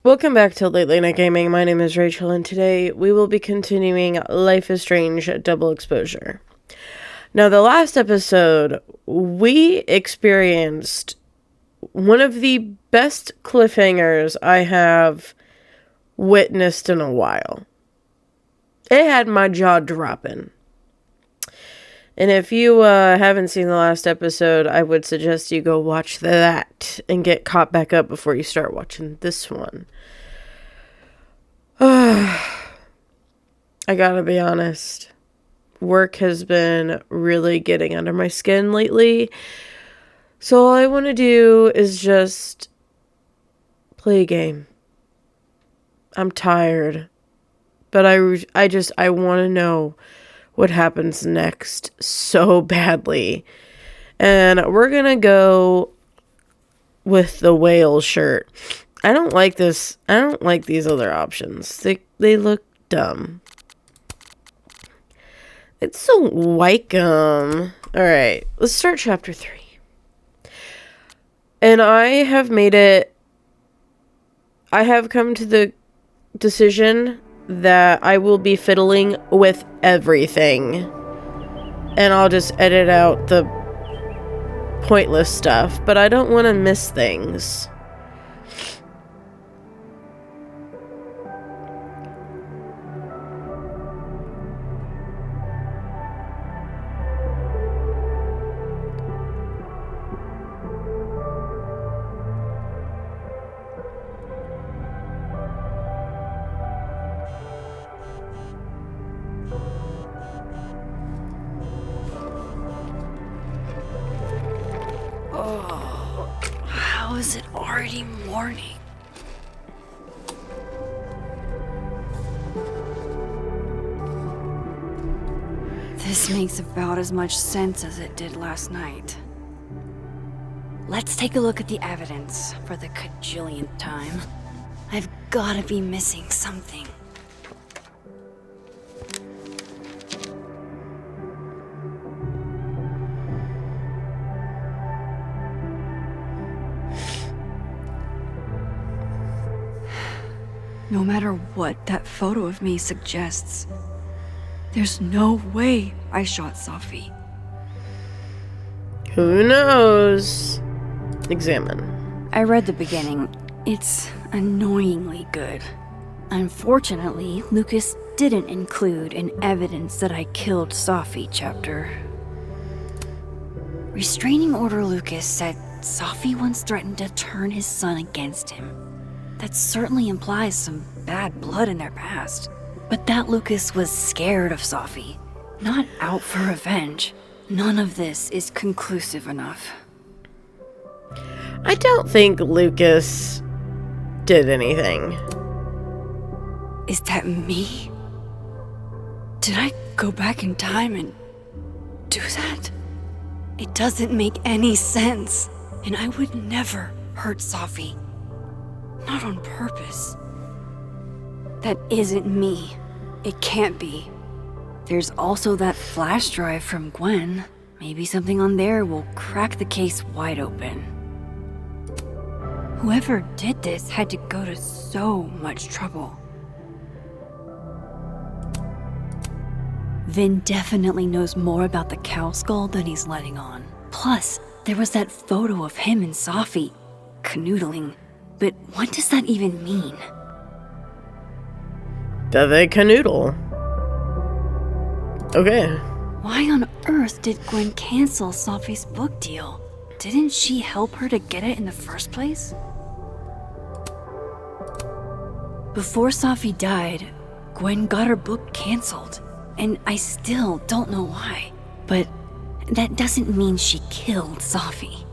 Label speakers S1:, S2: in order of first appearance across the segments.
S1: Welcome back to Late Night Gaming. My name is Rachel, and today we will be continuing Life is Strange Double Exposure. Now, the last episode, we experienced one of the best cliffhangers I have witnessed in a while. It had my jaw dropping. And if you haven't seen the last episode, I would suggest you go watch that and get caught back up before you start watching this one. I gotta be honest. Work has been really getting under my skin lately. So all I want to do is just play a game. I'm tired. But I want to know what happens next so badly. And we're gonna go with the whale shirt. I don't like this. I don't like these other options. They look dumb. It's so Wycombe. Alright, let's start chapter 3. And I have come to the decision that I will be fiddling with everything. And I'll just edit out the pointless stuff, but I don't want to miss things.
S2: How is it already morning? This makes about as much sense as it did last night. Let's take a look at the evidence for the cajillionth time. I've gotta be missing something. No matter what that photo of me suggests, there's no way I shot Safi.
S1: Who knows? Examine.
S2: I read the beginning. It's annoyingly good. Unfortunately, Lucas didn't include an evidence that I killed Safi chapter. Restraining Order Lucas said Safi once threatened to turn his son against him. That certainly implies some bad blood in their past. But that Lucas was scared of Safi, not out for revenge. None of this is conclusive enough.
S1: I don't think Lucas did anything.
S2: Is that me? Did I go back in time and do that? It doesn't make any sense, and I would never hurt Safi. Not on purpose. That isn't me. It can't be. There's also that flash drive from Gwen. Maybe something on there will crack the case wide open. Whoever did this had to go to so much trouble. Vin definitely knows more about the cow skull than he's letting on. Plus, there was that photo of him and Safi canoodling. But what does that even mean?
S1: Do they canoodle? Okay.
S2: Why on earth did Gwen cancel Safi's book deal? Didn't she help her to get it in the first place? Before Safi died, Gwen got her book canceled. And I still don't know why. But that doesn't mean she killed Safi.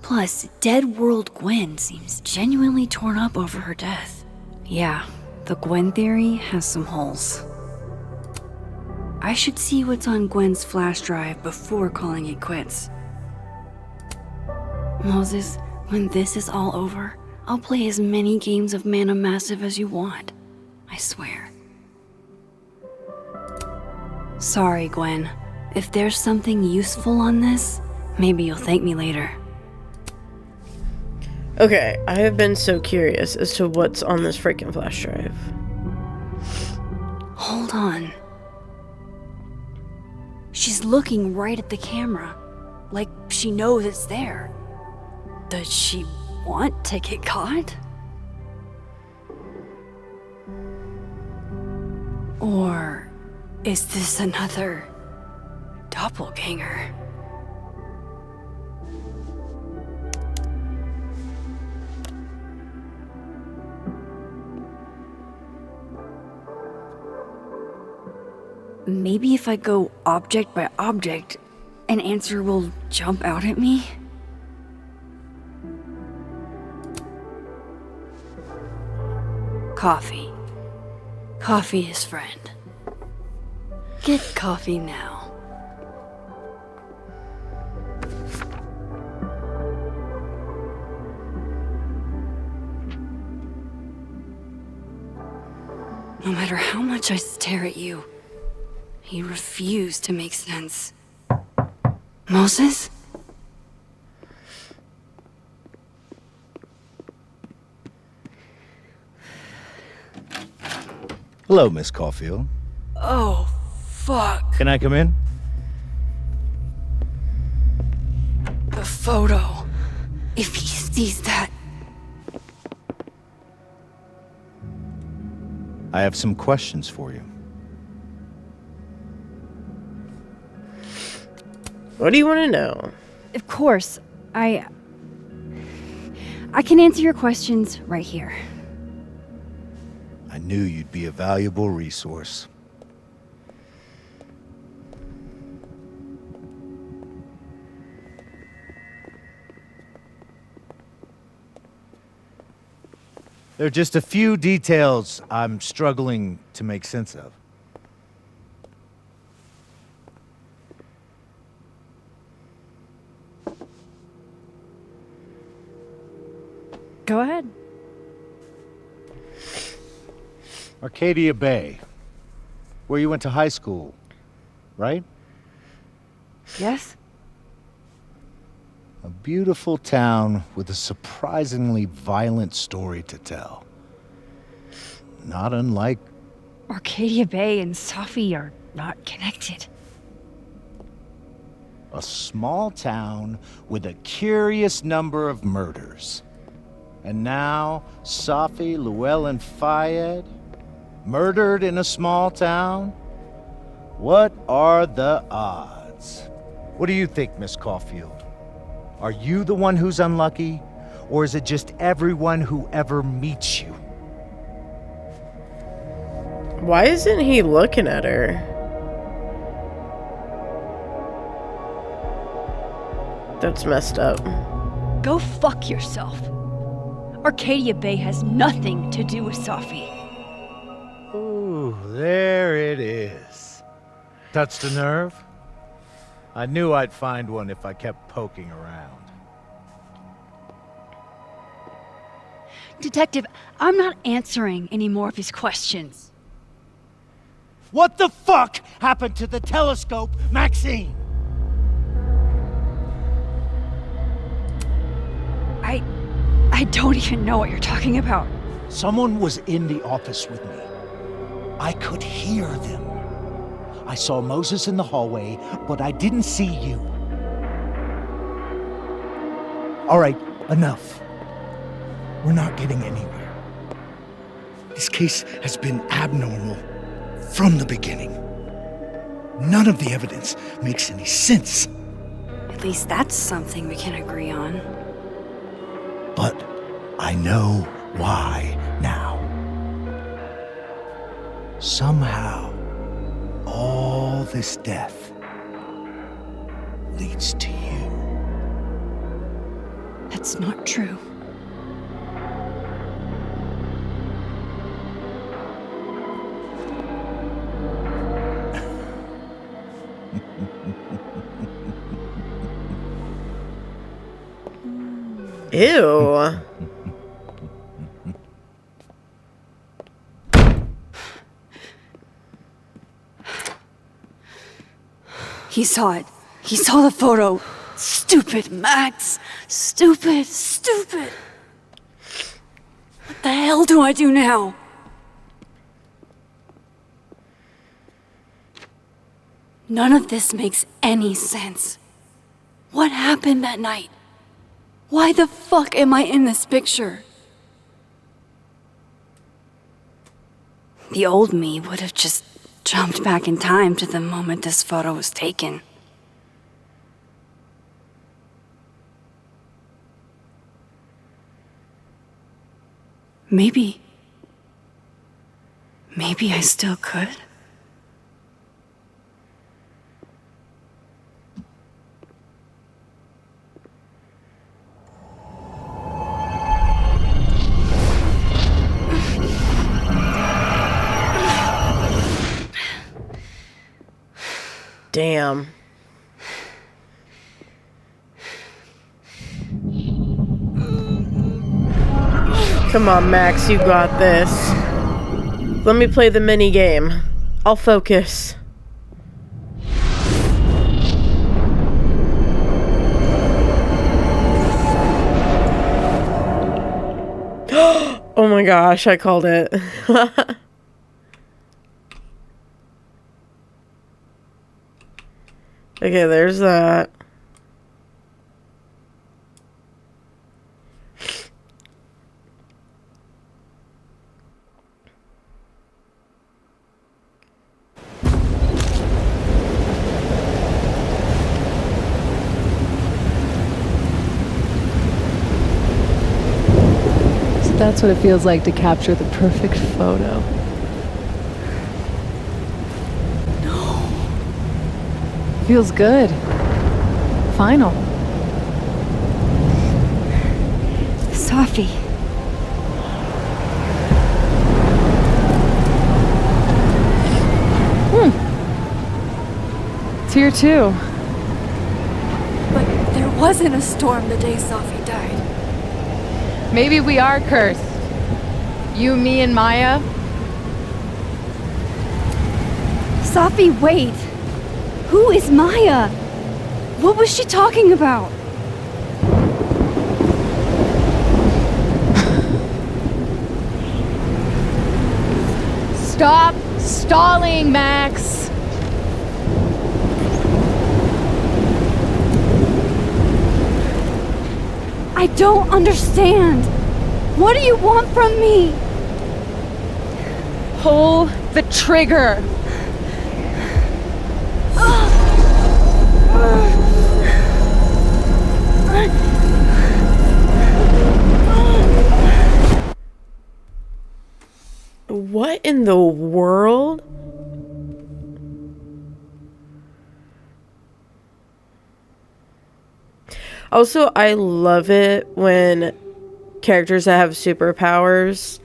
S2: Plus, Dead World Gwen seems genuinely torn up over her death. Yeah, the Gwen theory has some holes. I should see what's on Gwen's flash drive before calling it quits. Moses, when this is all over, I'll play as many games of Mana Massive as you want. I swear. Sorry, Gwen. If there's something useful on this, maybe you'll thank me later.
S1: Okay, I have been so curious as to what's on this freaking flash drive.
S2: Hold on. She's looking right at the camera, like she knows it's there. Does she want to get caught? Or is this another doppelganger? Maybe if I go object by object, an answer will jump out at me? Coffee. Coffee is friend. Get coffee now. No matter how much I stare at you, you refuse to make sense. Moses?
S3: Hello, Miss Caulfield.
S2: Oh, fuck.
S3: Can I come in?
S2: The photo. If he sees that.
S3: I have some questions for you.
S1: What do you want to know?
S4: Of course. I can answer your questions right here.
S3: I knew you'd be a valuable resource. There are just a few details I'm struggling to make sense of.
S4: Go ahead.
S3: Arcadia Bay, where you went to high school, right?
S4: Yes?
S3: A beautiful town with a surprisingly violent story to tell. Not unlike
S4: Arcadia Bay and Safi are not connected.
S3: a small town with a curious number of murders. And now, Safi, Llewellyn Fayed, murdered in a small town? What are the odds? What do you think, Miss Caulfield? Are you the one who's unlucky, or is it just everyone who ever meets you?
S1: Why isn't he looking at her? That's messed up.
S4: Go fuck yourself. Arcadia Bay has nothing to do with Safi.
S3: Ooh, there it is. Touched a nerve? I knew I'd find one if I kept poking around.
S4: Detective, I'm not answering any more of his questions.
S3: What the fuck happened to the telescope, Maxine?
S4: I don't even know what you're talking about.
S3: Someone was in the office with me. I could hear them. I saw Moses in the hallway, but I didn't see you. All right, enough. We're not getting anywhere. This case has been abnormal from the beginning. None of the evidence makes any sense.
S2: At least that's something we can agree on.
S3: But I know why now. Somehow, all this death leads to you.
S4: That's not true.
S1: Ew.
S2: He saw it. He saw the photo. Stupid Max. Stupid, stupid. the hell do I do now? None of this makes any sense. What happened that night? Why the fuck am I in this picture? The old me would have just jumped back in time to the moment this photo was taken. Maybe I still could.
S1: Damn. Come on, Max, you got this. Let me play the mini game. I'll focus. Oh my gosh, I called it. Okay, there's that.
S5: So that's what it feels like to capture the perfect photo. Feels good. Final.
S4: Safi.
S5: It's here too.
S2: But there wasn't a storm the day Safi died.
S5: Maybe we are cursed. You, me, and Maya.
S4: Safi, wait. Who is Maya? What was she talking about?
S5: Stop stalling, Max.
S4: I don't understand. What do you want from me?
S5: Pull the trigger.
S1: What in the world? Also, I love it when characters that have superpowers,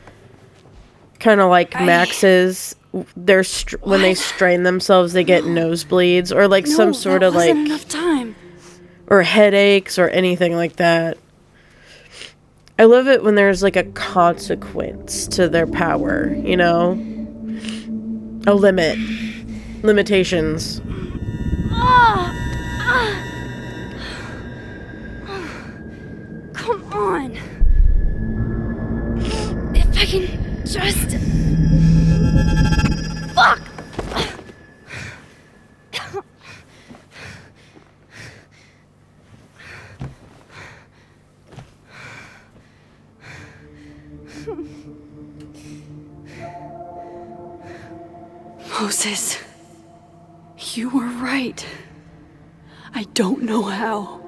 S1: kind of like Max's, they're when they strain themselves, they get nosebleeds or like some sort of like
S2: enough time.
S1: or headaches or anything like that. I love it when there's like a consequence to their power, you know? A limitations.
S4: Come on. If I can just... Fuck!
S2: Moses, you were right. I don't know how,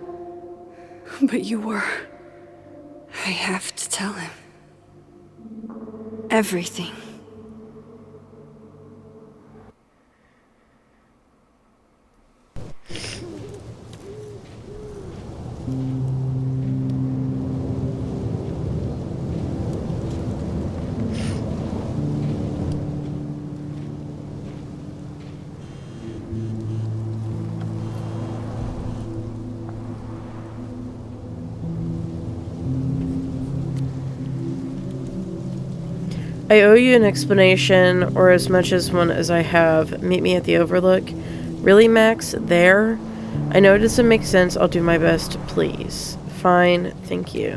S2: but you were. I have to tell him. Everything.
S1: I owe you an explanation, or as much as one as I have. Meet me at the Overlook. Really, Max? There? I know it doesn't make sense. I'll do my best, please. Fine, thank you.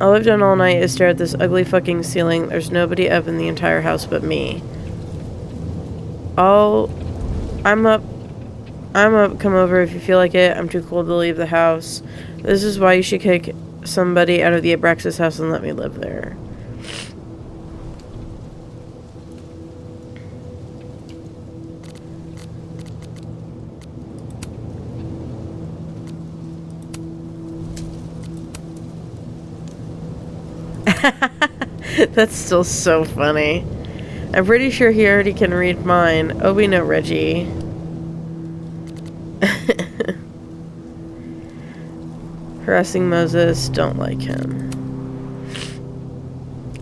S1: All I've done all night is stare at this ugly fucking ceiling. There's nobody up in the entire house but me. I'm up. Come over if you feel like it. I'm too cold to leave the house. This is why you should kick somebody out of the Abraxas house and let me live there. That's still so funny. I'm pretty sure he already can read mine. Oh, we know Reggie. Harassing Moses, don't like him.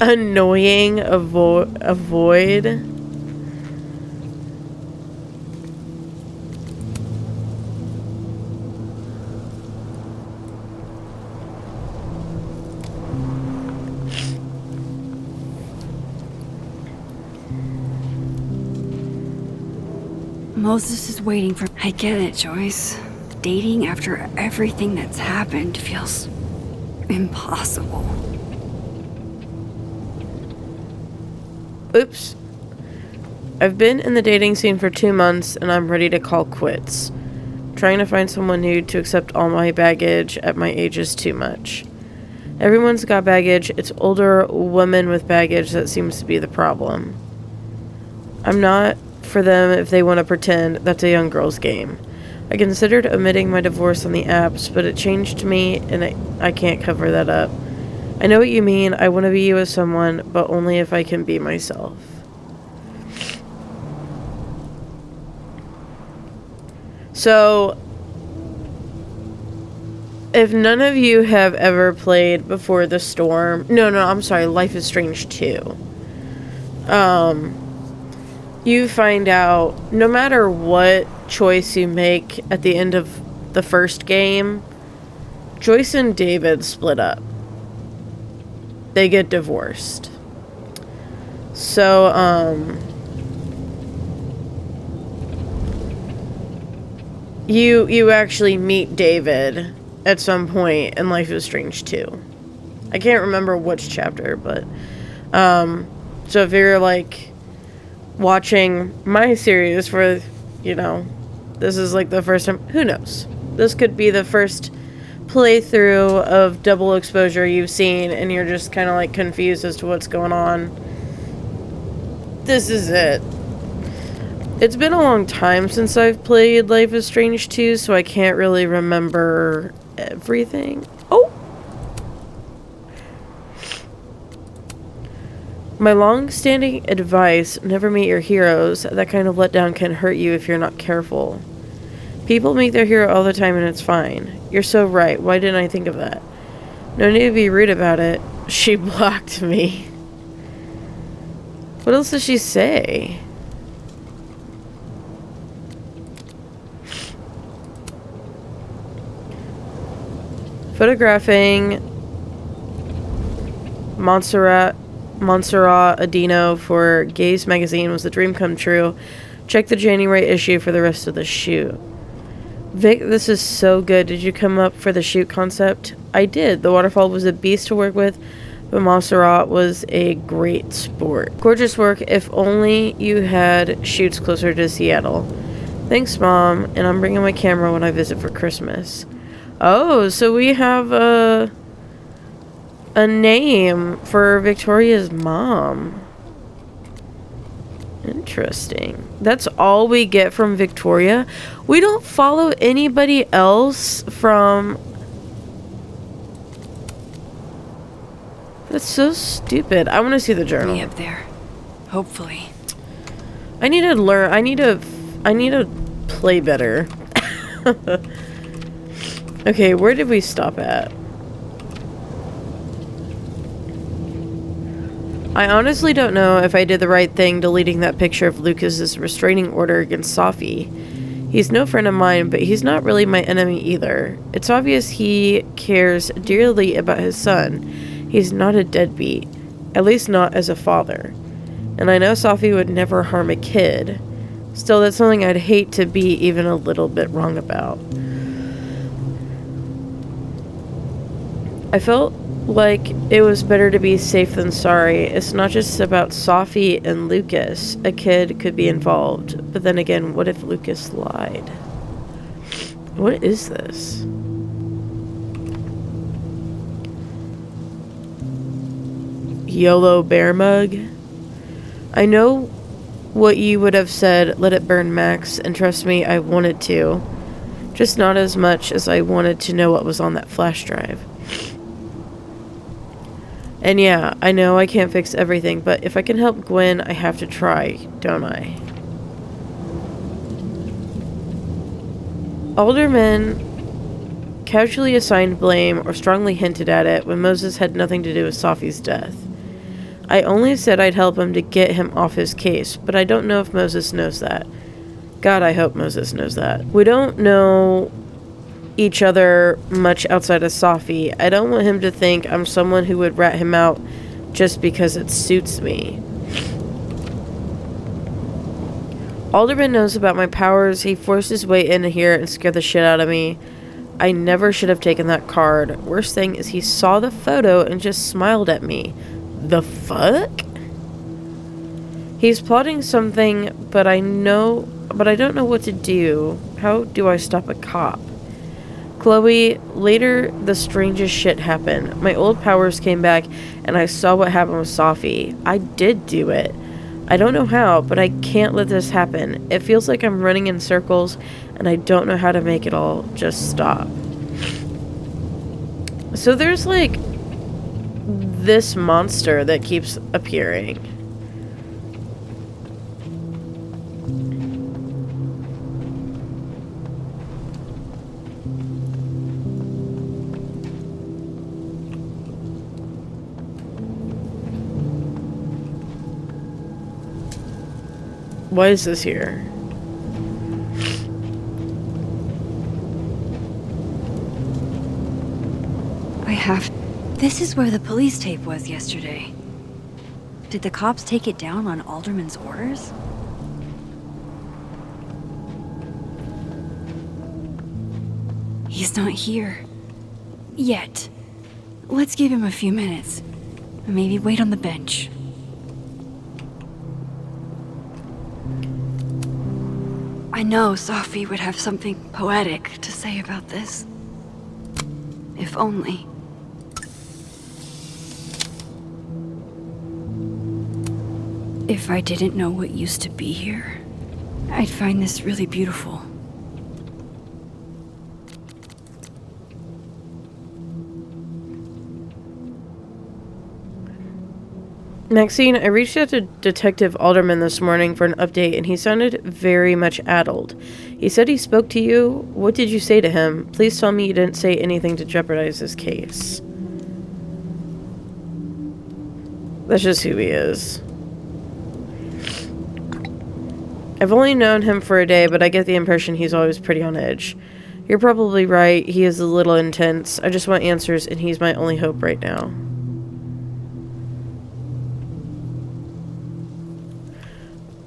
S1: Annoying, avoid.
S2: Moses is waiting for... I get it, Joyce. Dating after everything that's happened feels impossible.
S1: Oops. I've been in the dating scene for 2 months and I'm ready to call quits. Trying to find someone new to accept all my baggage at my age is too much. Everyone's got baggage. It's older women with baggage that seems to be the problem. I'm not for them if they want to pretend. That's a young girl's game. I considered omitting my divorce on the apps, but it changed me and I can't cover that up. I know what you mean. I want to be with someone, but only if I can be myself. So, if none of you have ever played Before the Storm... No, I'm sorry. Life is Strange 2. You find out no matter what choice you make at the end of the first game, Joyce and David split up. They get divorced. So, you actually meet David at some point in Life is Strange 2. I can't remember which chapter, but, so if you're, like, watching my series for, you know, this is like the first time, who knows? This could be the first playthrough of Double Exposure you've seen and you're just kind of like confused as to what's going on. This is it. It's been a long time since I've played Life is Strange 2, so I can't really remember everything. Oh! My long-standing advice, never meet your heroes. That kind of letdown can hurt you if you're not careful. People meet their hero all the time and it's fine. You're so right. Why didn't I think of that? No need to be rude about it. She blocked me. What else does she say? Photographing Montserrat Adino for Gaze magazine was a dream come true. Check the January issue for the rest of the shoot. Vic, this is so good. Did you come up for the shoot concept? I did. The waterfall was a beast to work with, but Montserrat was a great sport. Gorgeous work. If only you had shoots closer to Seattle. Thanks, Mom. And I'm bringing my camera when I visit for Christmas. Oh, so we have a name for Victoria's mom. Interesting. That's all we get from Victoria. We don't follow anybody else from... That's so stupid. I want to see the journal.
S2: Me up there. Hopefully.
S1: I need to learn. I need to play better. Okay, where did we stop at? I honestly don't know if I did the right thing deleting that picture of Lucas's restraining order against Safi. He's no friend of mine, but he's not really my enemy either. It's obvious he cares dearly about his son. He's not a deadbeat, at least not as a father. And I know Safi would never harm a kid. Still, that's something I'd hate to be even a little bit wrong about. I felt like it was better to be safe than sorry. It's not just about Safi and Lucas. A kid could be involved. But then again, what if Lucas lied? What is this? YOLO bear mug? I know what you would have said, let it burn, Max, and trust me, I wanted to. Just not as much as I wanted to know what was on that flash drive. And yeah, I know I can't fix everything, but if I can help Gwen, I have to try, don't I? Alderman casually assigned blame or strongly hinted at it when Moses had nothing to do with Safi's death. I only said I'd help him to get him off his case, but I don't know if Moses knows that. God, I hope Moses knows that. We don't know each other much outside of Safi. I don't want him to think I'm someone who would rat him out just because it suits me. Alderman knows about my powers. He forced his way in here and scared the shit out of me. I never should have taken that card. Worst thing is he saw the photo and just smiled at me. The fuck? He's plotting something, but I don't know what to do. How do I stop a cop? Chloe, later the strangest shit happened. My old powers came back and I saw what happened with Safi. I did do it. I don't know how, but I can't let this happen. It feels like I'm running in circles and I don't know how to make it all just stop. So there's like this monster that keeps appearing. Why is this here?
S2: This is where the police tape was yesterday. Did the cops take it down on Alderman's orders? He's not here. Yet. Let's give him a few minutes. Maybe wait on the bench. I know Safi would have something poetic to say about this. If only. If I didn't know what used to be here, I'd find this really beautiful.
S1: Maxine, I reached out to Detective Alderman this morning for an update, and he sounded very much addled. He said he spoke to you. What did you say to him? Please tell me you didn't say anything to jeopardize his case. That's just who he is. I've only known him for a day, but I get the impression he's always pretty on edge. You're probably right. He is a little intense. I just want answers, and he's my only hope right now.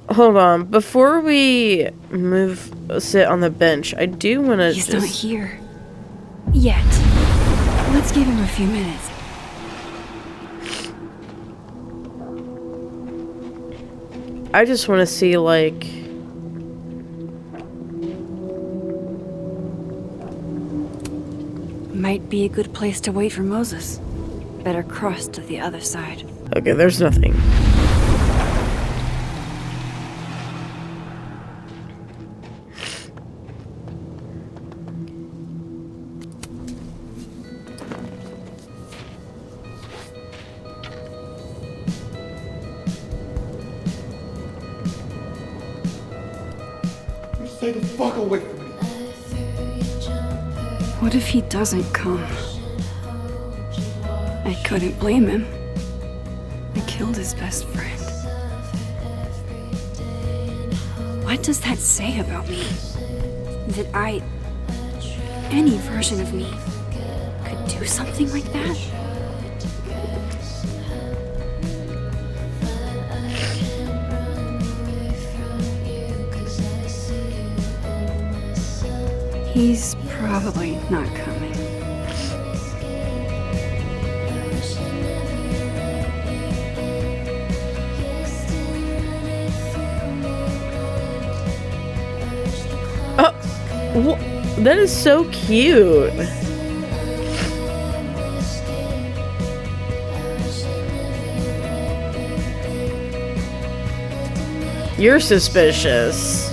S1: Hold on. Before we sit on the bench, I do want to
S2: He's not here. Yet. Let's give him a few minutes.
S1: I just want to see, like...
S2: Might be a good place to wait for Moses. Better cross to the other side.
S1: Okay, there's nothing.
S6: Stay the fuck away from me.
S2: What if he doesn't come? I couldn't blame him. I killed his best friend. What does that say about me? That any version of me, could do something like that? He's probably not coming.
S1: That is so cute. You're suspicious.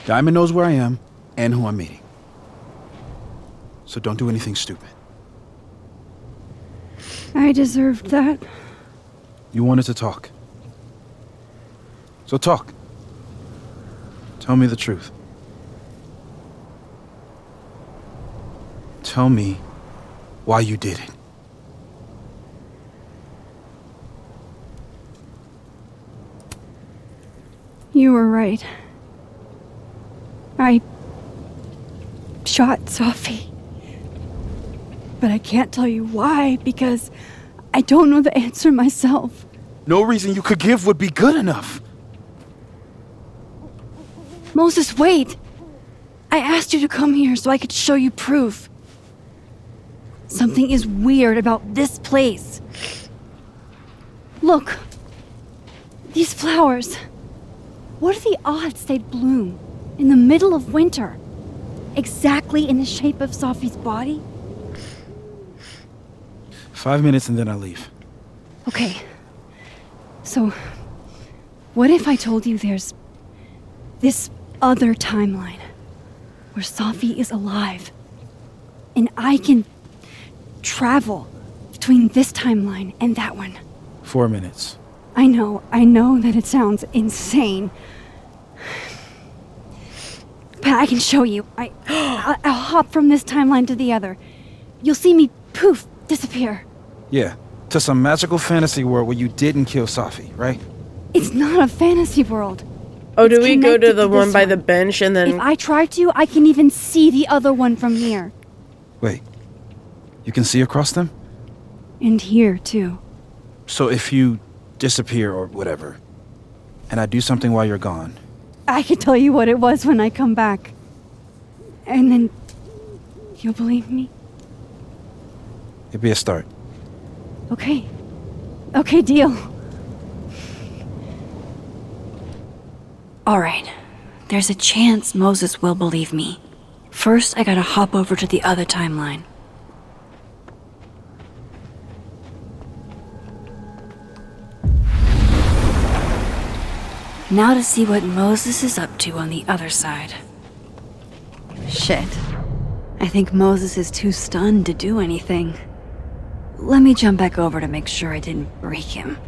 S6: Diamond knows where I am and who I'm meeting. So don't do anything stupid.
S4: I deserved that.
S6: You wanted to talk. So talk. Tell me the truth. Tell me why you did it.
S4: You were right. I shot Safi. But I can't tell you why, because I don't know the answer myself.
S6: No reason you could give would be good enough.
S4: Moses, wait! I asked you to come here so I could show you proof. Something is weird about this place. Look. These flowers. What are the odds they'd bloom in the middle of winter? Exactly in the shape of Safi's body?
S6: 5 minutes and then I leave.
S4: Okay. So, what if I told you there's this other timeline where Safi is alive and I can travel between this timeline and that one?
S6: 4 minutes.
S4: I know that it sounds insane. But I can show you. I'll hop from this timeline to the other. You'll see me poof, disappear.
S6: Yeah, to some magical fantasy world where you didn't kill Safi, right?
S4: It's not a fantasy world.
S1: Oh, do
S4: It's
S1: we go to
S4: connected
S1: the
S4: to
S1: one
S4: this
S1: by the
S4: one.
S1: bench and then...
S4: If I try to, I can even see the other one from here.
S6: Wait, you can see across them?
S4: And here, too.
S6: So if you disappear or whatever, and I do something while you're gone,
S4: I can tell you what it was when I come back. And then you'll believe me?
S6: it'd be a start.
S4: Okay. Okay, deal.
S2: All right. There's a chance Moses will believe me. First, I gotta hop over to the other timeline. Now to see what Moses is up to on the other side. Shit. I think Moses is too stunned to do anything. Let me jump back over to make sure I didn't break him.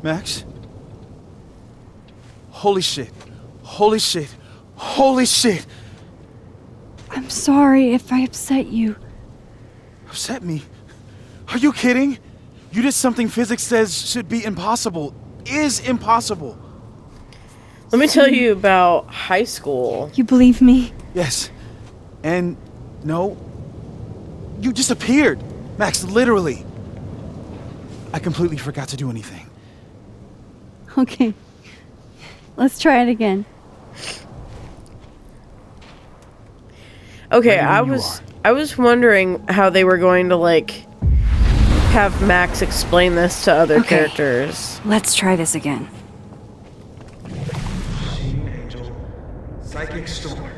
S6: Max? Holy shit. Holy shit. Holy shit!
S4: I'm sorry if I upset you.
S6: Upset me? Are you kidding? You did something physics says should be impossible. Is impossible.
S1: Let me tell you about high school.
S4: You believe me?
S6: Yes. And no. You disappeared. Max, literally. I completely forgot to do anything.
S4: Okay. Let's try it again.
S1: Okay,
S6: Ready when you
S1: I was wondering how they were going to like have Max explain this to other
S2: Okay.
S1: characters.
S2: Let's try this again.
S7: Machine Angel, Psychic Storm.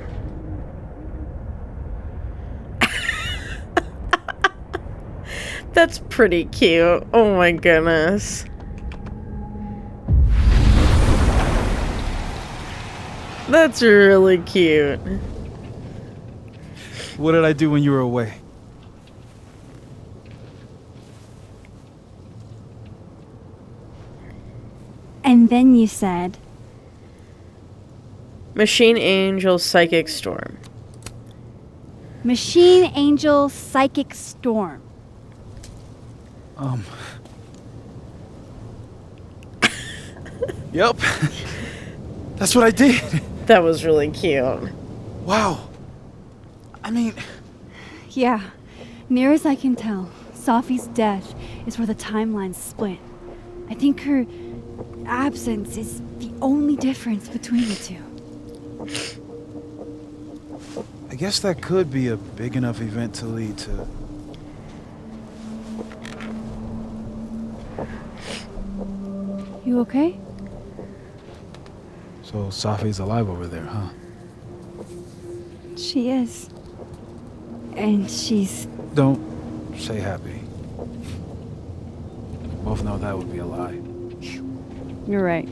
S1: That's pretty cute. Oh my goodness. That's really cute.
S6: What did I do when you were away?
S4: And then you said,
S1: Machine Angel Psychic Storm.
S4: Machine Angel Psychic Storm.
S6: Yep. That's what I did.
S1: That was really cute.
S6: Wow. I mean,
S4: Yeah. Near as I can tell, Safi's death is where the timelines split. I think her absence is the only difference between the two.
S6: I guess that could be a big enough event to lead to...
S4: You okay?
S6: So Safi's alive over there, huh?
S4: She is. And she's...
S6: Don't say happy. Both know that would be a lie.
S4: You're right.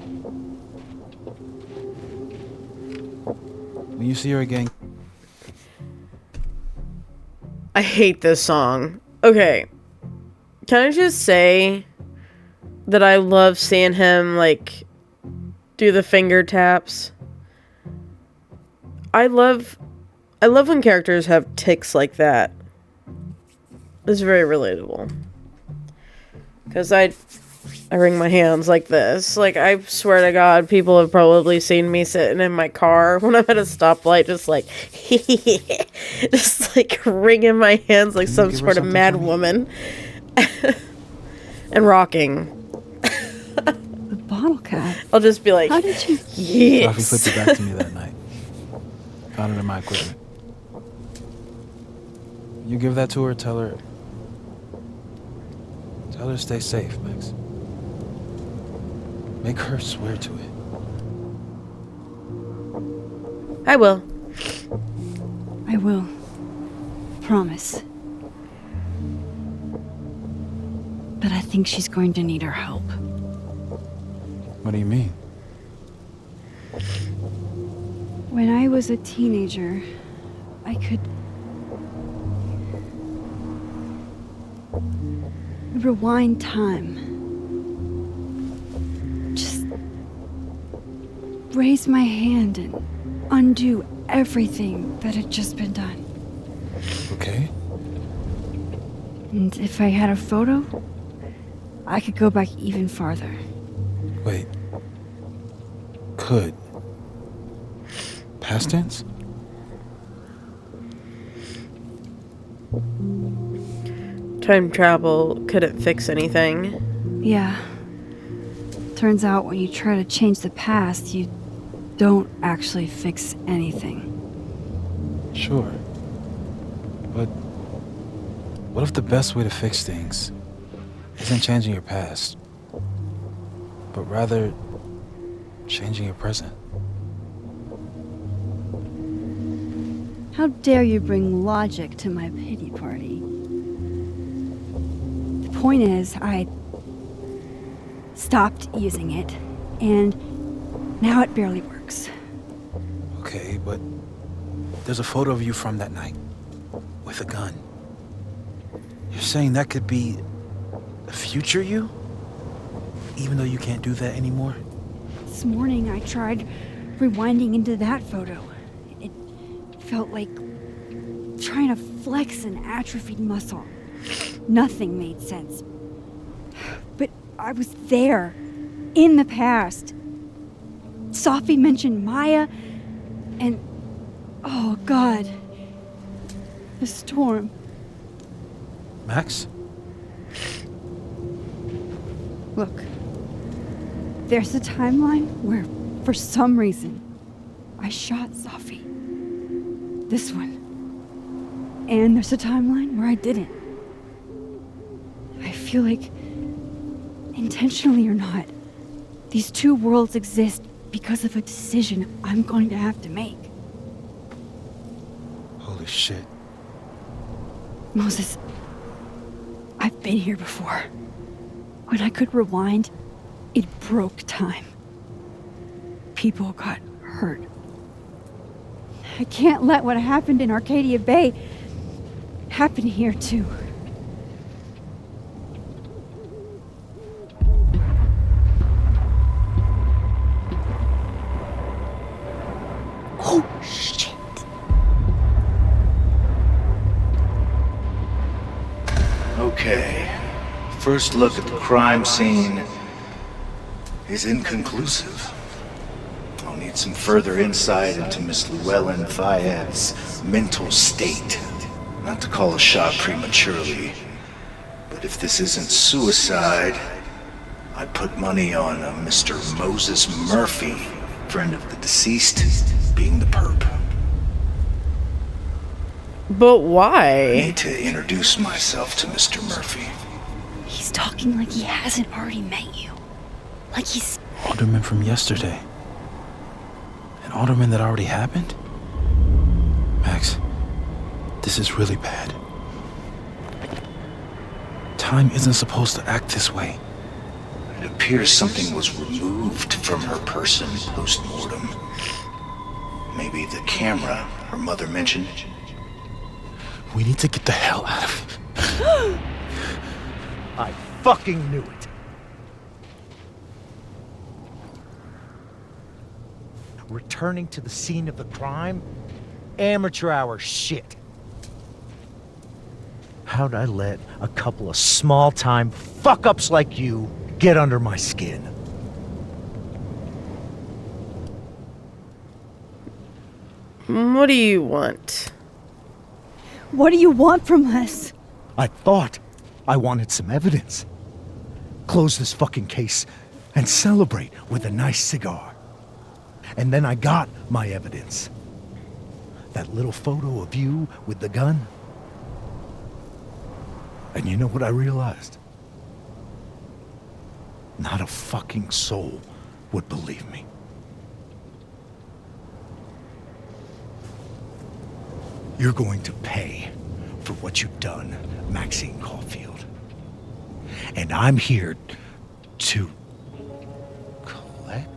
S6: When you see her again...
S1: I hate this song. Okay. Can I just say that I love seeing him, like, do the finger taps? I love when characters have tics like that. It's very relatable. Because I wring my hands like this. Like, I swear to God, people have probably seen me sitting in my car when I'm at a stoplight, just like, just like wringing my hands like some sort of mad woman. And rocking.
S4: The bottle cap.
S1: I'll just be like,
S4: How did you...
S1: yes.
S6: Safi flipped it back to me that night. Found it in my equipment. You give that to her, tell her to stay safe, Max. Make her swear to it.
S1: I will.
S4: I will. Promise. But I think she's going to need our help.
S6: What do you mean?
S4: When I was a teenager, I could rewind time. Just raise my hand and undo everything that had just been done.
S6: Okay.
S4: And if I had a photo, I could go back even farther.
S6: Wait. Could. Past tense?
S1: Time travel couldn't fix anything.
S4: Yeah. Turns out when you try to change the past, you don't actually fix anything.
S6: Sure. But what if the best way to fix things isn't changing your past, but rather changing your present?
S4: How dare you bring logic to my pity party? The point is, I stopped using it, and now it barely works.
S6: Okay, but there's a photo of you from that night with a gun. You're saying that could be a future you? Even though you can't do that anymore?
S4: This morning I tried rewinding into that photo. It felt like trying to flex an atrophied muscle. Nothing made sense. But I was there, in the past. Safi mentioned Maya, and oh God, the storm.
S6: Max?
S4: Look, there's a timeline where, for some reason, I shot Safi. This one. And there's a timeline where I didn't. I feel like, intentionally or not, these two worlds exist because of a decision I'm going to have to make.
S6: Holy shit.
S4: Moses, I've been here before. When I could rewind, it broke time. People got hurt. I can't let what happened in Arcadia Bay happen here too. Oh, shit.
S3: Okay. First look at the crime scene is inconclusive. I'll need some further insight into Miss Llewellyn Fayette's mental state. Not to call a shot prematurely, but if this isn't suicide, I put money on Mr. Moses Murphy, friend of the deceased, being the perp.
S1: But
S3: I
S1: why?
S3: need to introduce myself to Mr. Murphy.
S4: He's talking like he hasn't already met you. Like he's...
S6: Alderman from yesterday. An alderman that already happened? Max, this is really bad. Time isn't supposed to act this way.
S3: It appears something was removed from her person post-mortem. Maybe the camera her mother mentioned.
S6: We need to get the hell out of here.
S3: I fucking knew it. Returning to the scene of the crime? Amateur hour shit. How'd I let a couple of small-time fuck-ups like you get under my skin?
S1: What do you want?
S4: What do you want from us?
S3: I thought I wanted some evidence. Close this fucking case and celebrate with a nice cigar. And then I got my evidence. That little photo of you with the gun. And you know what I realized? Not a fucking soul would believe me. You're going to pay for what you've done, Maxine Caulfield. And I'm here to collect.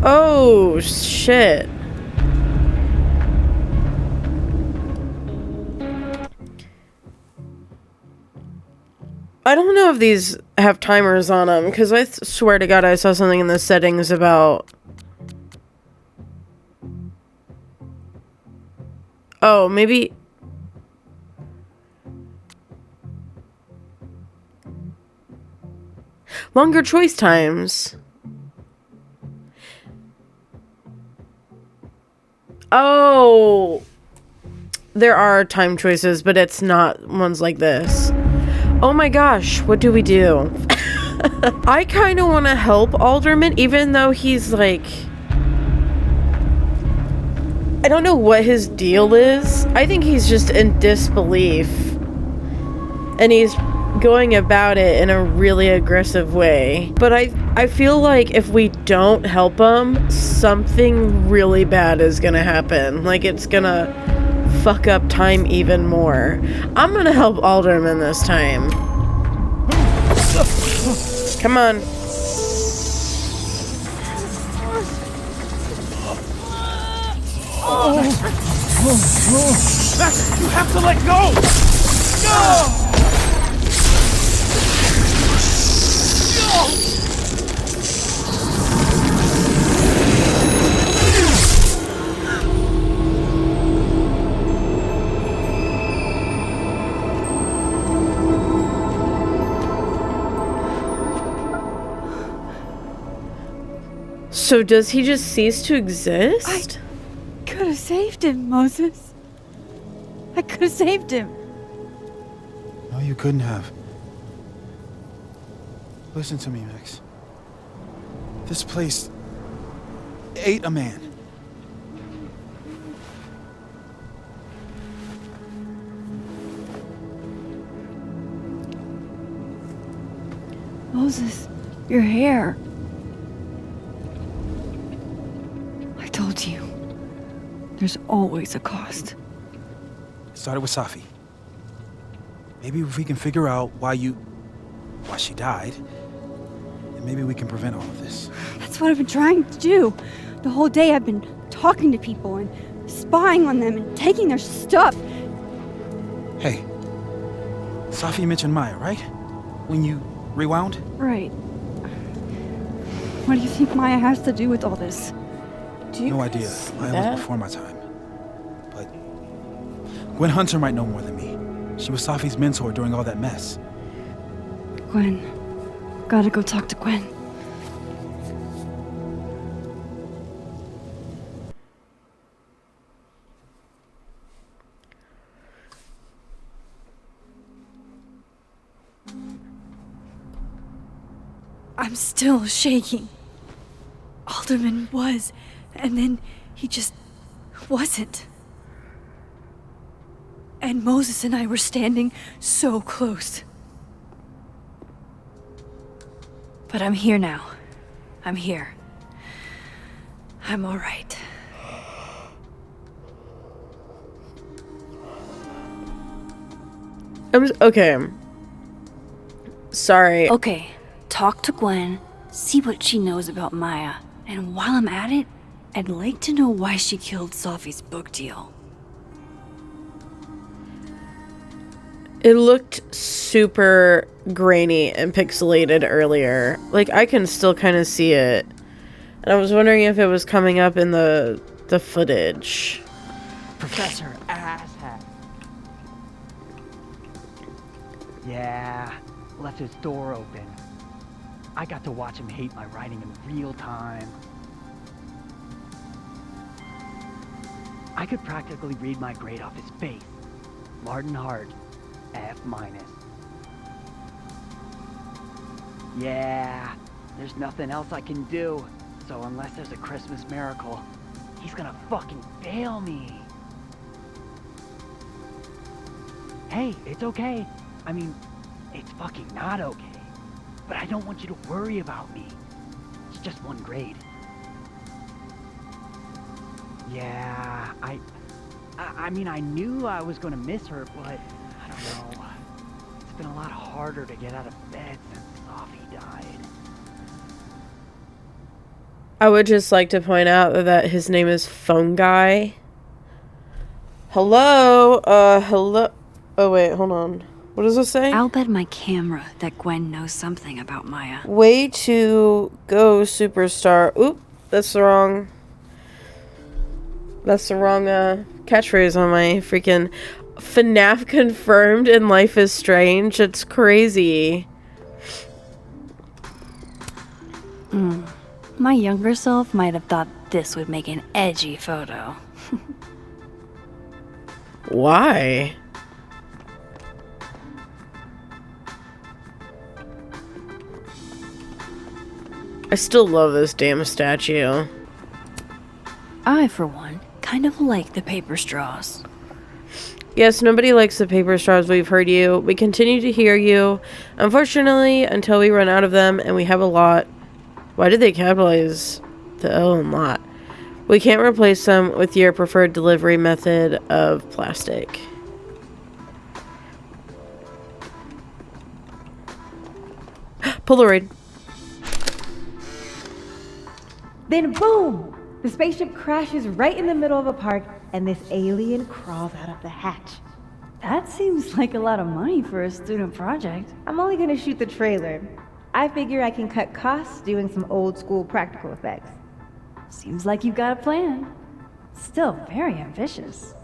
S1: Oh, shit. I don't know if these have timers on them, because I swear to God I saw something in the settings about... Oh, maybe... Longer choice times. Oh, there are time choices, but it's not ones like this. Oh my gosh, what do we do? I kind of want to help Alderman, even though he's like... I don't know what his deal is. I think he's just in disbelief. And he's going about it in a really aggressive way. But I feel like if we don't help him, something really bad is gonna happen. Like, it's gonna fuck up time even more. I'm gonna help Alderman this time. Come on.
S6: Max, you have to let go! No!
S1: So does he just cease to exist?
S2: Could have saved him, Moses. I could have saved him.
S6: No, you couldn't have. Listen to me, Max. This place ate a man.
S2: Moses, your hair. I told you. There's always a cost.
S6: It started with Safi. Maybe if we can figure out why she died, then maybe we can prevent all of this.
S2: That's what I've been trying to do. The whole day I've been talking to people and spying on them and taking their stuff.
S6: Hey, Safi mentioned Maya, right? When you rewound?
S2: Right. What do you think Maya has to do with all this?
S1: Do you
S6: No
S1: guys
S6: idea.
S1: see
S6: Maya
S1: that?
S6: was before my time. But Gwen Hunter might know more than me. She was Safi's mentor during all that mess.
S2: Gwen. Gotta go talk to Gwen. I'm still shaking. Alderman was, and then he just wasn't. And Moses and I were standing so close. But I'm here now. I'm here. I'm all right.
S1: Okay. Sorry.
S2: Okay, talk to Gwen, see what she knows about Maya, and while I'm at it, I'd like to know why she killed Safi's book deal.
S1: It looked super grainy and pixelated earlier. Like, I can still kind of see it. And I was wondering if it was coming up in the footage.
S8: Professor Asshat. Yeah, left his door open. I got to watch him hate my writing in real time. I could practically read my grade off his face. Martin Hart, F-. Yeah, there's nothing else I can do. So unless there's a Christmas miracle, he's gonna fucking fail me. Hey, it's okay. I mean, it's fucking not okay. But I don't want you to worry about me. It's just one grade. Yeah, I mean, I knew I was gonna miss her, but I don't know. It's been a lot harder to get out of bed since Safi died.
S1: I would just like to point out that his name is Phone Guy. Hello? Hello? Oh, wait, hold on. What does this say?
S2: I'll bet my camera that Gwen knows something about Maya.
S1: Way to go, superstar. Oop, that's the wrong catchphrase on my freaking FNAF confirmed in Life is Strange. It's crazy.
S2: My younger self might have thought this would make an edgy photo.
S1: Why? I still love this damn statue.
S2: I, for one, kind of like the paper straws.
S1: Yes, nobody likes the paper straws. We've heard you. We continue to hear you. Unfortunately, until we run out of them, and we have a lot. Why did they capitalize the L in lot? We can't replace them with your preferred delivery method of plastic. Polaroid.
S9: Then boom! The spaceship crashes right in the middle of a park, and this alien crawls out of the hatch.
S10: That seems like a lot of money for a student project.
S9: I'm only gonna shoot the trailer. I figure I can cut costs doing some old school practical effects.
S10: Seems like you've got a plan. Still very ambitious.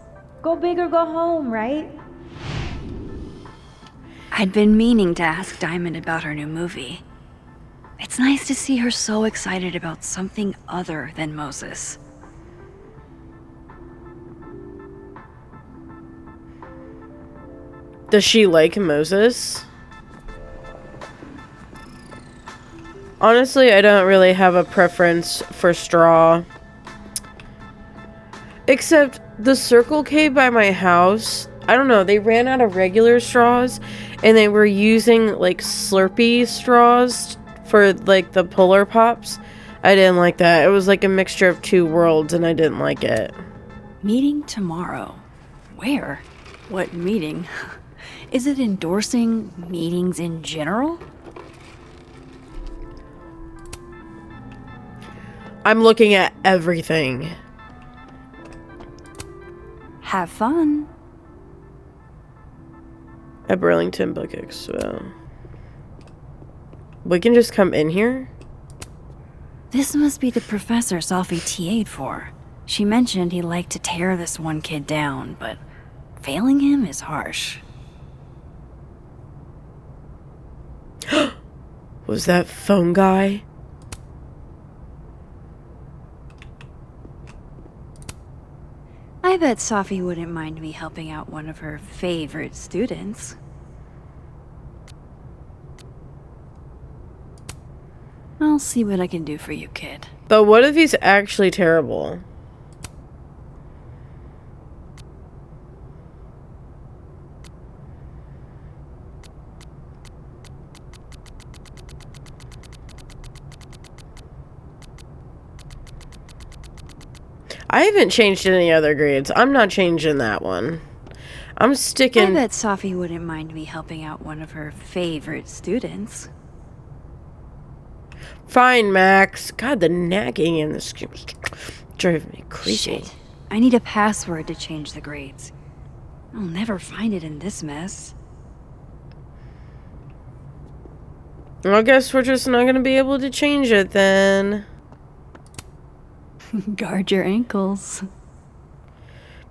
S9: Go big or go home, right?
S2: I'd been meaning to ask Diamond about her new movie. It's nice to see her so excited about something other than Moses.
S1: Does she like Moses? Honestly, I don't really have a preference for straw. Except the Circle K by my house, I don't know, they ran out of regular straws and they were using like Slurpee straws for like the Polar Pops. I didn't like that. It was like a mixture of two worlds and I didn't like it.
S2: Meeting tomorrow. Where? What meeting? Is it endorsing meetings in general?
S1: I'm looking at everything.
S2: Have fun.
S1: At Burlington Book Expo. We can just come in here?
S2: This must be the professor Sophie TA'd for. She mentioned he liked to tear this one kid down, but failing him is harsh.
S1: Was that phone guy?
S2: I bet Sophie wouldn't mind me helping out one of her favorite students. I'll see what I can do for you, kid.
S1: But what if he's actually terrible? I haven't changed any other grades. I'm not changing that one. I'm sticking...
S2: I bet Sophie wouldn't mind me helping out one of her favorite students.
S1: Fine, Max. God, the nagging in this game is driving me crazy.
S2: Shit. I need a password to change the grades. I'll never find it in this mess.
S1: I guess we're just not going to be able to change it then.
S2: Guard your ankles.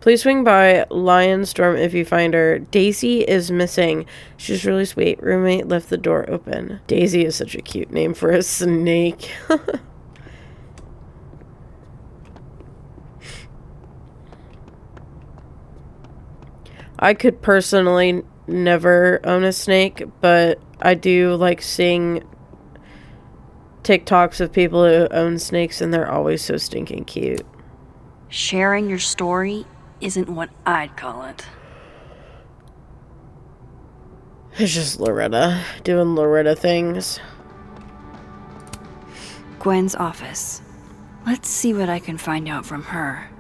S1: Please swing by Lionstorm if you find her. Daisy is missing. She's really sweet. Roommate left the door open. Daisy is such a cute name for a snake. I could personally never own a snake, but I do like seeing TikToks of people who own snakes and they're always so stinking cute.
S2: Sharing your story isn't what I'd call it.
S1: It's just Loretta doing Loretta things.
S2: Gwen's office. Let's see what I can find out from her.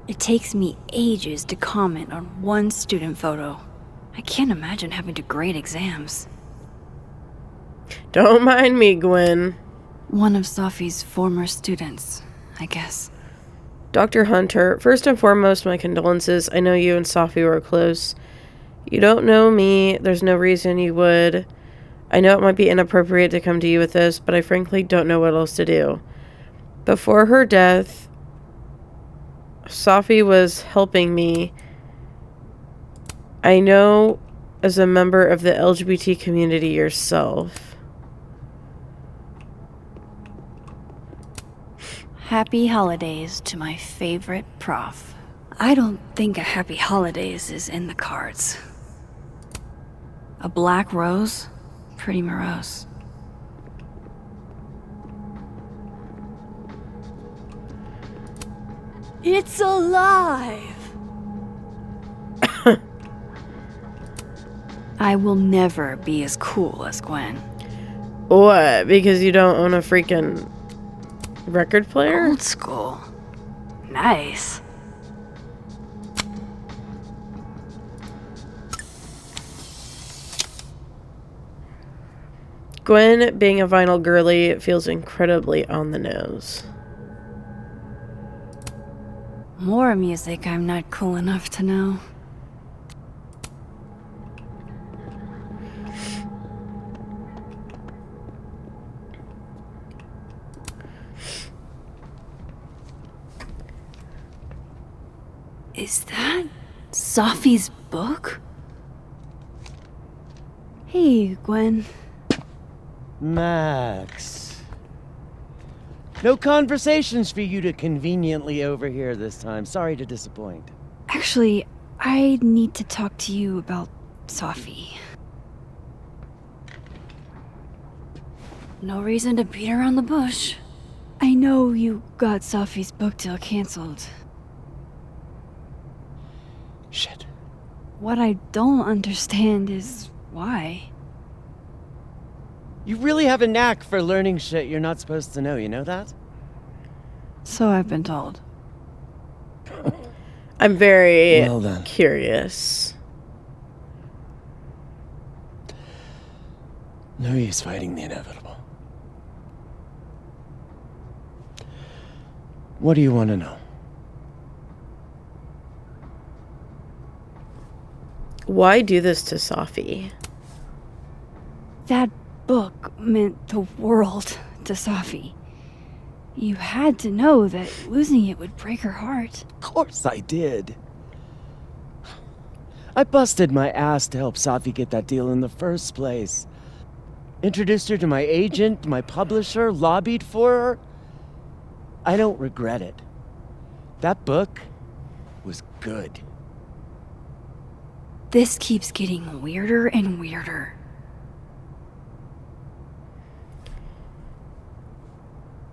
S2: It takes me ages to comment on one student photo. I can't imagine having to grade exams.
S1: Don't mind me, Gwen.
S2: One of Sophie's former students, I guess.
S1: Dr. Hunter, first and foremost, my condolences. I know you and Sophie were close. You don't know me. There's no reason you would. I know it might be inappropriate to come to you with this, but I frankly don't know what else to do. Before her death, Sophie was helping me. I know as a member of the LGBT community yourself.
S2: Happy holidays to my favorite prof. I don't think a happy holidays is in the cards. A black rose? Pretty morose. It's alive! I will never be as cool as Gwen.
S1: What? Because you don't own a freaking record player?
S2: Old school. Nice.
S1: Gwen, being a vinyl girly, feels incredibly on the nose.
S2: More music I'm not cool enough to know. Is that Sophie's book?
S4: Hey, Gwen.
S11: Max. No conversations for you to conveniently overhear this time. Sorry to disappoint.
S4: Actually, I need to talk to you about Sophie.
S2: No reason to beat around the bush.
S4: I know you got Sophie's book deal canceled.
S11: Shit.
S4: What I don't understand is why.
S11: You really have a knack for learning shit you're not supposed to know, you know that?
S4: So I've been told.
S1: I'm very
S11: Well then.
S1: curious.
S11: No use fighting the inevitable. What do you want to know?
S1: Why do this to Sophie?
S4: That book meant the world to Sophie. You had to know that losing it would break her heart.
S11: Of course I did. I busted my ass to help Sophie get that deal in the first place. Introduced her to my agent, my publisher, lobbied for her. I don't regret it. That book was good.
S2: This keeps getting weirder and weirder.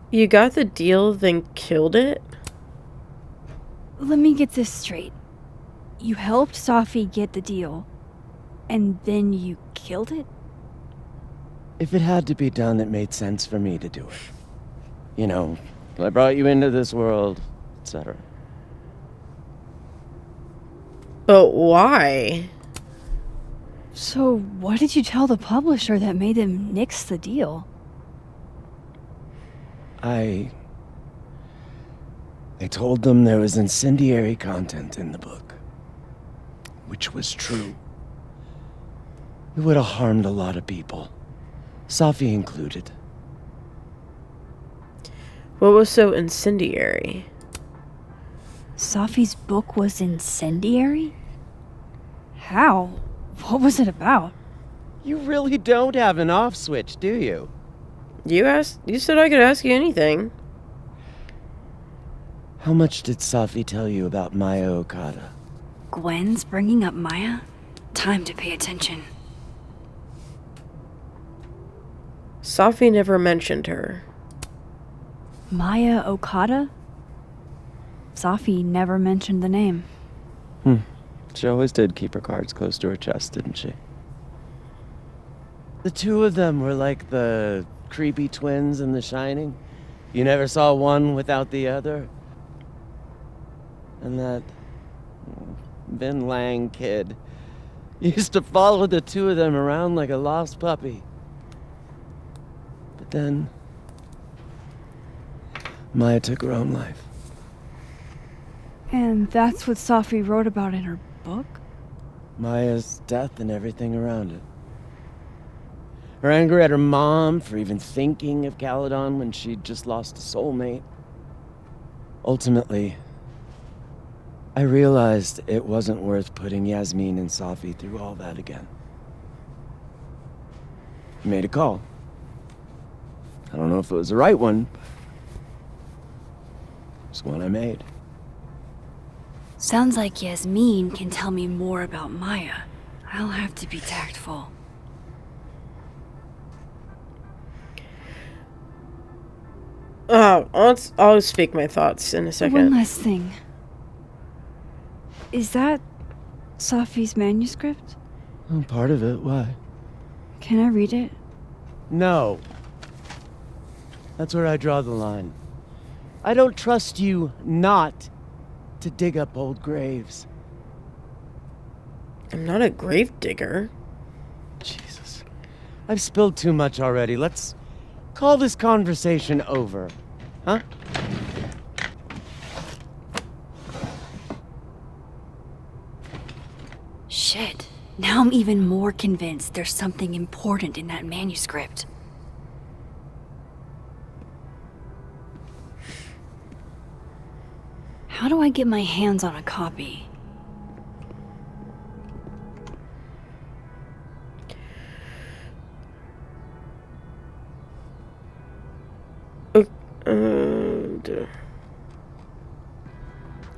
S1: You got the deal, then killed it?
S4: Let me get this straight. You helped Sophie get the deal, and then you killed it?
S11: If it had to be done, it made sense for me to do it. You know, I brought you into this world, etc.
S1: But why?
S4: So, what did you tell the publisher that made them nix the deal?
S11: I told them there was incendiary content in the book, which was true. It would have harmed a lot of people, Sophie included.
S1: What was so incendiary?
S4: Sophie's book was incendiary? How? What was it about?
S11: You really don't have an off switch, do you?
S1: You said I could ask you anything.
S11: How much did Sophie tell you about Maya Okada?
S2: Gwen's bringing up Maya? Time to pay attention.
S1: Sophie never mentioned her.
S4: Maya Okada? Sophie never mentioned the name.
S11: She always did keep her cards close to her chest, didn't she? The two of them were like the creepy twins in The Shining. You never saw one without the other. And that Vin Lang kid used to follow the two of them around like a lost puppy. But then Maya took her own life.
S4: And that's what Sophie wrote about in her book?
S11: Maya's death and everything around it. Her anger at her mom for even thinking of Caledon when she'd just lost a soulmate. Ultimately, I realized it wasn't worth putting Yasmin and Sophie through all that again. I made a call. I don't know if it was the right one, but it's one I made.
S2: Sounds like Yasmin can tell me more about Maya. I'll have to be tactful.
S1: I'll speak my thoughts in a second.
S4: One last thing. Is that Sophie's manuscript?
S11: Oh, part of it. Why?
S4: Can I read it?
S11: No. That's where I draw the line. I don't trust you not to dig up old graves.
S1: I'm not a grave digger.
S11: Jesus. I've spilled too much already. Let's call this conversation over. Huh?
S2: Shit. Now I'm even more convinced there's something important in that manuscript. How do I get my hands on a copy?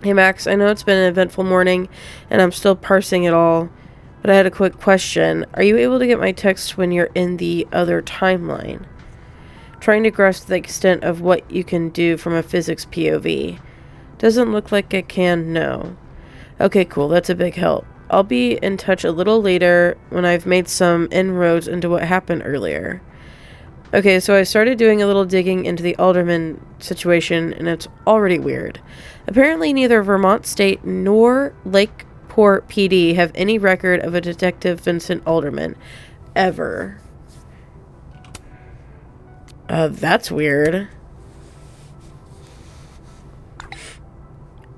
S1: Hey Max, I know it's been an eventful morning, and I'm still parsing it all, but I had a quick question. Are you able to get my text when you're in the other timeline? Trying to grasp the extent of what you can do from a physics POV. Doesn't look like I can, no. Okay, cool, that's a big help. I'll be in touch a little later when I've made some inroads into what happened earlier. Okay, so I started doing a little digging into the Alderman situation, and it's already weird. Apparently neither Vermont State nor Lakeport PD have any record of a Detective Vincent Alderman. Ever. That's weird.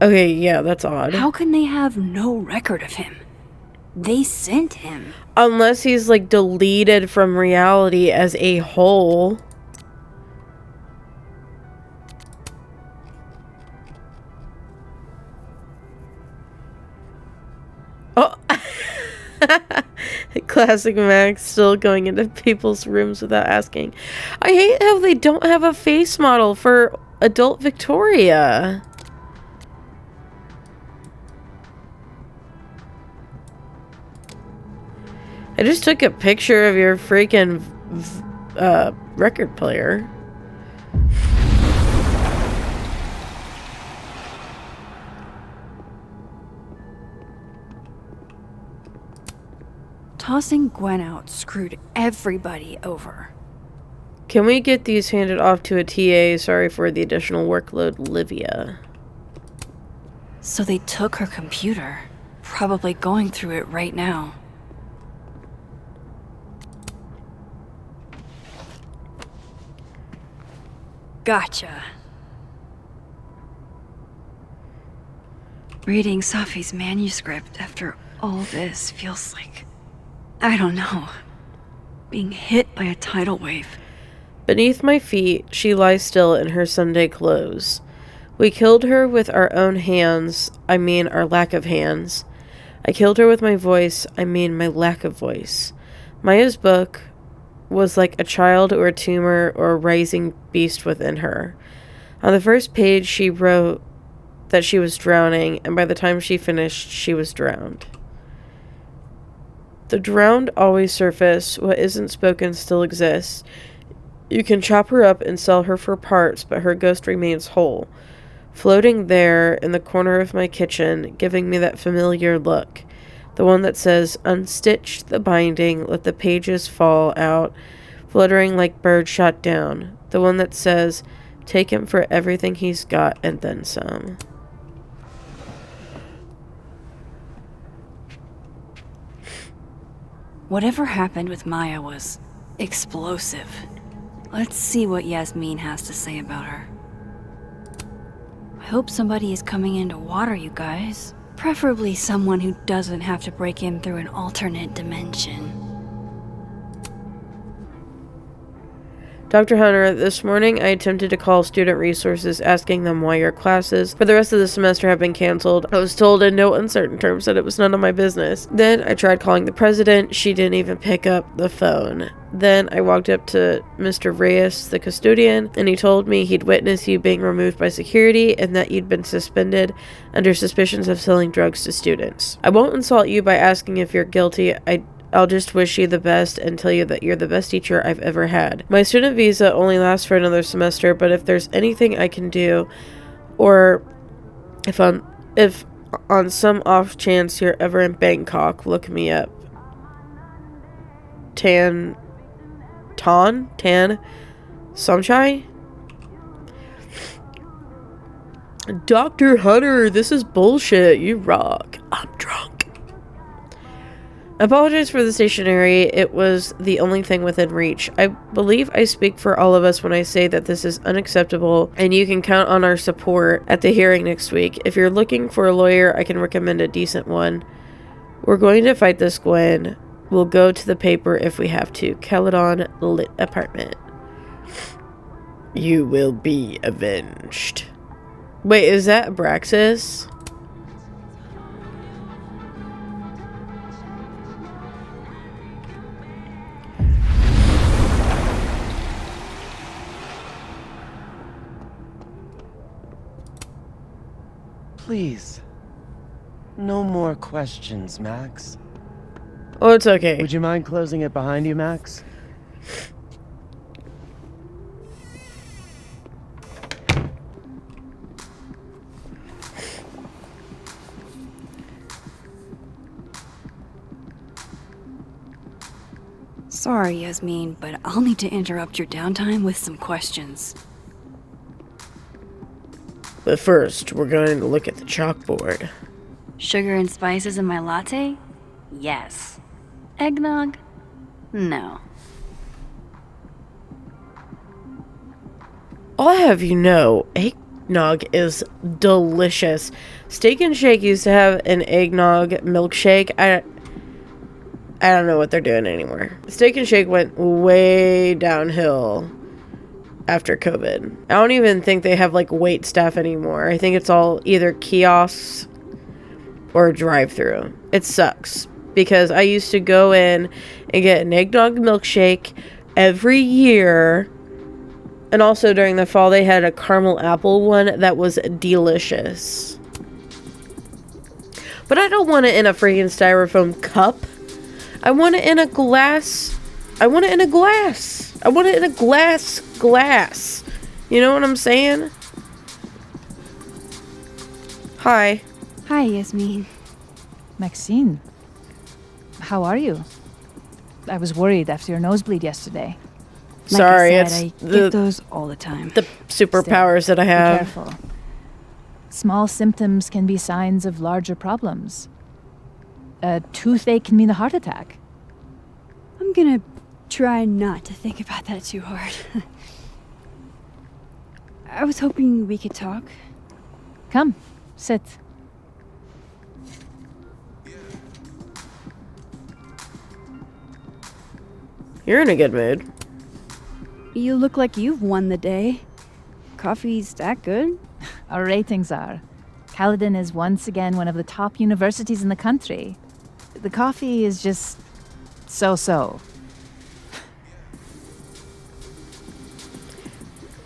S1: Okay, yeah, that's odd.
S2: How can they have no record of him? They sent him.
S1: Unless he's, like, deleted from reality as a whole. Oh. Classic Max, still going into people's rooms without asking. I hate how they don't have a face model for adult Victoria. I just took a picture of your freaking record player.
S2: Tossing Gwen out screwed everybody over.
S1: Can we get these handed off to a TA? Sorry for the additional workload, Livia.
S2: So they took her computer. Probably going through it right now. Gotcha. Reading Safi's manuscript after all this feels like, I don't know, being hit by a tidal wave.
S1: Beneath my feet, she lies still in her Sunday clothes. We killed her with our own hands, I mean our lack of hands. I killed her with my voice, I mean my lack of voice. Maya's book was like a child or a tumor or a rising beast within her. On the first page, she wrote that she was drowning, and by the time she finished, she was drowned. The drowned always surface. What isn't spoken still exists. You can chop her up and sell her for parts, but her ghost remains whole, floating there in the corner of my kitchen, giving me that familiar look. The one that says, unstitch the binding, let the pages fall out, fluttering like birds shot down. The one that says, take him for everything he's got and then some.
S2: Whatever happened with Maya was explosive. Let's see what Yasmin has to say about her. I hope somebody is coming in to water you guys. Preferably someone who doesn't have to break in through an alternate dimension.
S1: Dr. Hunter, this morning I attempted to call student resources asking them why your classes for the rest of the semester have been canceled. I was told in no uncertain terms that it was none of my business. Then I tried calling the president. She didn't even pick up the phone. Then I walked up to Mr. Reyes, the custodian, and he told me he'd witnessed you being removed by security and that you'd been suspended under suspicions of selling drugs to students. I won't insult you by asking if you're guilty. I'll just wish you the best and tell you that you're the best teacher I've ever had. My student visa only lasts for another semester, but if there's anything I can do, or if on some off chance you're ever in Bangkok, look me up. Tan Somchai? Dr. Hunter, this is bullshit. You rock. I'm drunk. I apologize for the stationery. It was the only thing within reach. I believe I speak for all of us when I say that this is unacceptable, and you can count on our support at the hearing next week. If you're looking for a lawyer, I can recommend a decent one. We're going to fight this, Gwen. We'll go to the paper if we have to. Caledon Lit Apartment. You will be avenged. Wait, is that Abraxas?
S11: Please. No more questions, Max.
S1: Oh, it's okay.
S11: Would you mind closing it behind you, Max?
S2: Sorry, Yasmin, but I'll need to interrupt your downtime with some questions.
S1: But first, we're going to look at the chalkboard.
S2: Sugar and spices in my latte? Yes. Eggnog? No.
S1: I'll have you know, eggnog is delicious. Steak and Shake used to have an eggnog milkshake. I don't know what they're doing anymore. Steak and Shake went way downhill after COVID. I don't even think they have like wait staff anymore. I think it's all either kiosks or drive-through. It sucks because I used to go in and get an eggnog milkshake every year. And also during the fall, they had a caramel apple one that was delicious. But I don't want it in a freaking styrofoam cup. I want it in a glass. I want it in a glass. I want it in a glass. You know what I'm saying? Hi.
S10: Hi, Yasmin. Maxine. How are you? I was worried after your nosebleed yesterday.
S1: Sorry,
S2: like I said,
S1: it's
S2: I get those all the time.
S1: The superpowers that I have.
S10: Be careful. Small symptoms can be signs of larger problems. A toothache can mean a heart attack.
S2: I'm gonna try not to think about that too hard. I was hoping we could talk.
S10: Come, sit.
S1: You're in a good mood.
S2: You look like you've won the day. Coffee's that good?
S10: Our ratings are. Caledon is once again one of the top universities in the country. The coffee is just so-so.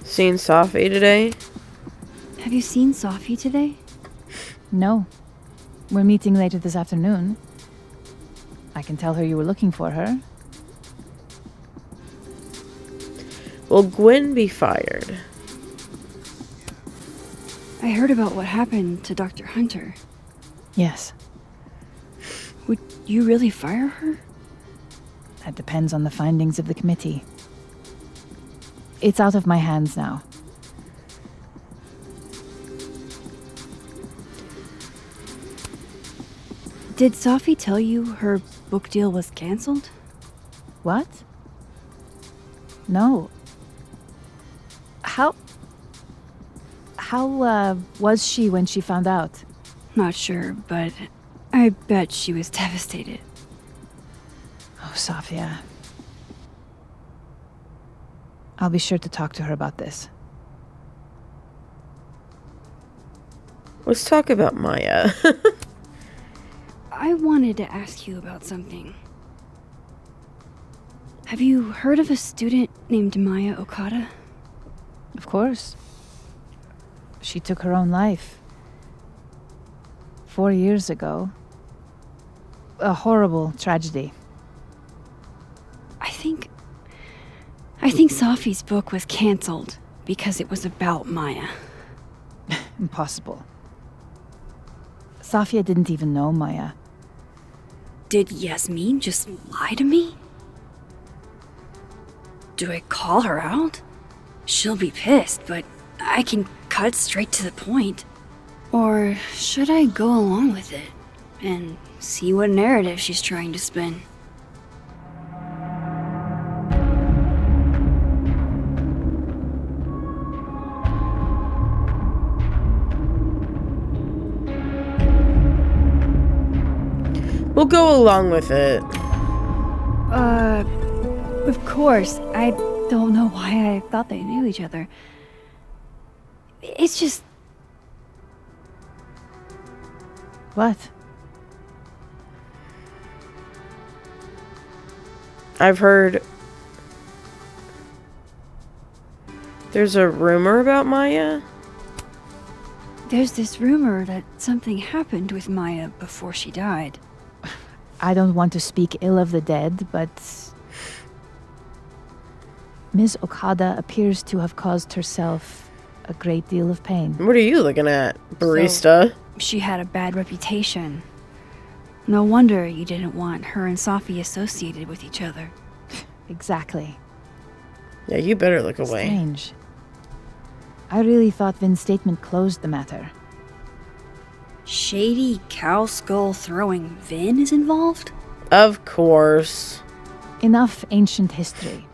S1: Seen Safi today?
S2: Have you seen Safi today?
S10: No. We're meeting later this afternoon. I can tell her you were looking for her.
S1: Will Gwen be fired?
S2: I heard about what happened to Dr. Hunter.
S10: Yes.
S2: Would you really fire her?
S10: That depends on the findings of the committee. It's out of my hands now.
S2: Did Safi tell you her book deal was canceled?
S10: What? No. How was she when she found out?
S2: Not sure, but I bet she was devastated.
S10: Oh, Safia. I'll be sure to talk to her about this.
S1: Let's talk about Maya.
S2: I wanted to ask you about something. Have you heard of a student named Maya Okada?
S10: Of course. She took her own life. 4 years ago. A horrible tragedy.
S2: I think Safi's book was canceled because it was about Maya.
S10: Impossible. Safia didn't even know Maya.
S2: Did Yasmin just lie to me? Do I call her out? She'll be pissed, but I can cut straight to the point. Or should I go along with it and see what narrative she's trying to spin?
S1: We'll go along with it.
S2: Of course. I don't know why I thought they knew each other. It's just...
S10: What?
S1: I've heard there's a rumor about Maya.
S2: There's this rumor that something happened with Maya before she died.
S10: I don't want to speak ill of the dead, but Ms. Okada appears to have caused herself a great deal of pain.
S1: What are you looking at, barista?
S2: She had a bad reputation. No wonder you didn't want her and Safi associated with each other.
S10: Exactly.
S1: Yeah, you better look away.
S10: Strange. I really thought Vin's statement closed the matter.
S2: Shady cow skull throwing Vin is involved?
S1: Of course.
S10: Enough ancient history.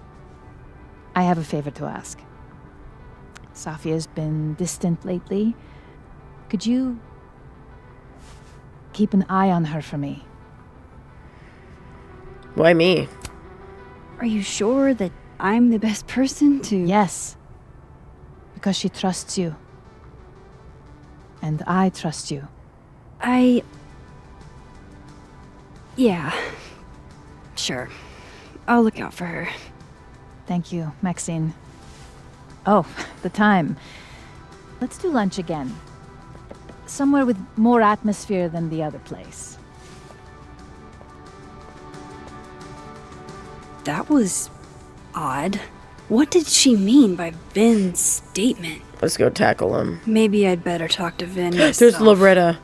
S10: I have a favor to ask. Safia's been distant lately. Could you keep an eye on her for me?
S1: Why me?
S2: Are you sure that I'm the best person to...
S10: Yes. Because she trusts you. And I trust you.
S2: Yeah. Sure. I'll look out for her.
S10: Thank you, Maxine. Oh, the time. Let's do lunch again. Somewhere with more atmosphere than the other place.
S2: That was odd. What did she mean by Vin's statement?
S1: Let's go tackle him.
S2: Maybe I'd better talk to Vin myself.
S1: There's Loretta.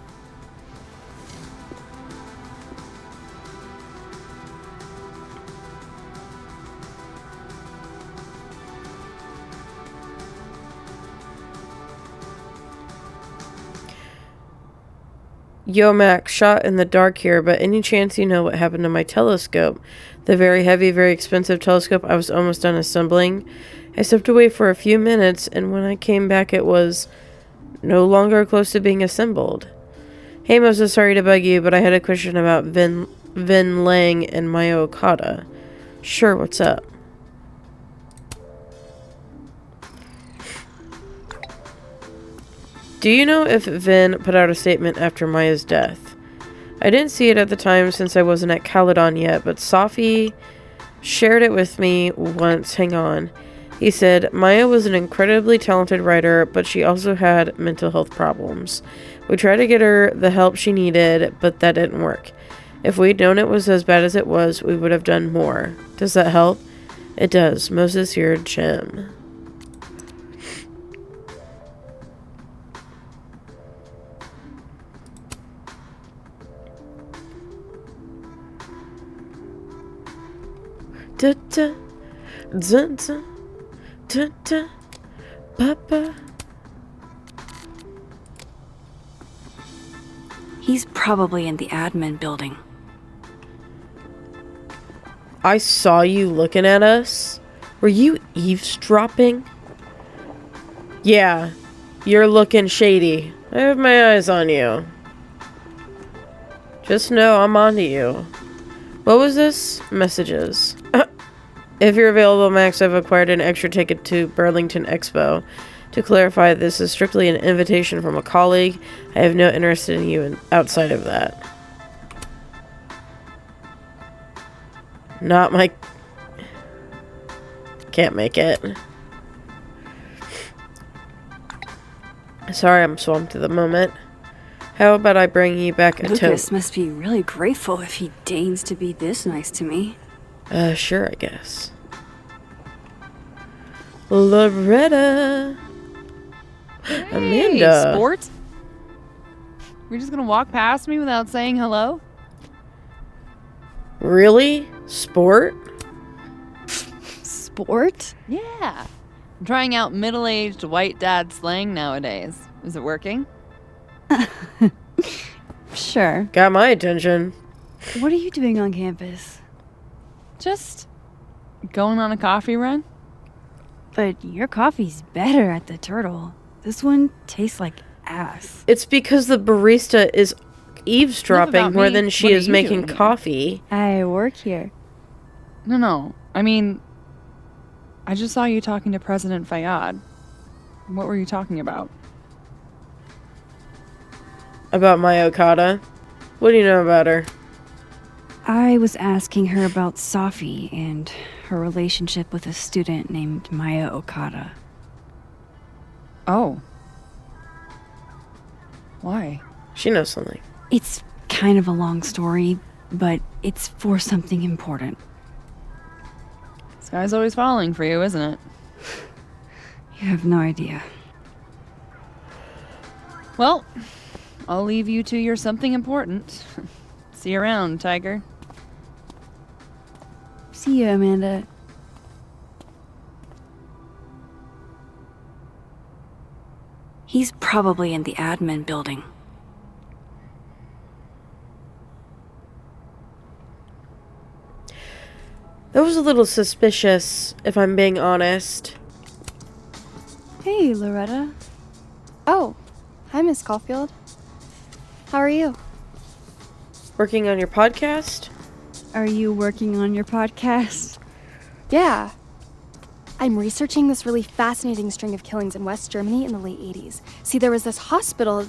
S1: Yo, Max, shot in the dark here, but any chance you know what happened to my telescope? The very heavy, very expensive telescope I was almost done assembling. I stepped away for a few minutes, and when I came back it was no longer close to being assembled. Hey, Moses, sorry to bug you, but I had a question about Vin Lang and Maya Okada. Sure, what's up? Do you know if Vin put out a statement after Maya's death? I didn't see it at the time since I wasn't at Caledon yet, but Safi shared it with me once. Hang on. He said, Maya was an incredibly talented writer, but she also had mental health problems. We tried to get her the help she needed, but that didn't work. If we'd known it was as bad as it was, we would have done more. Does that help? It does. Moses, you're a gem. Da da da da da da papa.
S2: He's probably in the admin building.
S1: I saw you looking at us. Were you eavesdropping? Yeah, you're looking shady. I have my eyes on you. Just know I'm onto you. What was this? Messages. If you're available, Max, I've acquired an extra ticket to Burlington Expo. To clarify, this is strictly an invitation from a colleague. I have no interest in you outside of that. Not my... Can't make it. Sorry, I'm swamped at the moment. How about I bring you back a tote?
S2: Lucas must be really grateful if he deigns to be this nice to me.
S1: Sure, I guess. Loretta.
S5: Hey,
S1: Amanda.
S5: Sport? You're just gonna walk past me without saying hello?
S1: Really? Sport?
S2: Sport?
S5: Yeah. I'm trying out middle-aged white dad slang nowadays. Is it working?
S2: Sure.
S1: Got my attention.
S2: What are you doing on campus?
S5: Just going on a coffee run?
S2: But your coffee's better at the Turtle. This one tastes like ass.
S1: It's because the barista is eavesdropping more than she is making coffee.
S2: I work here.
S5: No. I mean, I just saw you talking to President Fayyad. What were you talking about?
S1: About Maya Okada? What do you know about her?
S2: I was asking her about Safi and her relationship with a student named Maya Okada.
S5: Oh. Why?
S1: She knows something.
S2: It's kind of a long story, but it's for something important.
S5: This guy's always falling for you, isn't it?
S2: You have no idea.
S5: Well, I'll leave you to your something important. See you around, Tiger.
S2: See you, Amanda. He's probably in the admin building.
S1: That was a little suspicious, if I'm being honest.
S12: Hey, Loretta. Oh, hi, Miss Caulfield. How are you?
S1: Working on your podcast?
S2: Are you working on your podcast?
S12: Yeah. I'm researching this really fascinating string of killings in West Germany in the late 80s. See, there was this hospital.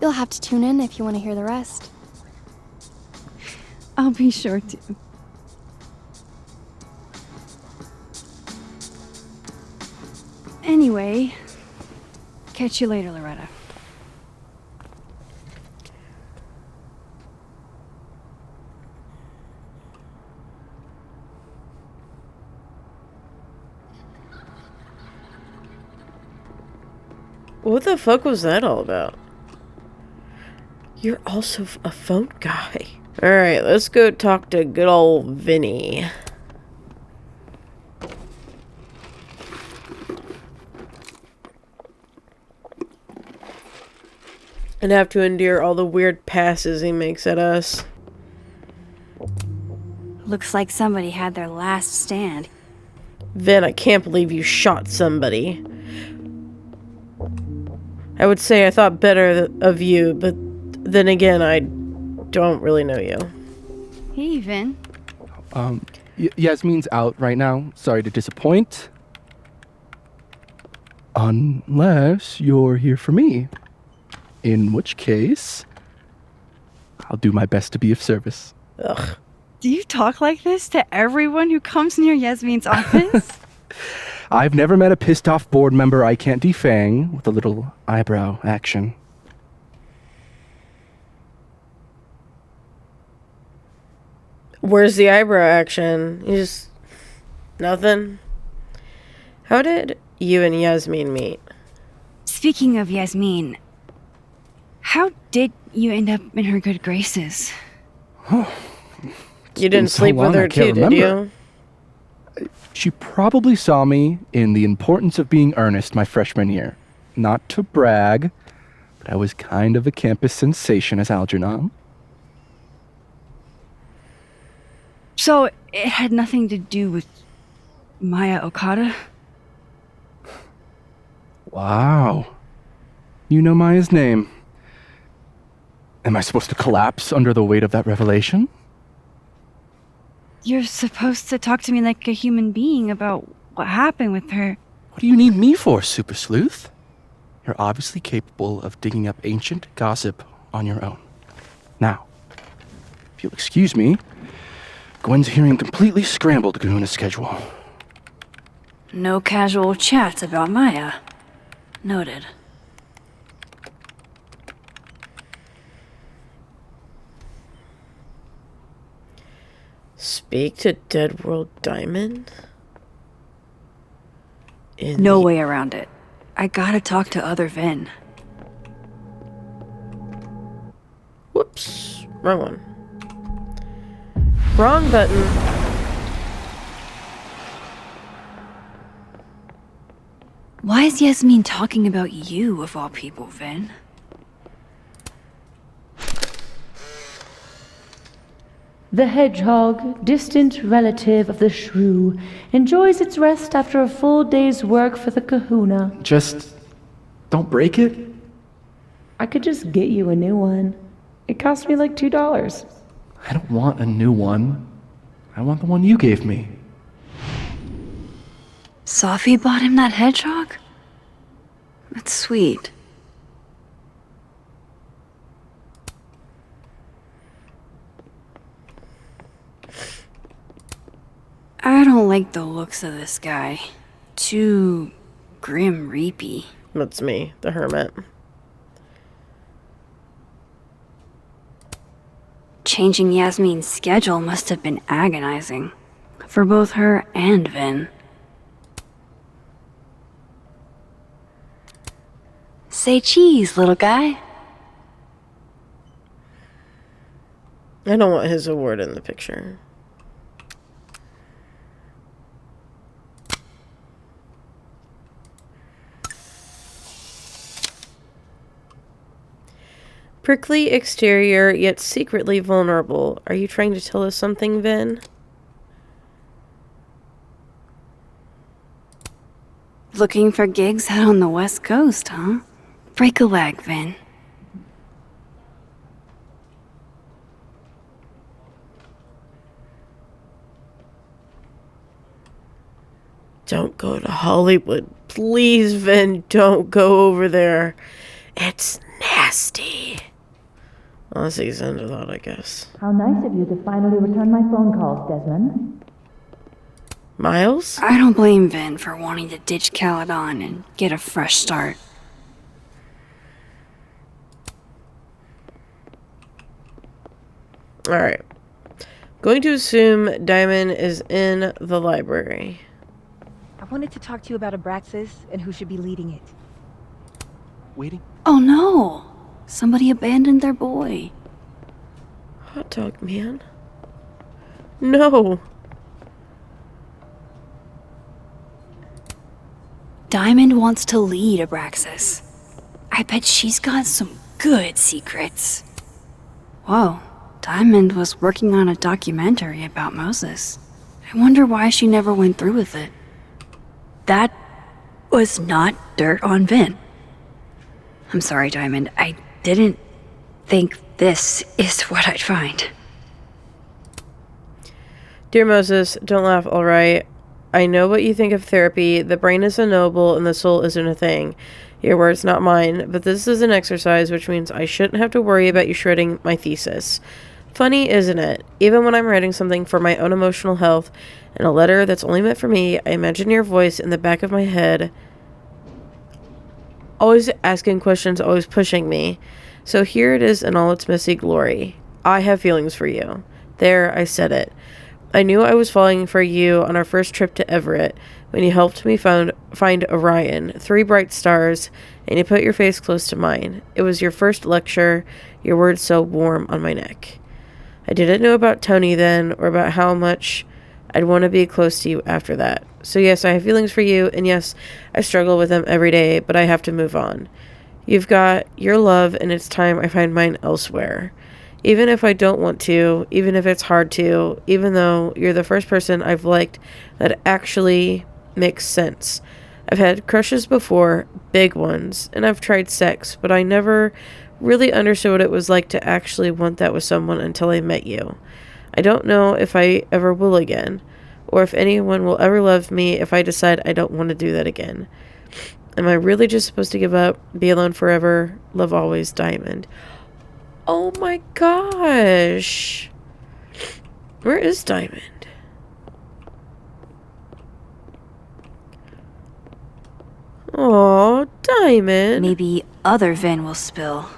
S12: You'll have to tune in if you want to hear the rest.
S2: I'll be sure to. Anyway, catch you later, Loretta.
S1: What the fuck was that all about? You're also a phone guy. Alright, let's go talk to good old Vinny. And have to endure all the weird passes he makes at us.
S2: Looks like somebody had their last stand.
S1: Vin, I can't believe you shot somebody. I would say I thought better of you, but then again, I don't really know you.
S2: Hey, Vin.
S13: Yasmin's out right now. Sorry to disappoint. Unless you're here for me. In which case, I'll do my best to be of service.
S1: Ugh.
S2: Do you talk like this to everyone who comes near Yasmin's office?
S13: I've never met a pissed off board member I can't defang with a little eyebrow action.
S1: Where's the eyebrow action? You just... nothing? How did you and Yasmin meet?
S2: Speaking of Yasmin, how did you end up in her good graces?
S1: You didn't sleep with her too, did you?
S13: She probably saw me in The Importance of Being Earnest my freshman year. Not to brag, but I was kind of a campus sensation as Algernon.
S2: So, it had nothing to do with Maya Okada?
S13: Wow. You know Maya's name. Am I supposed to collapse under the weight of that revelation?
S2: You're supposed to talk to me like a human being about what happened with her.
S13: What do you need me for, Super Sleuth? You're obviously capable of digging up ancient gossip on your own. Now, if you'll excuse me, Gwen's hearing completely scrambled Kahuna schedule.
S2: No casual chats about Maya. Noted.
S1: Speak to Dead World Diamond?
S2: No way around it. I gotta talk to other Vin.
S1: Whoops. Wrong one. Wrong button.
S2: Why is Yasmin talking about you, of all people, Vin?
S14: The hedgehog, distant relative of the shrew, enjoys its rest after a full day's work for the kahuna.
S13: Just don't break it?
S14: I could just get you a new one. It cost me like $2.
S13: I don't want a new one. I want the one you gave me.
S2: Safi bought him that hedgehog? That's sweet. I don't like the looks of this guy. Too grim reapy.
S1: That's me, the hermit.
S2: Changing Yasmin's schedule must have been agonizing. For both her and Vin. Say cheese, little guy.
S1: I don't want his award in the picture. Prickly exterior, yet secretly vulnerable. Are you trying to tell us something, Vin?
S2: Looking for gigs out on the West Coast, huh? Break a leg, Vin.
S1: Don't go to Hollywood. Please, Vin, don't go over there. It's nasty. Well, that's the end of that, I guess.
S14: How nice of you to finally return my phone calls, Desmond.
S1: Miles?
S2: I don't blame Vin for wanting to ditch Caledon and get a fresh start.
S1: Alright. Going to assume Diamond is in the library.
S9: I wanted to talk to you about Abraxas and who should be leading it.
S13: Waiting?
S2: Oh no! Somebody abandoned their boy.
S1: Hot dog man? No.
S2: Diamond wants to lead Abraxas. I bet she's got some good secrets. Whoa, Diamond was working on a documentary about Moses. I wonder why she never went through with it. That was not dirt on Vin. I'm sorry, Diamond. I didn't think this is what I'd find.
S1: Dear Moses, don't laugh, alright? I know what you think of therapy. The brain is a noble and the soul isn't a thing. Your words, not mine. But this is an exercise, which means I shouldn't have to worry about you shredding my thesis. Funny, isn't it? Even when I'm writing something for my own emotional health, and a letter that's only meant for me, I imagine your voice in the back of my head, always asking questions, always pushing me. So here it is in all its messy glory. I have feelings for you. There, I said it. I knew I was falling for you on our first trip to Everett, when you helped me find Orion, 3 bright stars, and you put your face close to mine. It was your first lecture, your words so warm on my neck. I didn't know about Tony then, or about how much I'd want to be close to you after that. So yes, I have feelings for you, and yes, I struggle with them every day, but I have to move on. You've got your love, and it's time I find mine elsewhere. Even if I don't want to, even if it's hard to, even though you're the first person I've liked that actually makes sense. I've had crushes before, big ones, and I've tried sex, but I never really understood what it was like to actually want that with someone until I met you. I don't know if I ever will again, or if anyone will ever love me if I decide I don't want to do that again. Am I really just supposed to give up, be alone forever, love always, Diamond? Oh my gosh. Where is Diamond? Oh, Diamond.
S2: Maybe other Vin will spill.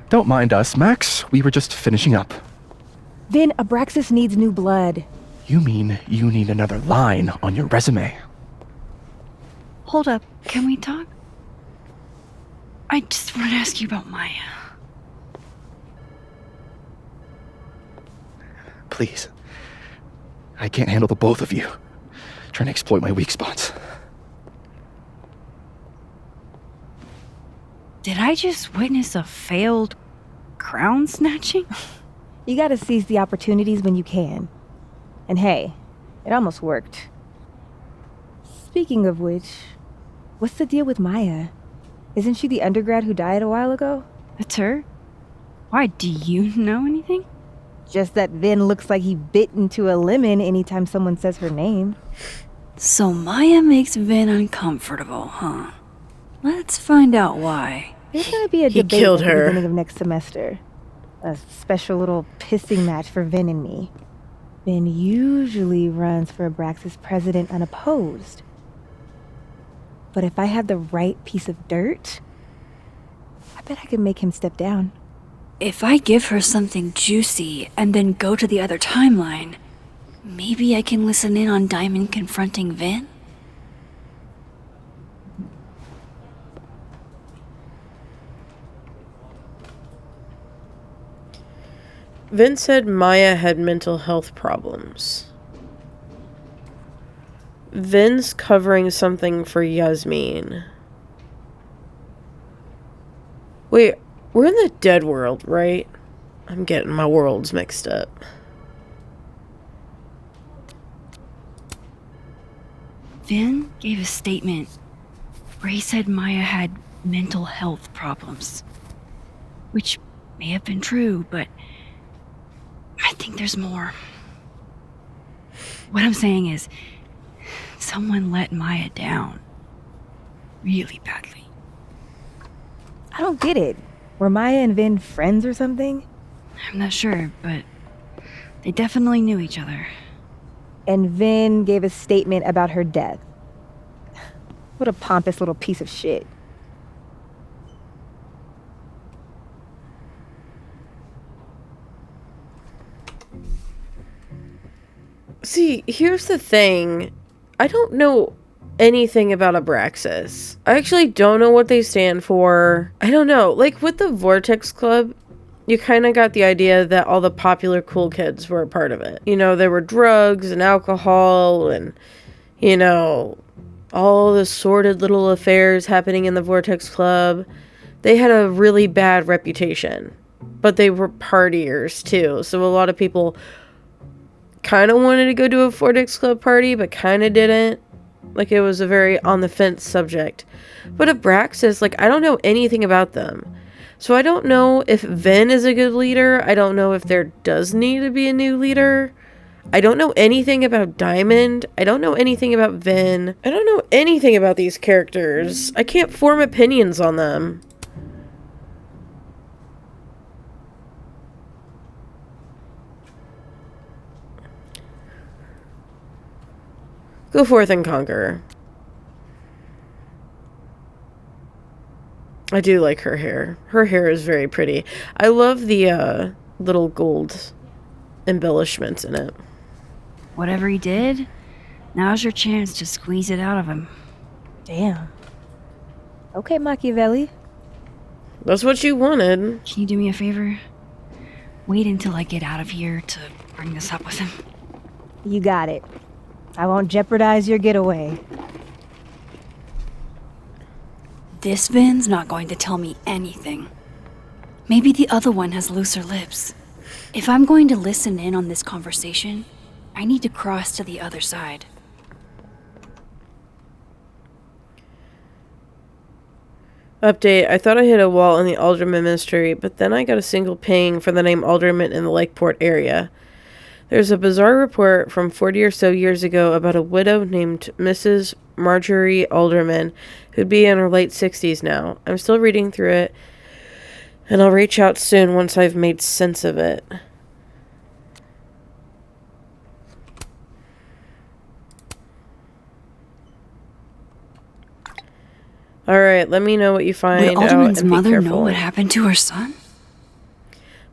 S13: Don't mind us, Max. We were just finishing up.
S9: Vin, Abraxas needs new blood.
S13: You mean you need another line on your resume?
S2: Hold up, can we talk? I just want to ask you about Maya.
S13: Please. I can't handle the both of you trying to exploit my weak spots.
S2: Did I just witness a failed crown snatching?
S9: You gotta seize the opportunities when you can. And hey, it almost worked. Speaking of which, what's the deal with Maya? Isn't she the undergrad who died a while ago?
S2: That's her? Why, do you know anything?
S9: Just that Vin looks like he bit into a lemon anytime someone says her name.
S2: So Maya makes Vin uncomfortable, huh? Let's find out why.
S9: There's gonna be a
S1: He
S9: debate
S1: killed
S9: at the
S1: her.
S9: beginning of next semester. A special little pissing match for Vin and me. Vin usually runs for Abraxas president unopposed. But if I had the right piece of dirt, I bet I could make him step down.
S2: If I give her something juicy and then go to the other timeline, maybe I can listen in on Diamond confronting Vin?
S1: Vin said Maya had mental health problems. Vin's covering something for Yasmin. Wait, we're in the dead world, right? I'm getting my worlds mixed up.
S2: Vin gave a statement where he said Maya had mental health problems. Which may have been true, but I think there's more. What I'm saying is, someone let Maya down. Really badly.
S9: I don't get it. Were Maya and Vin friends or something?
S2: I'm not sure, but they definitely knew each other.
S9: And Vin gave a statement about her death. What a pompous little piece of shit.
S1: See, here's the thing. I don't know anything about Abraxas. I actually don't know what they stand for. I don't know. Like, with the Vortex Club, you kind of got the idea that all the popular cool kids were a part of it. You know, there were drugs and alcohol and, you know, all the sordid little affairs happening in the Vortex Club. They had a really bad reputation, but they were partiers too. So a lot of people kind of wanted to go to a Vortex Club party, but kind of didn't. Like, it was a very on the fence subject. But Abraxas, like, I don't know anything about them. So I don't know if Vin is a good leader. I don't know if there does need to be a new leader. I don't know anything about Diamond. I don't know anything about Vin. I don't know anything about these characters. I can't form opinions on them. Go forth and conquer. I do like her hair. Her hair is very pretty. I love the little gold embellishments in it.
S2: Whatever he did, now's your chance to squeeze it out of him.
S9: Damn. Okay, Machiavelli.
S1: That's what you wanted.
S2: Can you do me a favor? Wait until I get out of here to bring this up with him.
S9: You got it. I won't jeopardize your getaway.
S2: This Vin's not going to tell me anything. Maybe the other one has looser lips. If I'm going to listen in on this conversation, I need to cross to the other side.
S1: Update. I thought I hit a wall in the Alderman Mystery, but then I got a single ping for the name Alderman in the Lakeport area. There's a bizarre report from 40 or so years ago about a widow named Mrs. Marjorie Alderman, who'd be in her late 60s now. I'm still reading through it, and I'll reach out soon once I've made sense of it. Alright, let me know what you find
S2: Would
S1: out
S2: Alderman's
S1: and be
S2: mother
S1: careful.
S2: know what happened to her son?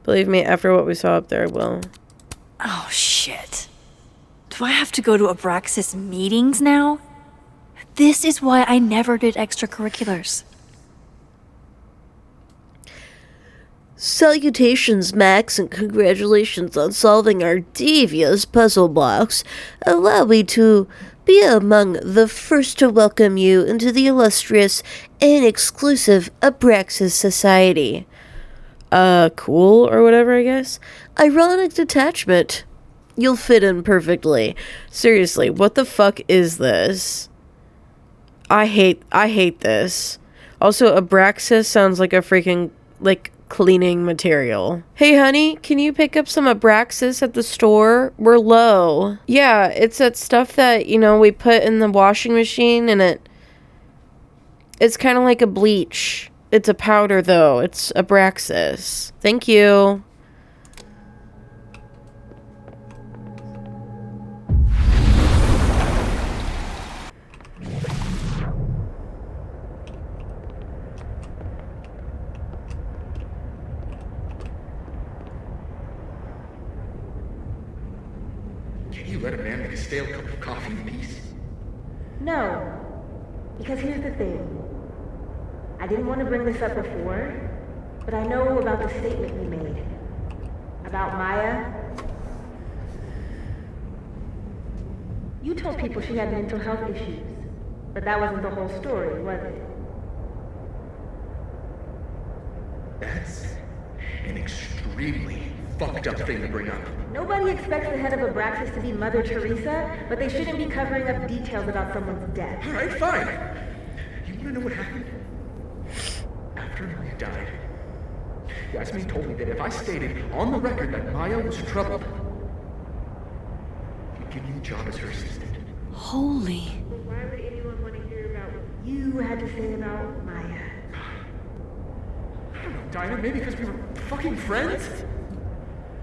S1: Believe me, after what we saw up there, I will.
S2: Oh, shit. Do I have to go to Abraxas meetings now? This is why I never did extracurriculars.
S15: Salutations, Max, and congratulations on solving our devious puzzle blocks. Allow me to be among the first to welcome you into the illustrious and exclusive Abraxas Society.
S1: Cool, or whatever, I guess.
S15: Ironic detachment. You'll fit in perfectly.
S1: Seriously, what the fuck is this? I hate this. Also, Abraxas sounds like a freaking, like, cleaning material. Hey, honey, can you pick up some Abraxas at the store? We're low. Yeah, it's that stuff that, you know, we put in the washing machine and it's kind of like a bleach. It's a powder, though. It's Abraxas. Thank you.
S7: stale cup of coffee in peace?
S9: No. Because here's the thing. I didn't want to bring this up before, but I know about the statement you made. About Maya. You told people she had mental health issues, but that wasn't the whole story, was it?
S7: That's an extremely fucked up thing to bring up.
S9: Nobody expects the head of Abraxas to be Mother Teresa, but they shouldn't be covering up details about someone's death.
S7: Alright, fine. You wanna know what happened? After Maya died, Yasmin told me that if I stated on the record that Maya was troubled, he'd give me a job as her assistant.
S2: Holy.
S9: Why would anyone want to hear about what you had to say about Maya?
S7: I don't know, Dinah, maybe because we were fucking friends?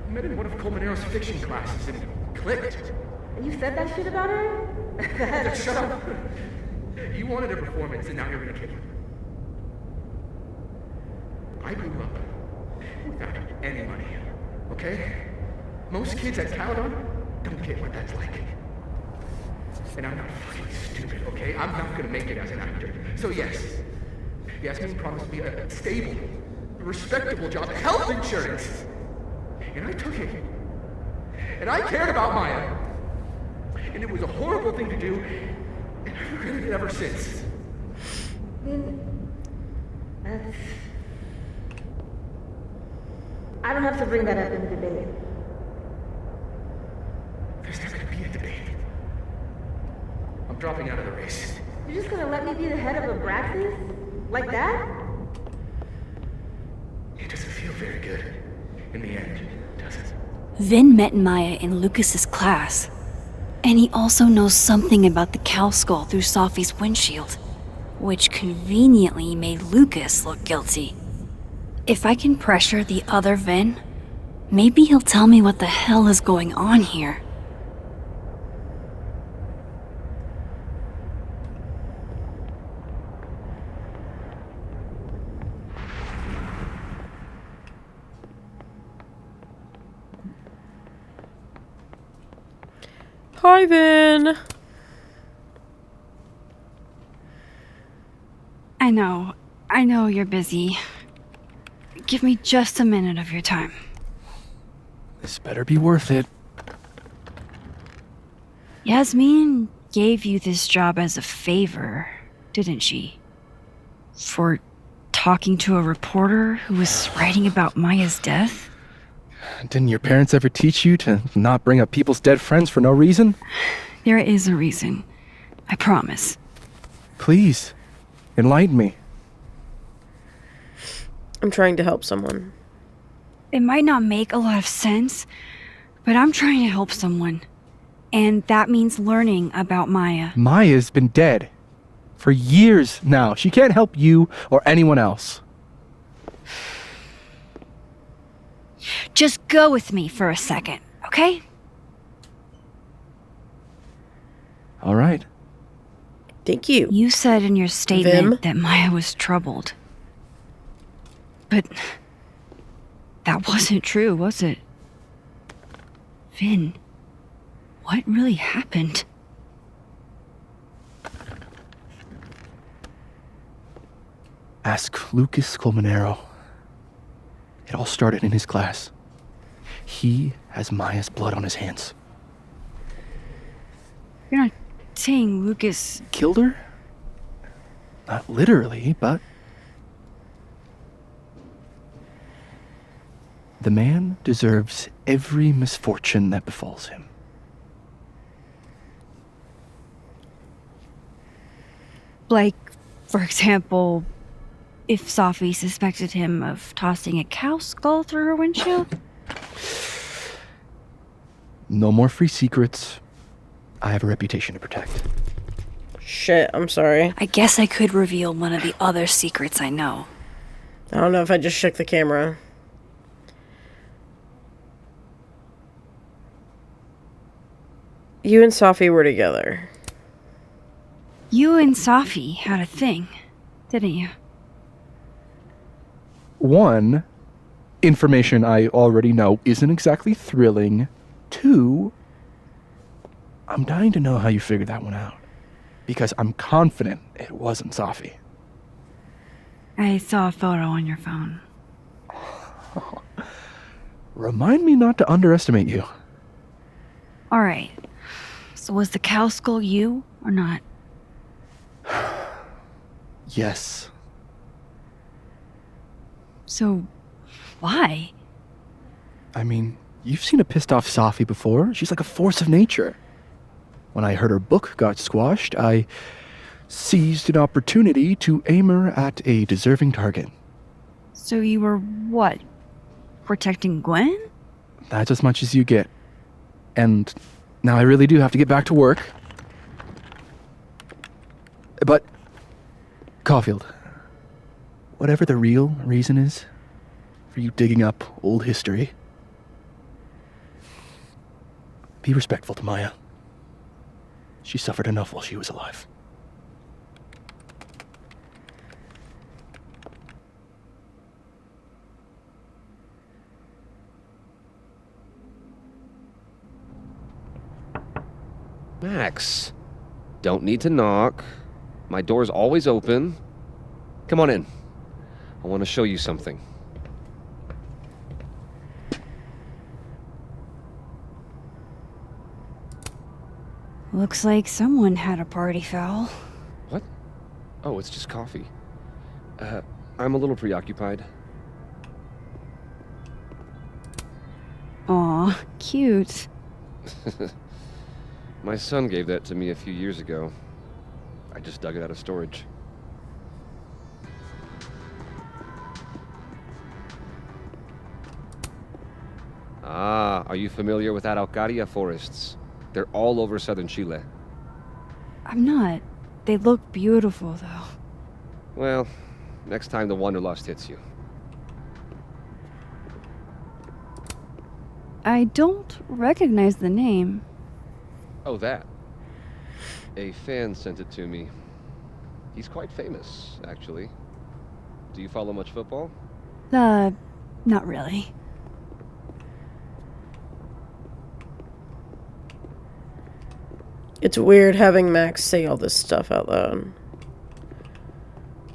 S7: We met in one of Colmenaro's fiction classes and it clicked.
S9: And you said that shit about her?
S7: Shut up. You wanted a performance and now you're gonna kill her. I grew up without any money, okay? Most kids at Caledon don't get what that's like. And I'm not fucking stupid, okay? I'm not gonna make it as an actor. So yes, Yasmin promised me a stable, respectable job, health insurance. And I took it. And I cared about Maya. And it was a horrible thing to do, and I've regretted it ever since.
S9: That's... I don't have to bring that up in the debate.
S7: There's not gonna be a debate. I'm dropping out of the race.
S9: You're just gonna let me be the head of Abraxas? Like that?
S7: It doesn't feel very good in the end, does it?
S2: Vin met Maya in Lucas's class. And he also knows something about the cow skull through Sophie's windshield, which conveniently made Lucas look guilty. If I can pressure the other Vin, maybe he'll tell me what the hell is going on here.
S1: Hi, Vin.
S2: I know you're busy. Give me just a minute of your time.
S13: This better be worth it.
S2: Yasmin gave you this job as a favor, didn't she? For talking to a reporter who was writing about Maya's death?
S13: Didn't your parents ever teach you to not bring up people's dead friends for no reason?
S2: There is a reason. I promise.
S13: Please, enlighten me.
S1: I'm trying to help someone.
S2: It might not make a lot of sense, but I'm trying to help someone. And that means learning about Maya.
S13: Maya's been dead for years now. She can't help you or anyone else.
S2: Just go with me for a second, okay?
S13: All right.
S1: Thank you.
S2: You said in your statement that Maya was troubled. But that wasn't true, was it? Vin, what really happened?
S13: Ask Lucas Colmenero. It all started in his class. He has Maya's blood on his hands.
S2: You're not saying Lucas
S13: Killed her? Not literally, but... The man deserves every misfortune that befalls him.
S2: Like, for example, if Sophie suspected him of tossing a cow skull through her windshield?
S13: No more free secrets. I have a reputation to protect.
S1: Shit, I'm sorry.
S2: I guess I could reveal one of the other secrets I know.
S1: I don't know if I just shook the camera. You and Sophie were together.
S2: You and Sophie had a thing, didn't you?
S13: One, information I already know isn't exactly thrilling. Two, I'm dying to know how you figured that one out. Because I'm confident it wasn't Safi.
S2: I saw a photo on your phone.
S13: Remind me not to underestimate you.
S2: Alright. So was the cow skull you or not?
S13: Yes.
S2: So, why?
S13: I mean, you've seen a pissed off Safi before. She's like a force of nature. When I heard her book got squashed, I seized an opportunity to aim her at a deserving target.
S2: So you were what? Protecting Gwen?
S13: That's as much as you get. And now I really do have to get back to work. But, Caulfield, whatever the real reason is for you digging up old history, be respectful to Maya. She suffered enough while she was alive.
S16: Max, don't need to knock. My door's always open. Come on in. I want to show you something.
S2: Looks like someone had a party foul.
S16: What? Oh, it's just coffee. I'm a little preoccupied.
S2: Aw, cute.
S16: My son gave that to me a few years ago. I just dug it out of storage. Ah, are you familiar with Araucaria forests? They're all over southern Chile.
S2: I'm not. They look beautiful, though.
S16: Well, next time the wanderlust hits you.
S2: I don't recognize the name.
S16: Oh, that. A fan sent it to me. He's quite famous, actually. Do you follow much football?
S2: Not really.
S1: It's weird having Max say all this stuff out loud.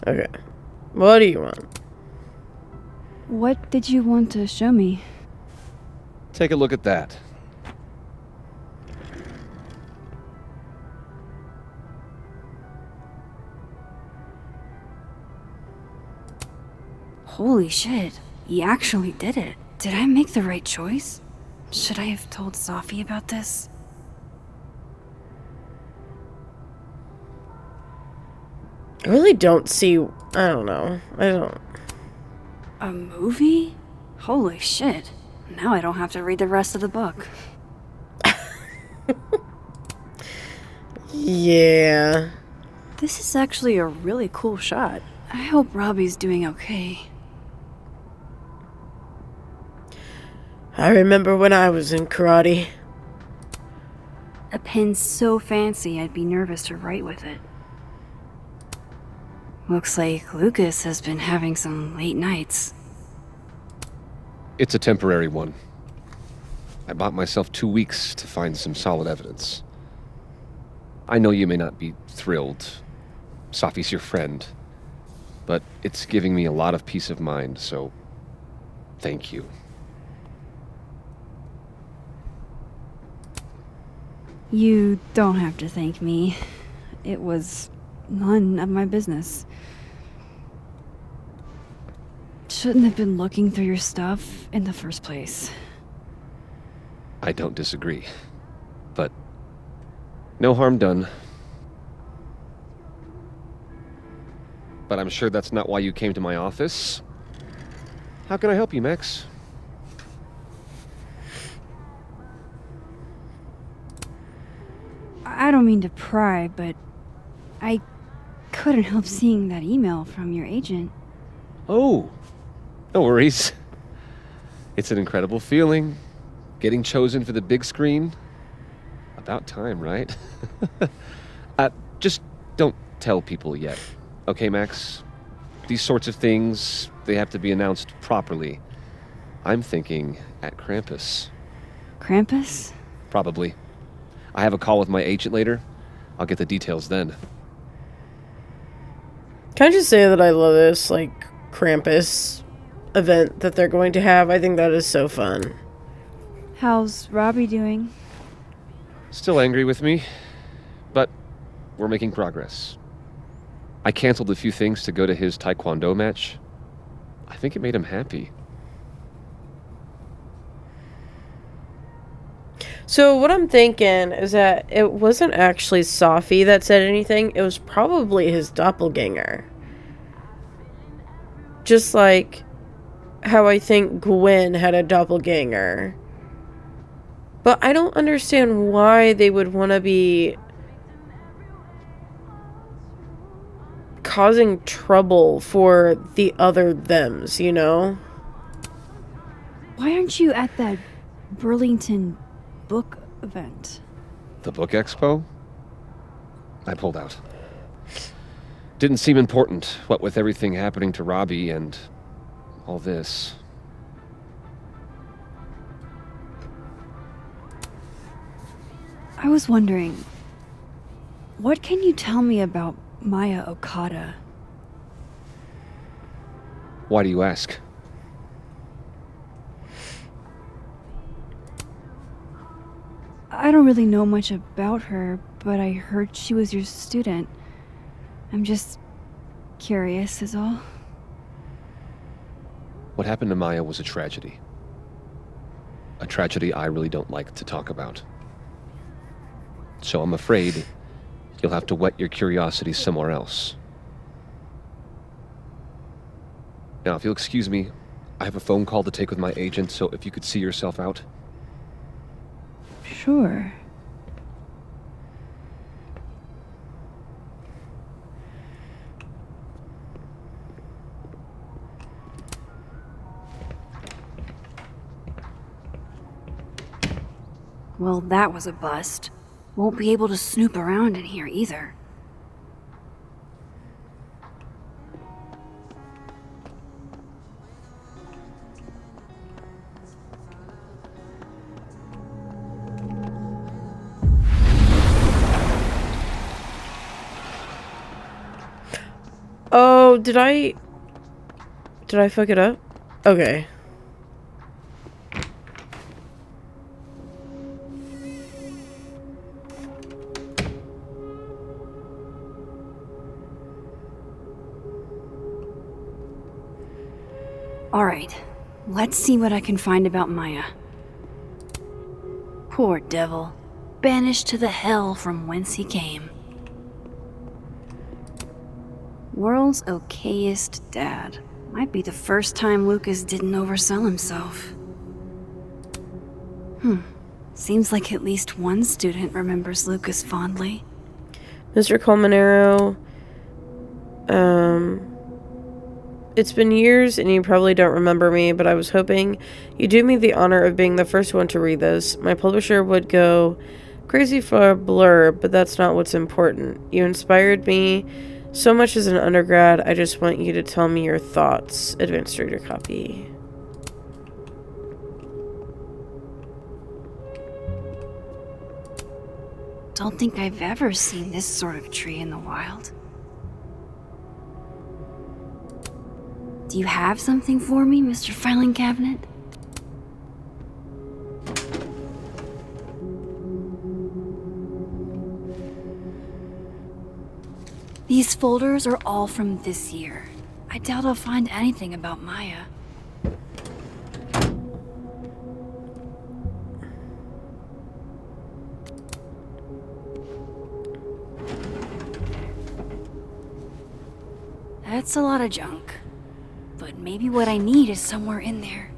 S1: Okay. What do you want?
S2: What did you want to show me?
S16: Take a look at that.
S2: Holy shit, he actually did it. Did I make the right choice? Should I have told Safi about this?
S1: I really don't see... I don't know. I don't...
S2: A movie? Holy shit. Now I don't have to read the rest of the book.
S1: Yeah.
S2: This is actually a really cool shot. I hope Robbie's doing okay.
S1: I remember when I was in karate.
S2: A pen so fancy I'd be nervous to write with it. Looks like Lucas has been having some late nights.
S16: It's a temporary one. I bought myself 2 weeks to find some solid evidence. I know you may not be thrilled. Safi's your friend. But it's giving me a lot of peace of mind, so thank you.
S2: You don't have to thank me. It was none of my business. Shouldn't have been looking through your stuff in the first place.
S16: I don't disagree. But no harm done. But I'm sure that's not why you came to my office. How can I help you, Max?
S2: I don't mean to pry, but I couldn't help seeing that email from your agent.
S16: Oh, no worries. It's an incredible feeling. Getting chosen for the big screen. About time, right? Just don't tell people yet. Okay, Max? These sorts of things, they have to be announced properly. I'm thinking at Krampus.
S2: Krampus?
S16: Probably. I have a call with my agent later. I'll get the details then.
S1: Can I just say that I love this, like, Krampus event that they're going to have? I think that is so fun.
S4: How's Robbie doing?
S16: Still angry with me, but we're making progress. I canceled a few things to go to his taekwondo match. I think it made him happy.
S1: So what I'm thinking is that it wasn't actually Safi that said anything. It was probably his doppelganger. Just like how I think Gwen had a doppelganger. But I don't understand why they would want to be causing trouble for the other thems, you know?
S4: Why aren't you at that Burlington book event?
S16: The book expo? I pulled out. Didn't seem important, what with everything happening to Robbie and all this.
S4: I was wondering, what can you tell me about Maya Okada?
S16: Why do you ask?
S4: I don't really know much about her, but I heard she was your student. I'm just curious is all.
S16: What happened to Maya was a tragedy. A tragedy I really don't like to talk about. So I'm afraid you'll have to whet your curiosity somewhere else. Now, if you'll excuse me, I have a phone call to take with my agent, so if you could see yourself out.
S4: Sure. Well, that was a bust. Won't be able to snoop around in here either.
S1: Oh, did I fuck it up? Okay.
S2: Alright, let's see what I can find about Maya. Poor devil. Banished to the hell from whence he came. World's okayest dad. Might be the first time Lucas didn't oversell himself. Seems like at least one student remembers Lucas fondly.
S1: Mr. Colmenero, it's been years and you probably don't remember me, but I was hoping you'd do me the honor of being the first one to read this. My publisher would go crazy for a blurb, but that's not what's important. You inspired me so much as an undergrad. I just want you to tell me your thoughts. Advanced reader copy.
S2: Don't think I've ever seen this sort of tree in the wild. Do you have something for me, Mr. Filing Cabinet? These folders are all from this year. I doubt I'll find anything about Maya. That's a lot of junk. But maybe what I need is somewhere in there.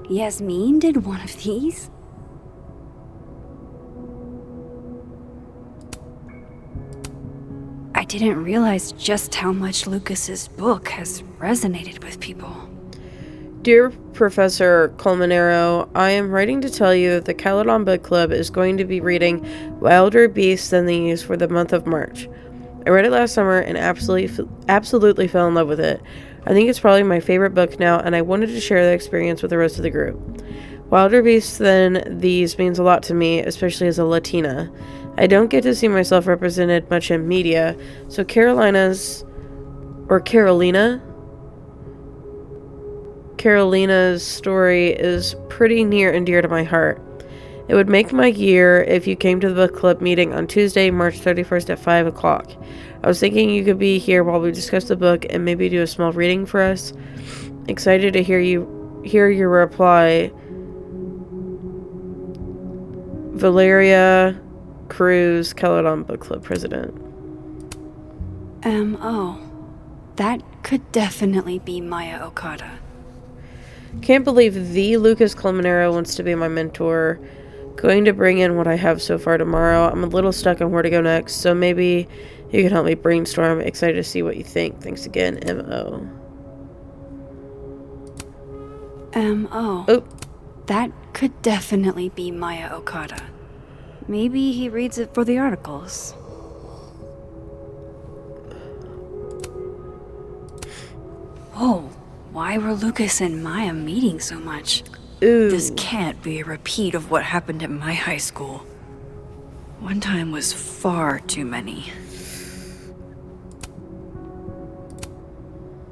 S2: Yasmin did one of these? I didn't realize just how much Lucas's book has resonated with people.
S1: Dear Professor Colmenero, I am writing to tell you that the Caledon Book Club is going to be reading Wilder Beasts Than These for the month of March. I read it last summer and absolutely fell in love with it. I think it's probably my favorite book now, and I wanted to share the experience with the rest of the group. Wilder Beasts Than These means a lot to me, especially as a Latina. I don't get to see myself represented much in media, so Carolina's story is pretty near and dear to my heart. It would make my year if you came to the book club meeting on Tuesday, March 31st at 5 o'clock. I was thinking you could be here while we discuss the book and maybe do a small reading for us. Excited to hear your reply. Valeria Cruz, Caledon Book Club President.
S2: M.O. That could definitely be Maya Okada.
S1: Can't believe the Lucas Colmenero wants to be my mentor. Going to bring in what I have so far tomorrow. I'm a little stuck on where to go next, so maybe you can help me brainstorm. Excited to see what you think. Thanks again, M.O.
S2: M.O.
S1: Oh.
S2: That could definitely be Maya Okada. Maybe he reads it for the articles. Whoa, why were Lucas and Maya meeting so much?
S1: Ooh.
S2: This can't be a repeat of what happened at my high school. One time was far too many.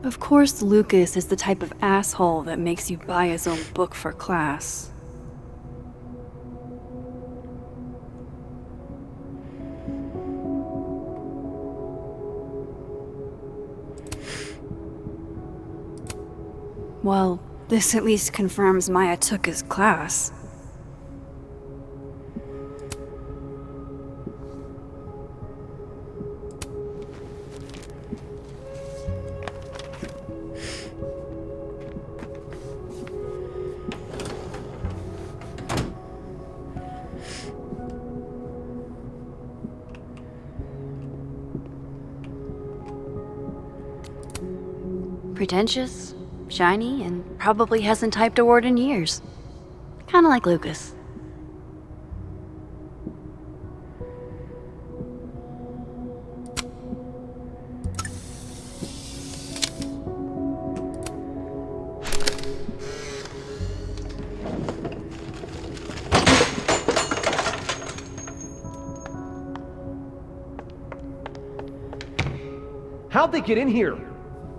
S2: Of course, Lucas is the type of asshole that makes you buy his own book for class. Well, this at least confirms Maya took his class. Pretentious, shiny, and probably hasn't typed a word in years. Kinda like Lucas.
S17: How'd they get in here?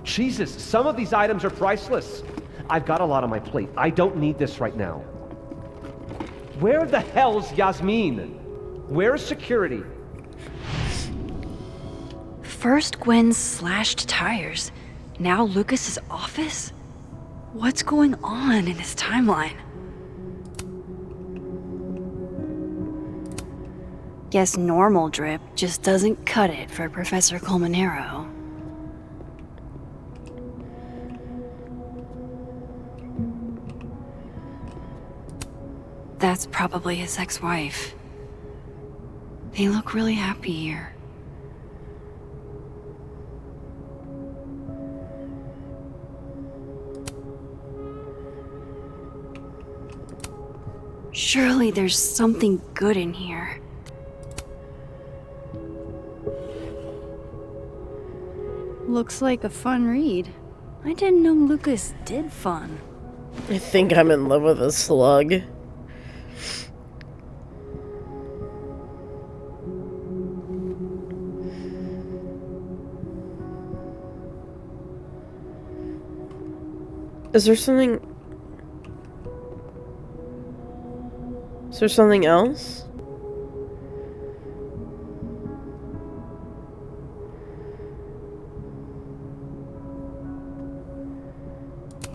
S17: Jesus, some of these items are priceless. I've got a lot on my plate. I don't need this right now. Where the hell's Yasmin? Where's security?
S2: First Gwen's slashed tires, now Lucas's office? What's going on in this timeline? Guess normal drip just doesn't cut it for Professor Colmenero. That's probably his ex-wife. They look really happy here. Surely there's something good in here. Looks like a fun read. I didn't know Lucas did fun.
S1: I think I'm in love with a slug. Is there something else?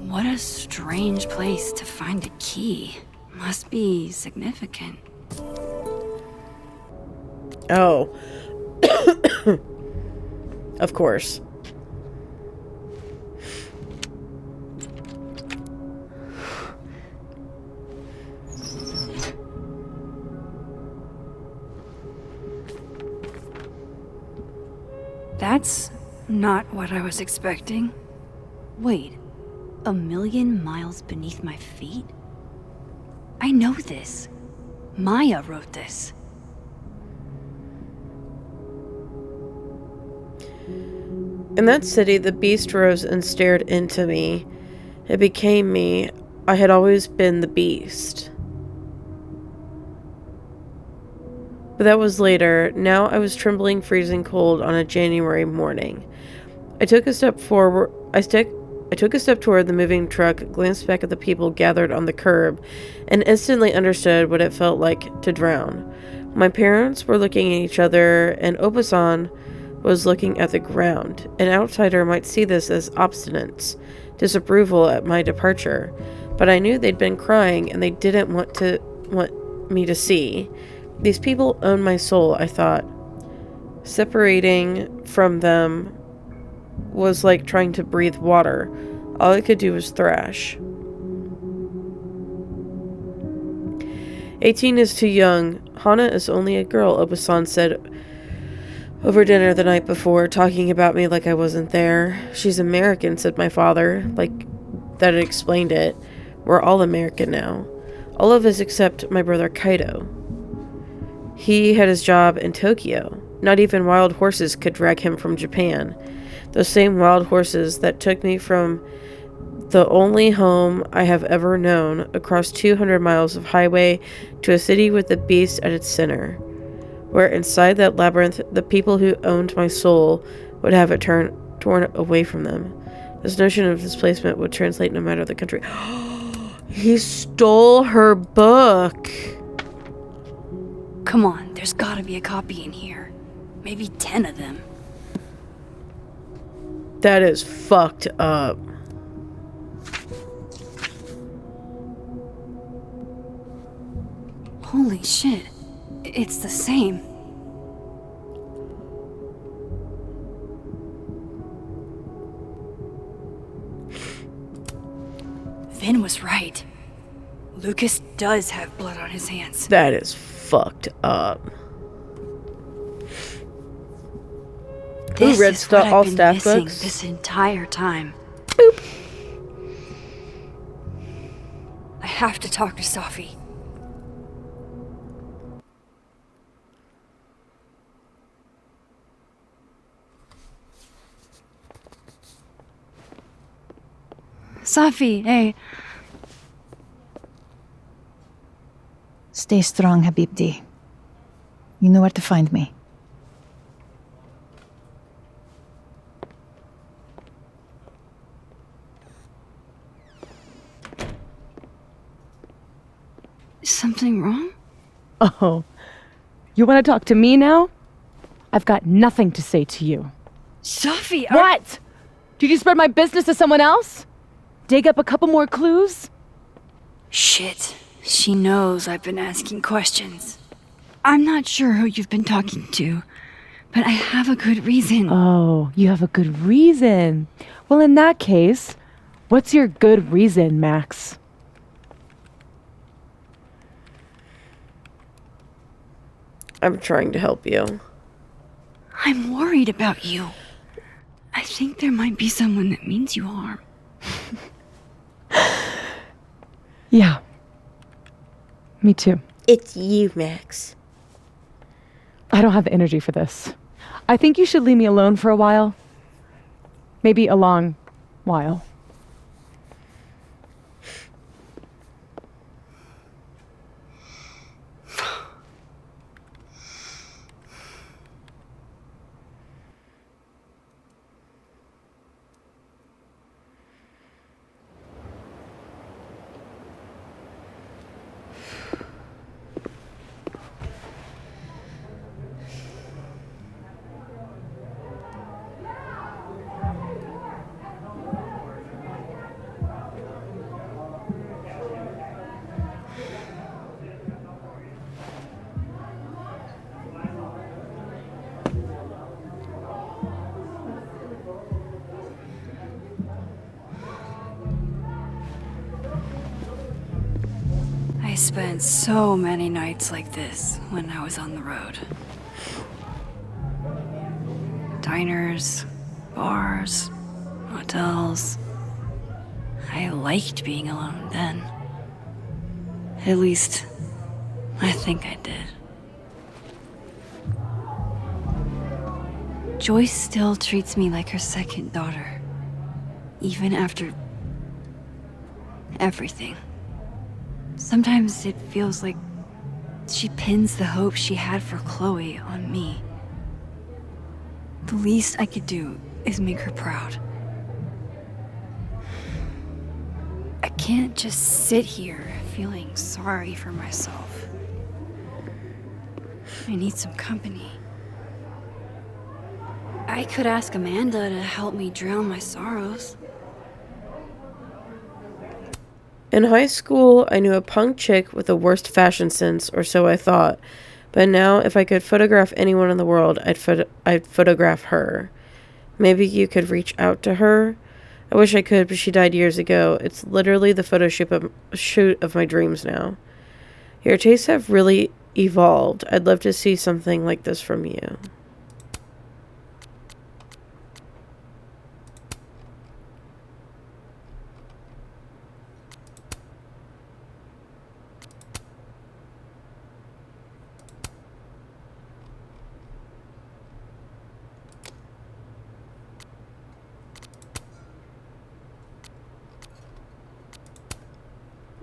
S2: What a strange place to find a key. Must be significant.
S1: Oh. Of course.
S2: That's not what I was expecting. Wait, 1,000,000 miles beneath my feet? I know this. Maya wrote this.
S1: In that city, the beast rose and stared into me. It became me. I had always been the beast. But that was later. Now I was trembling, freezing cold on a January morning. I took a step forward. I took a step toward the moving truck, glanced back at the people gathered on the curb, and instantly understood what it felt like to drown. My parents were looking at each other, and Obasan was looking at the ground. An outsider might see this as obstinance, disapproval at my departure, but I knew they'd been crying and they didn't want me to see. These people own my soul, I thought. Separating from them was like trying to breathe water. All I could do was thrash. 18 is too young. Hana is only a girl, Obasan said over dinner the night before, talking about me like I wasn't there. She's American, said my father, like that it explained it. We're all American now. All of us except my brother Kaido. He had his job in Tokyo. Not even wild horses could drag him from Japan. Those same wild horses that took me from the only home I have ever known across 200 miles of highway to a city with the beast at its center, where inside that labyrinth the people who owned my soul would have it torn away from them. This notion of displacement would translate no matter the country. He stole her book.
S2: Come on, there's gotta be a copy in here. Maybe 10 of them.
S1: That is fucked up.
S2: Holy shit. It's the same. Vin was right. Lucas does have blood on his hands.
S1: That is fucked up.
S2: This
S1: Who read
S2: is what I've
S1: all
S2: been
S1: staff
S2: missing
S1: books?
S2: this entire time.
S1: Boop.
S2: I have to talk to Safi. Safi, hey.
S10: Stay strong, Habibti. You know where to find me.
S2: Is something wrong?
S14: Oh, you want to talk to me now? I've got nothing to say to you.
S2: Safi,
S14: What? Did you spread my business to someone else? Dig up a couple more clues?
S2: Shit. She knows I've been asking questions. I'm not sure who you've been talking to, but I have a good reason.
S14: Oh, you have a good reason. Well, in that case, what's your good reason, Max?
S1: I'm trying to help you.
S2: I'm worried about you. I think there might be someone that means you harm.
S14: Yeah. Me too.
S15: It's you, Max.
S14: I don't have the energy for this. I think you should leave me alone for a while. Maybe a long while.
S2: I spent so many nights like this when I was on the road. Diners, bars, hotels. I liked being alone then. At least, I think I did. Joyce still treats me like her second daughter, even after everything. Sometimes it feels like she pins the hope she had for Chloe on me. The least I could do is make her proud. I can't just sit here feeling sorry for myself. I need some company. I could ask Amanda to help me drown my sorrows.
S1: In high school, I knew a punk chick with the worst fashion sense, or so I thought. But now, if I could photograph anyone in the world, I'd photograph her. Maybe you could reach out to her? I wish I could, but she died years ago. It's literally the photo shoot of my dreams now. Your tastes have really evolved. I'd love to see something like this from you.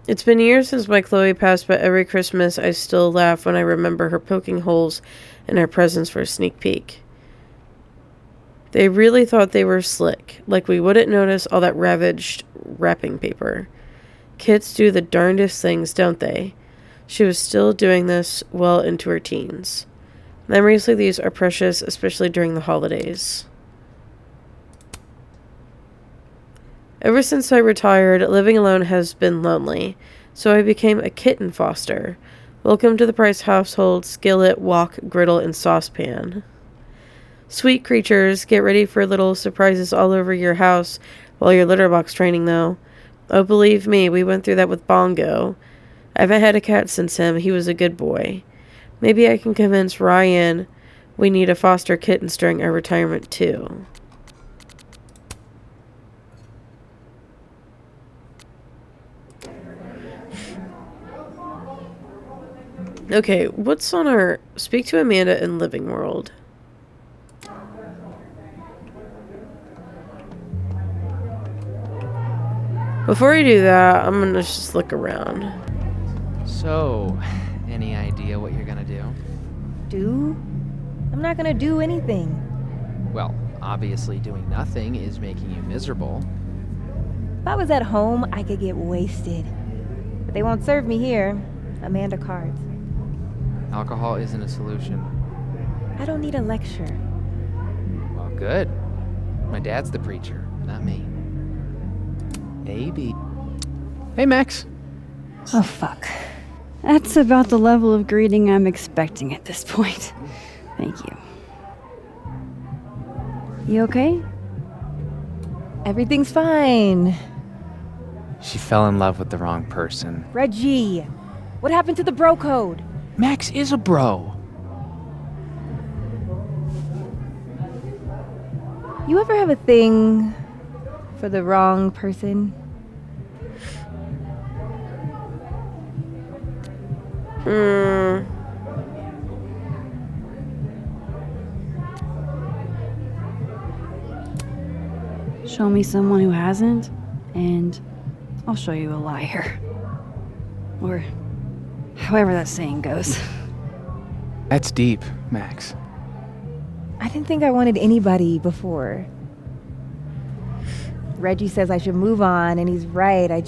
S1: It's been years since my Chloe passed, but every Christmas I still laugh when I remember her poking holes in our presents for a sneak peek. They really thought they were slick, like we wouldn't notice all that ravaged wrapping paper. Kids do the darndest things, don't they? She was still doing this well into her teens. Memories like these are precious, especially during the holidays. Ever since I retired, living alone has been lonely, so I became a kitten foster. Welcome to the Price household, skillet, wok, griddle, and saucepan. Sweet creatures, get ready for little surprises all over your house while you're litter box training, though. Oh, believe me, we went through that with Bongo. I haven't had a cat since him. He was a good boy. Maybe I can convince Ryan we need a foster kittens during our retirement, too. Okay, what's on our... Speak to Amanda in Living World. Before I do that, I'm gonna just look around.
S18: So, any idea what you're gonna do?
S9: Do? I'm not gonna do anything.
S18: Well, obviously doing nothing is making you miserable.
S9: If I was at home, I could get wasted. But they won't serve me here. Amanda cards.
S18: Alcohol isn't a solution.
S9: I don't need a lecture.
S18: Well, good. My dad's the preacher, not me. Maybe. Hey, Max.
S2: Oh, fuck. That's about the level of greeting I'm expecting at this point. Thank you. You okay?
S9: Everything's fine.
S18: She fell in love with the wrong person.
S9: Reggie, what happened to the bro code?
S18: Max is a bro.
S9: You ever have a thing for the wrong person?
S2: Show me someone who hasn't, and I'll show you a liar. Or however that saying goes.
S18: That's deep, Max.
S9: I didn't think I wanted anybody before. Reggie says I should move on, and he's right. I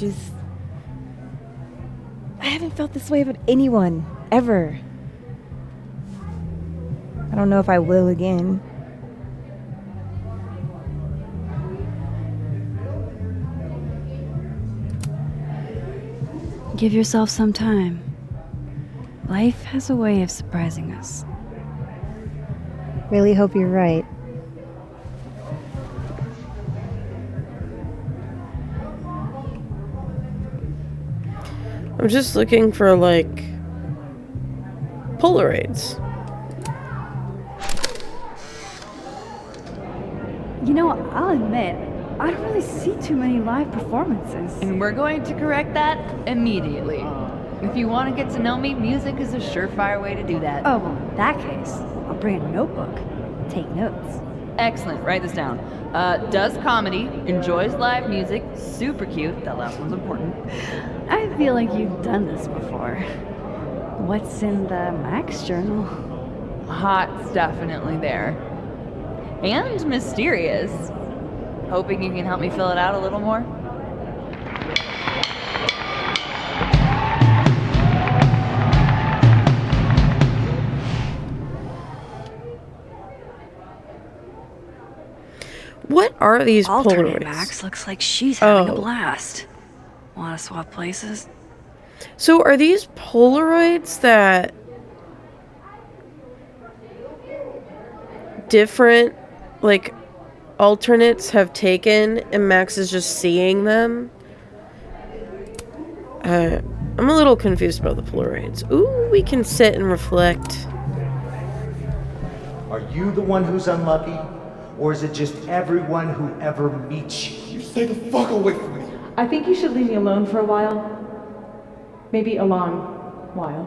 S9: haven't felt this way about anyone, ever. I don't know if I will again.
S2: Give yourself some time. Life has a way of surprising us.
S9: Really hope you're right.
S1: I'm just looking for, like, Polaroids.
S4: You know, I'll admit, I don't really see too many live performances.
S19: And we're going to correct that immediately. If you want to get to know me, music is a surefire way to do that.
S4: Oh, well, in that case, I'll bring a notebook. Take notes.
S19: Excellent, write this down. Does comedy, enjoys live music, super cute, that last one's important.
S4: I feel like you've done this before. What's in the Max journal?
S19: Hot's definitely there. And mysterious. Hoping you can help me fill it out a little more.
S1: What are these
S2: Alternate
S1: Polaroids?
S2: Max looks like she's having a
S1: Oh.
S2: blast. Want to swap places?
S1: So are these Polaroids that different, like, alternates have taken and Max is just seeing them? I'm a little confused about the Polaroids. Ooh, we can sit and reflect.
S3: Are you the one who's unlucky? Or is it just everyone who ever meets you? You stay the fuck away from me.
S14: I think you should leave me alone for a while. Maybe a long while.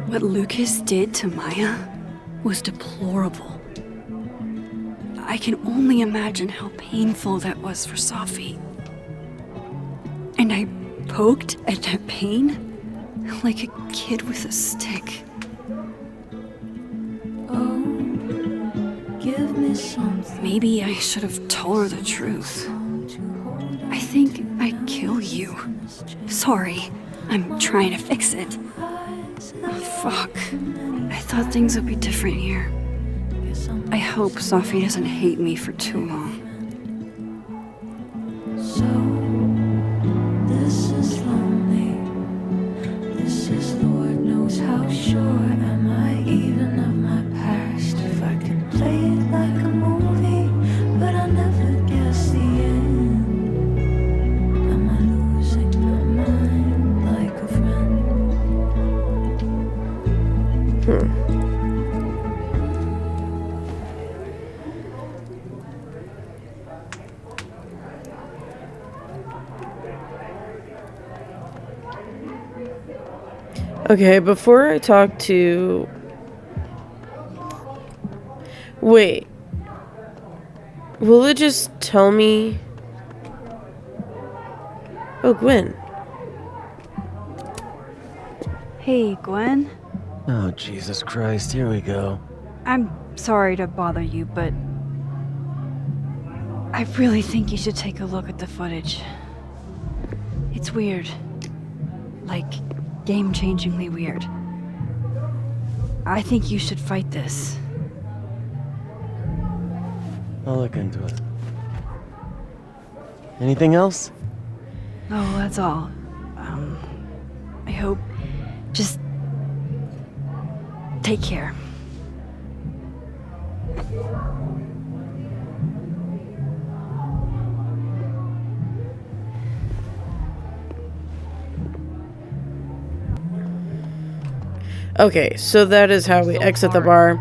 S2: What Lucas did to Maya was deplorable. I can only imagine how painful that was for Safi. And I poked at that pain like a kid with a stick. Oh, give me something. Maybe I should have told her the truth. I think I'd kill you. Sorry, I'm trying to fix it. Oh, fuck. I thought things would be different here. I hope Safi doesn't hate me for too long.
S20: This is lonely. This is Lord knows how sure am I even of my past. If I could play it like a movie, but I never guess the end. Am I losing my mind like a friend?
S1: Okay, before I talk to... Wait. Will it just tell me... Oh, Gwen.
S4: Hey, Gwen.
S11: Oh, Jesus Christ, here we go.
S4: I'm sorry to bother you, but I really think you should take a look at the footage. It's weird. Like, game-changingly weird. I think you should fight this.
S11: I'll look into it. Anything else?
S4: Oh, that's all. I hope... Just... take care.
S1: Okay, so that is how we exit the bar.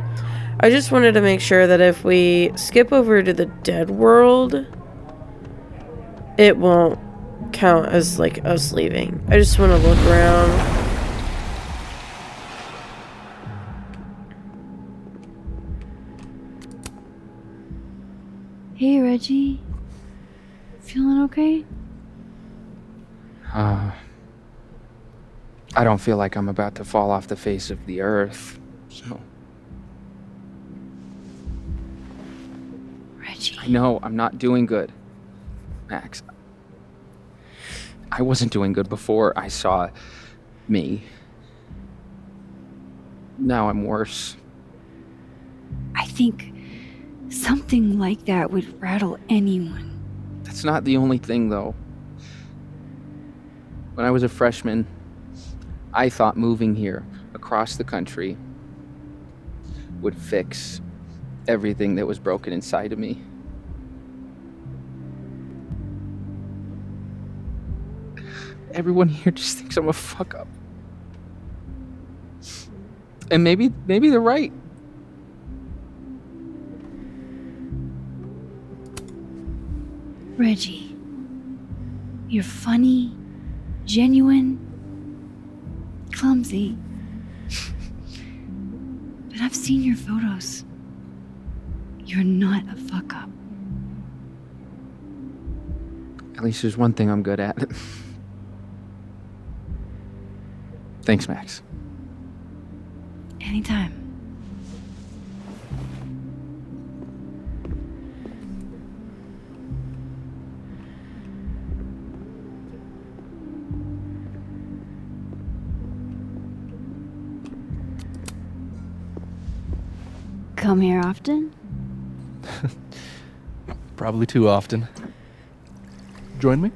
S1: I just wanted to make sure that if we skip over to the dead world, it won't count as, like, us leaving. I just want to look around.
S4: Hey, Reggie. Feeling okay?
S18: I don't feel like I'm about to fall off the face of the earth, so.
S2: Reggie.
S18: I know I'm not doing good, Max. I wasn't doing good before I saw me. Now I'm worse.
S2: I think something like that would rattle anyone.
S18: That's not the only thing, though. When I was a freshman, I thought moving here across the country would fix everything that was broken inside of me. Everyone here just thinks I'm a fuck up. And maybe they're right.
S4: Reggie, you're funny, genuine, clumsy. But I've seen your photos. You're not a fuck up.
S18: At least there's one thing I'm good at. Thanks, Max.
S4: Anytime. Come here often?
S13: Probably too often. Join me?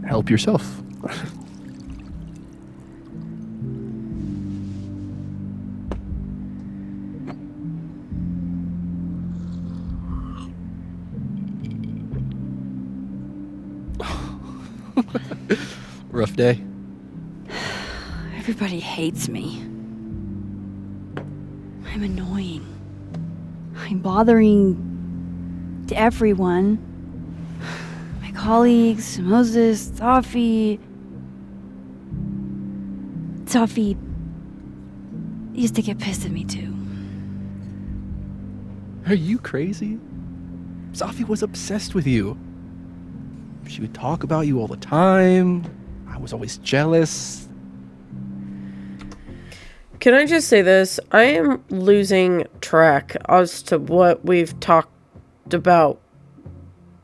S13: Help yourself. Rough day.
S4: Everybody hates me. I'm annoying. I'm bothering to everyone. My colleagues, Moses, Safi. Safi used to get pissed at me too.
S13: Are you crazy? Safi was obsessed with you. She would talk about you all the time. I was always jealous.
S1: Can I just say this? I am losing track as to what we've talked about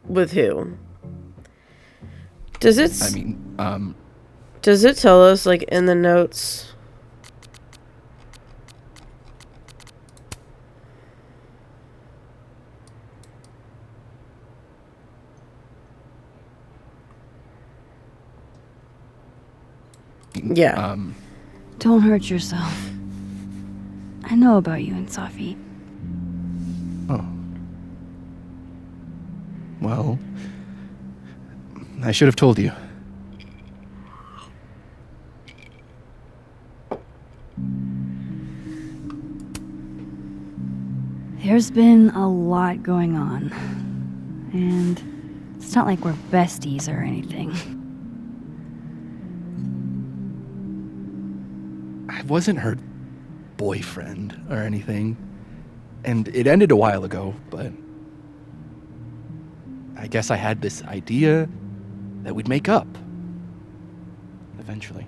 S1: with who. Does it? Does it tell us, like, in the notes? Yeah.
S4: Don't hurt yourself. I know about you and Safi.
S13: Oh. Well, I should have told you.
S4: There's been a lot going on. And it's not like we're besties or anything.
S13: I wasn't her boyfriend or anything. And it ended a while ago, but I guess I had this idea that we'd make up. Eventually.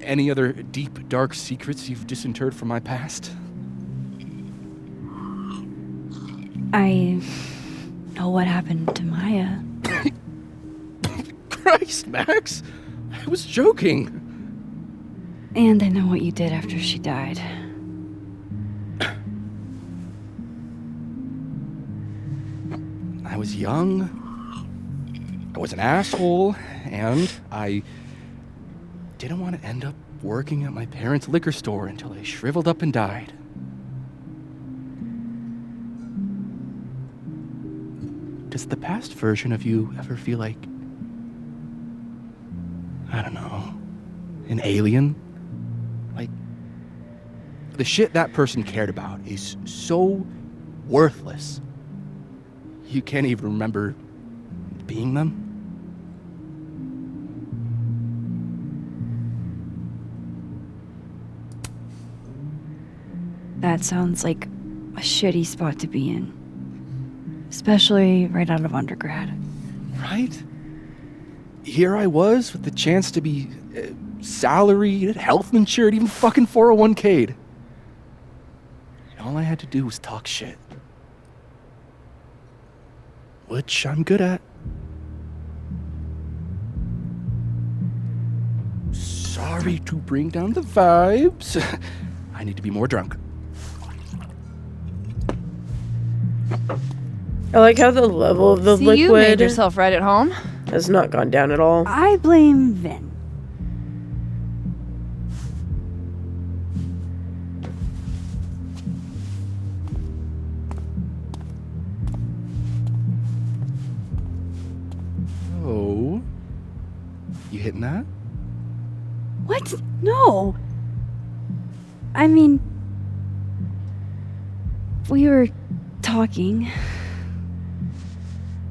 S13: Any other deep, dark secrets you've disinterred from my past?
S4: I know what happened to Maya.
S13: Christ, Max! I was joking.
S4: And I know what you did after she died.
S13: I was young. I was an asshole, and I didn't want to end up working at my parents' liquor store until I shriveled up and died. Does the past version of you ever feel like, I don't know, an alien? Like, the shit that person cared about is so worthless. You can't even remember being them?
S4: That sounds like a shitty spot to be in. Especially right out of undergrad.
S13: Right? Here I was with the chance to be salaried, health insured, even fucking 401k'd. And all I had to do was talk shit. Which I'm good at. Sorry to bring down the vibes. I need to be more drunk.
S1: I like how the level of the
S19: See, you made
S1: liquid
S19: yourself right at home.
S1: has not gone down at all.
S4: I blame Vin.
S13: getting at?
S4: What? No. I mean, we were talking,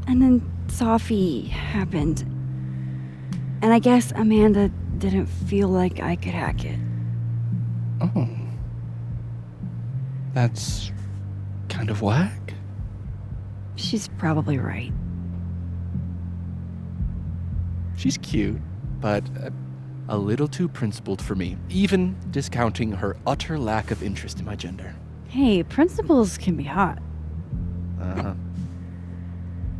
S4: and then Sophie happened. And I guess Amanda didn't feel like I could hack it.
S13: Oh. That's kind of whack.
S4: She's probably right.
S13: She's cute, but a little too principled for me, even discounting her utter lack of interest in my gender.
S4: Hey, principals can be hot.
S13: Uh-huh.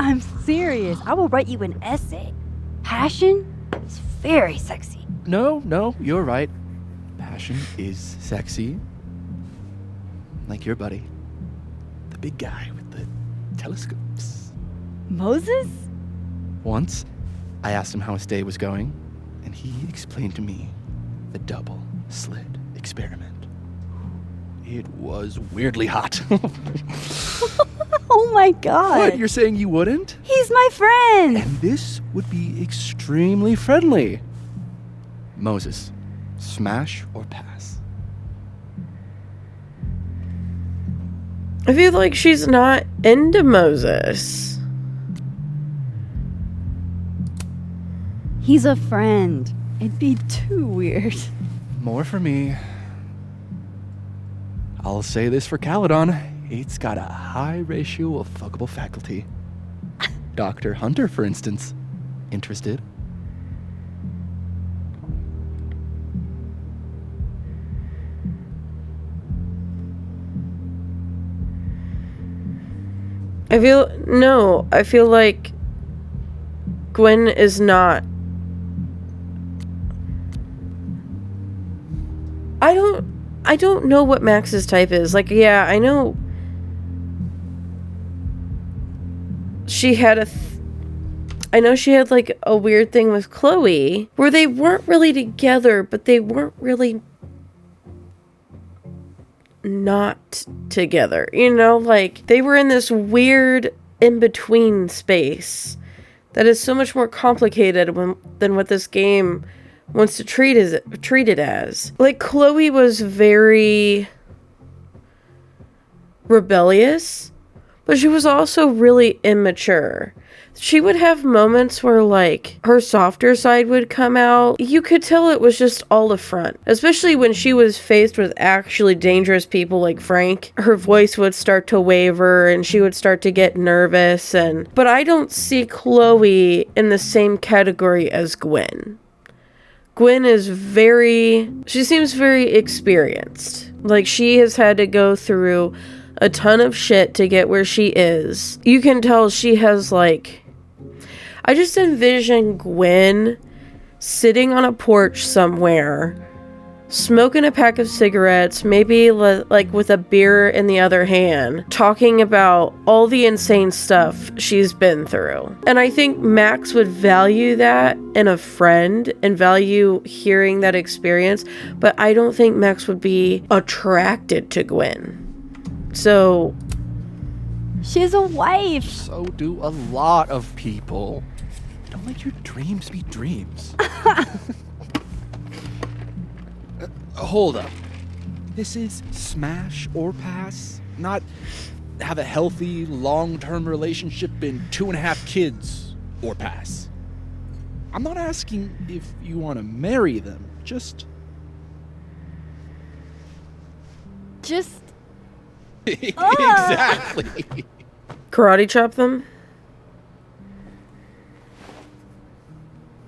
S4: I'm serious. I will write you an essay. Passion is very sexy.
S13: No, you're right. Passion is sexy. Like your buddy. The big guy with the telescopes.
S4: Moses?
S13: Once, I asked him how his day was going, and he explained to me the double slit experiment. It was weirdly hot.
S4: Oh my god.
S13: What, you're saying you wouldn't?
S4: He's my friend.
S13: And this would be extremely friendly. Moses, smash or pass?
S1: I feel like she's not into Moses.
S4: He's a friend. It'd be too weird.
S13: More for me. I'll say this for Caledon. It's got a high ratio of fuckable faculty. Dr. Hunter, for instance. Interested?
S1: I feel like Gwen is not. I don't know what Max's type is. Like, yeah, I know she had I know she had like a weird thing with Chloe where they weren't really together, but they weren't really not together. You know, like they were in this weird in-between space that is so much more complicated than what this game wants to treat it as. Like, Chloe was very rebellious, but she was also really immature. She would have moments where, like, her softer side would come out. You could tell it was just all a front. Especially when she was faced with actually dangerous people like Frank. Her voice would start to waver and she would start to get nervous. But I don't see Chloe in the same category as Gwen. Gwen is she seems very experienced. Like, she has had to go through a ton of shit to get where she is. You can tell she has, like, I just envision Gwen sitting on a porch somewhere, smoking a pack of cigarettes, maybe like with a beer in the other hand, talking about all the insane stuff she's been through. And I think Max would value that in a friend and value hearing that experience, but I don't think Max would be attracted to Gwen. So
S4: she's a wife.
S13: So do a lot of people. Don't let your dreams be dreams. Hold up. This is smash or pass, not have a healthy, long-term relationship and 2.5 kids or pass. I'm not asking if you want to marry them, just... Exactly.
S1: Karate chop them?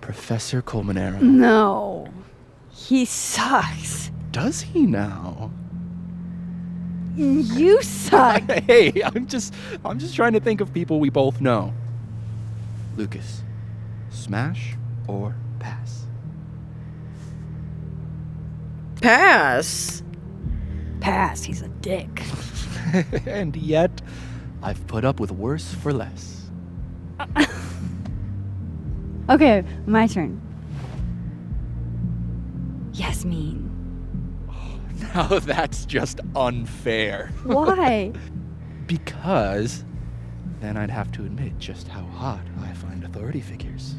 S13: Professor Colmenero.
S4: No. He sucks.
S13: Does he now?
S4: You suck.
S13: Hey, I'm just trying to think of people we both know. Lucas, smash or pass?
S1: Pass.
S4: Pass. He's a dick.
S13: And yet, I've put up with worse for less.
S4: Okay, my turn. Yasmin.
S13: Now that's just unfair.
S4: Why?
S13: Because then I'd have to admit just how hot I find authority figures.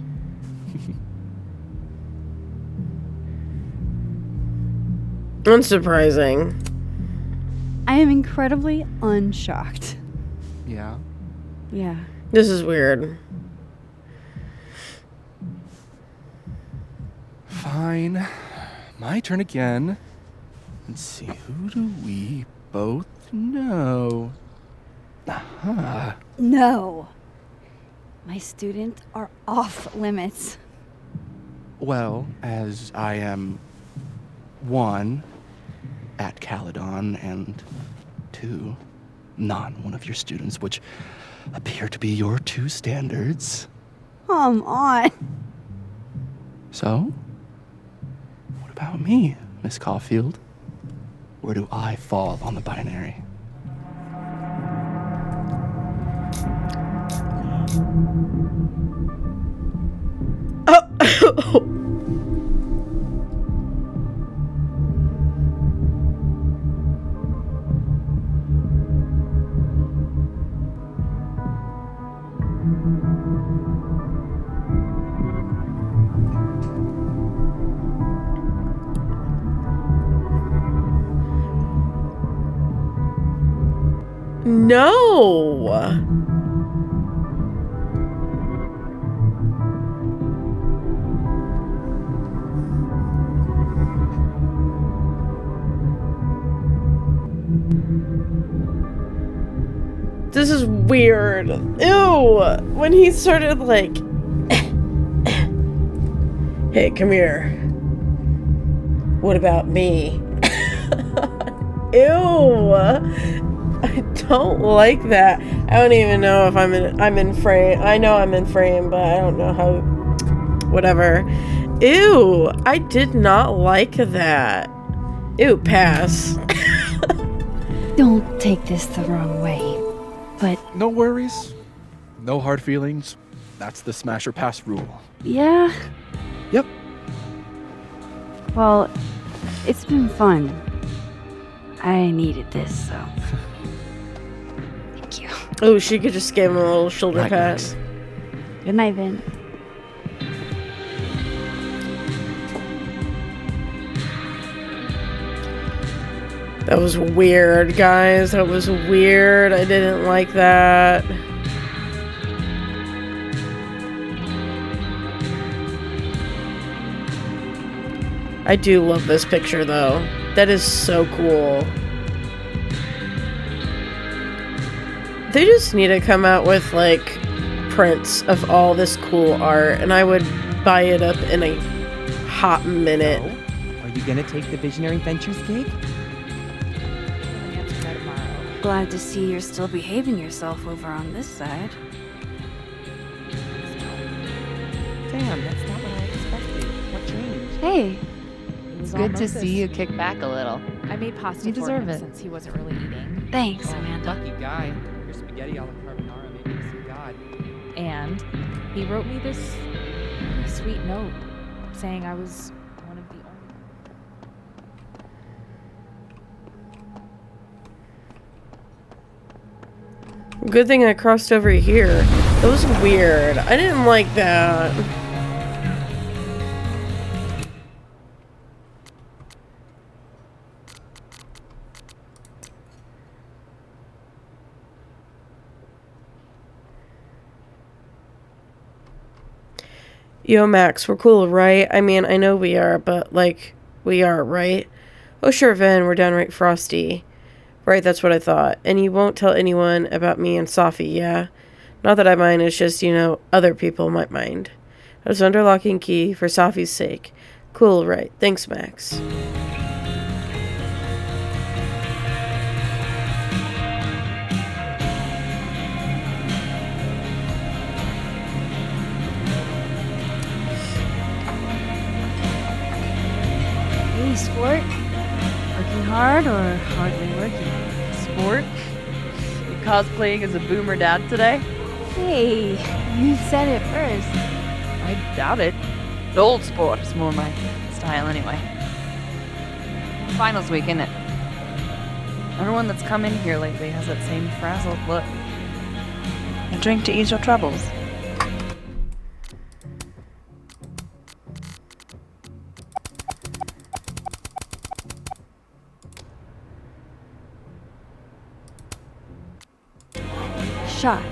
S1: Unsurprising.
S4: I am incredibly unshocked.
S13: Yeah.
S4: Yeah.
S1: This is weird.
S13: Fine. My turn again. Let's see, who do we both know? Aha.
S4: No. My students are off limits.
S13: Well, as I am 1, at Caledon, and 2, not one of your students, which appear to be your 2 standards.
S4: Come on.
S13: So, what about me, Miss Caulfield? Where do I fall on the binary?
S1: No. This is weird. Ew. When he started like, hey, come here. What about me? Ew. I don't like that. I don't even know if I'm in frame. I know I'm in frame, but I don't know how. Whatever. Ew. I did not like that. Ew, pass.
S4: Don't take this the wrong way, but
S13: No worries. No hard feelings. That's the smash or pass rule.
S4: yeah.
S13: Yep.
S2: Well, it's been fun. I needed this, so. Thank you.
S1: Oh, she could just give him a little shoulder
S13: Right,
S1: pass.
S2: Good night, Vin.
S1: That was weird, guys. That was weird. I didn't like that. I do love this picture, though. That is so cool. They just need to come out with, like, prints of all this cool art, and I would buy it up in a hot minute.
S21: Are you gonna take the Visionary Ventures gig?
S2: Glad to see you're still behaving yourself over on this side.
S21: Damn, that's not what I expected. What changed?
S2: Hey.
S19: It's good to see you kick back a little.
S22: I made pasta
S19: You
S22: for
S19: deserve
S22: him
S19: it.
S22: since he wasn't really eating.
S2: Thanks, Amanda.
S21: Lucky guy. Your spaghetti a la carbonara made me see God.
S22: And he wrote me this sweet note saying I was one of the only.
S1: Good thing I crossed over here. That was weird. I didn't like that. Yo, Max, we're cool, right? I mean, I know we are, but, like, we are, right? Oh, sure, Vin, we're downright frosty. Right, that's what I thought. And you won't tell anyone about me and Safi, yeah? Not that I mind, it's just, you know, other people might mind. I was under lock and key for Safi's sake. Cool, right. Thanks, Max.
S2: Hey, sport. Working hard or hardly working?
S19: Sport? You cosplaying as a boomer dad today?
S2: Hey, you said it first.
S19: I doubt it. Old sport is more my style anyway. Finals week, innit? Everyone that's come in here lately has that same frazzled look. A drink to ease your troubles.
S4: shot.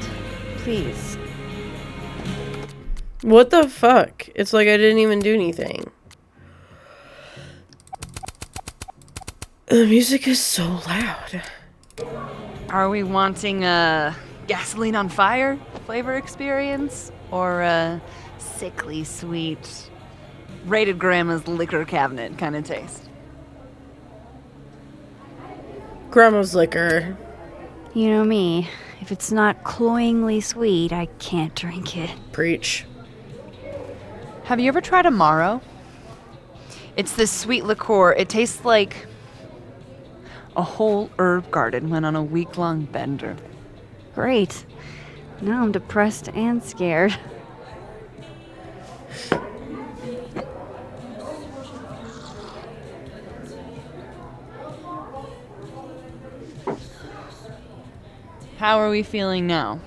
S4: Please.
S1: What the fuck? It's like I didn't even do anything. The music is so loud.
S19: Are we wanting a gasoline on fire flavor experience? Or a sickly sweet, rated grandma's liquor cabinet kind of taste?
S1: Grandma's liquor.
S2: You know me. If it's not cloyingly sweet, I can't drink it.
S1: Preach.
S19: Have you ever tried Amaro? It's this sweet liqueur. It tastes like a whole herb garden went on a week-long bender.
S2: Great. Now I'm depressed and scared.
S19: How are we feeling now?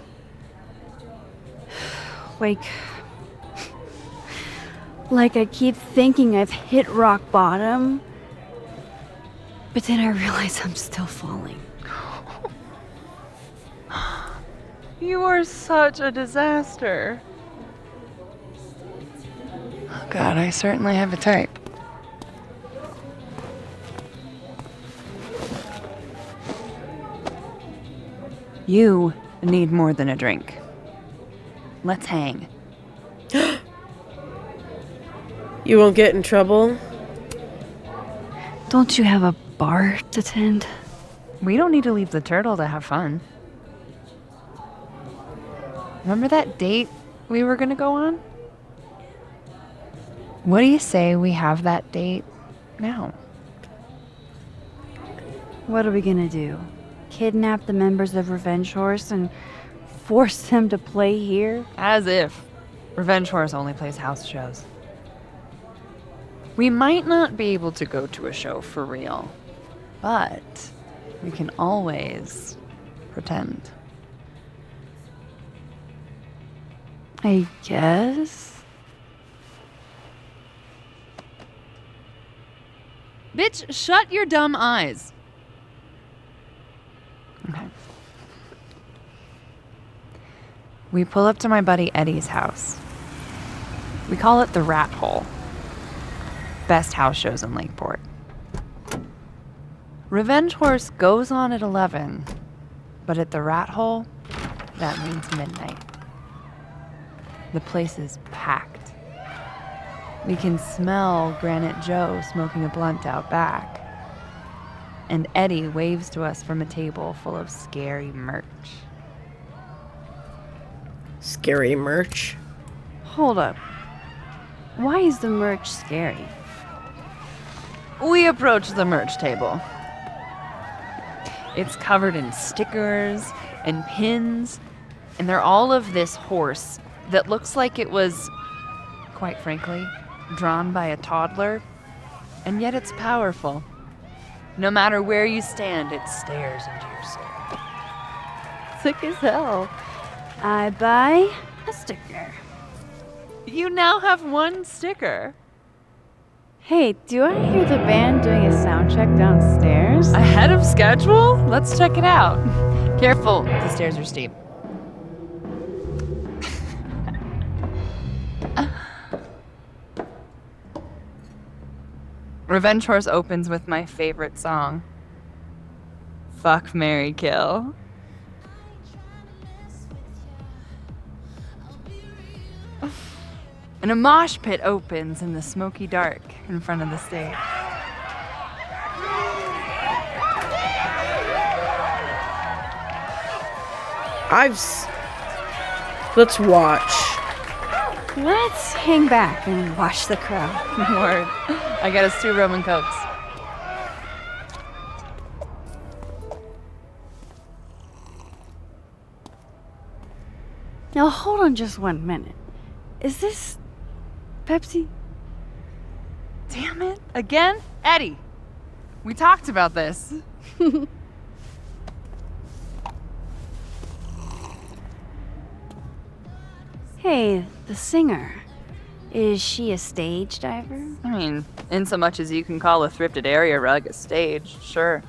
S2: Like I keep thinking I've hit rock bottom, but then I realize I'm still falling.
S19: You are such a disaster. Oh God, I certainly have a type. You need more than a drink. Let's hang.
S1: You won't get in trouble?
S2: Don't you have a bar to tend?
S19: We don't need to leave the turtle to have fun. Remember that date we were gonna go on? What do you say we have that date now?
S2: What are we gonna do? Kidnap the members of Revenge Horse and force them to play here?
S19: As if. Revenge Horse only plays house shows. We might not be able to go to a show for real, but we can always pretend.
S2: I guess.
S19: Bitch, shut your dumb eyes. Okay. We pull up to my buddy Eddie's house. We call it the Rat Hole. Best house shows in Lakeport. Revenge Horse goes on at 11, but at the Rat Hole, that means midnight. The place is packed. We can smell Granite Joe smoking a blunt out back. And Eddie waves to us from a table full of scary merch.
S1: Scary merch?
S2: Hold up. Why is the merch scary?
S19: We approach the merch table. It's covered in stickers and pins, and they're all of this horse that looks like it was, quite frankly, drawn by a toddler, and yet it's powerful. No matter where you stand, it stares into your soul.
S2: Sick as hell. I buy a sticker.
S19: You now have one sticker.
S2: Hey, do I hear the band doing a sound check downstairs?
S19: Ahead of schedule? Let's check it out. Careful, the stairs are steep. Revenge Horse opens with my favorite song. Fuck, Marry, Kill. And a mosh pit opens in the smoky dark in front of the stage.
S1: Let's watch.
S2: Let's hang back and watch the crowd.
S19: Word. I got us 2 rum and cokes.
S2: Now hold on just 1 minute. Is this Pepsi?
S19: Damn it. Again? Eddie, we talked about this.
S2: Hey, the singer. Is she a stage diver?
S19: I mean, in so much as you can call a thrifted area rug a stage, sure.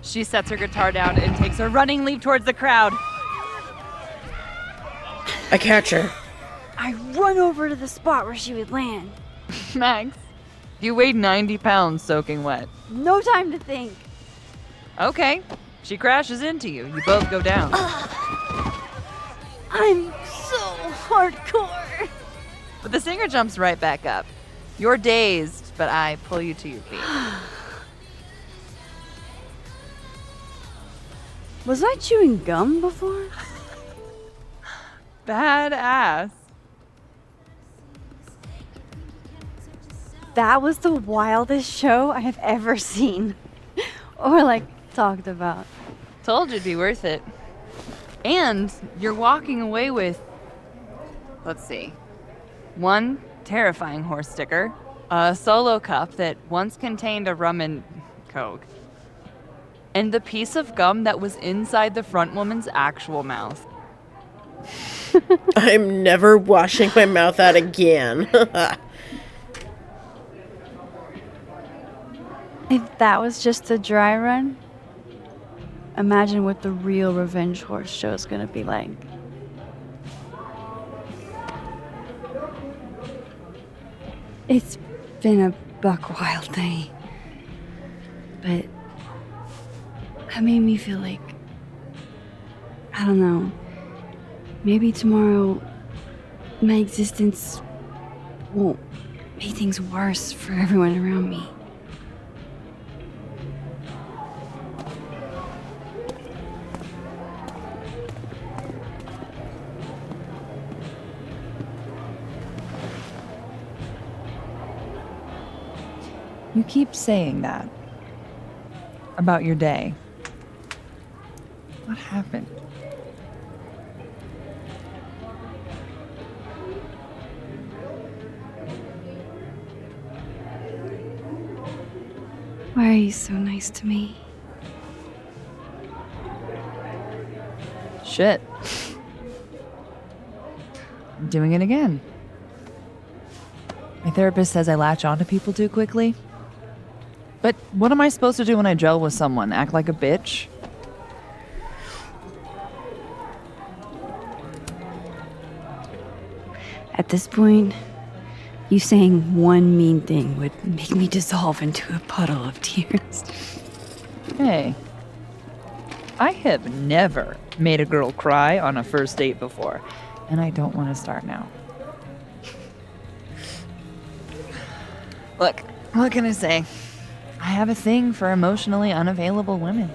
S5: She sets her guitar down and takes a running leap towards the crowd.
S1: I catch her.
S2: I run over to the spot where she would land.
S5: Max, you weighed 90 pounds soaking wet.
S2: No time to think.
S5: Okay, she crashes into you. You both go down.
S2: I'm so hardcore.
S5: But the singer jumps right back up. You're dazed, but I pull you to your feet.
S2: Was I chewing gum before?
S5: Badass.
S2: That was the wildest show I have ever seen. Or like talked about.
S5: Told you it'd be worth it. And you're walking away with, let's see, one terrifying horse sticker, a solo cup that once contained a rum and coke, and the piece of gum that was inside the front woman's actual mouth.
S1: I'm never washing my mouth out again.
S2: If that was just a dry run, imagine what the real Revenge Horse show is gonna be like. It's been a buck wild day, but that made me feel like, I don't know, maybe tomorrow my existence won't make things worse for everyone around me.
S5: You keep saying that about your day. What happened?
S2: Why are you so nice to me?
S5: Shit. I'm doing it again. My therapist says I latch onto people too quickly. But what am I supposed to do when I gel with someone? Act like a bitch?
S2: At this point, you saying one mean thing would make me dissolve into a puddle of tears.
S5: Hey, I have never made a girl cry on a first date before, and I don't want to start now. Look, what can I say? I have a thing for emotionally unavailable women.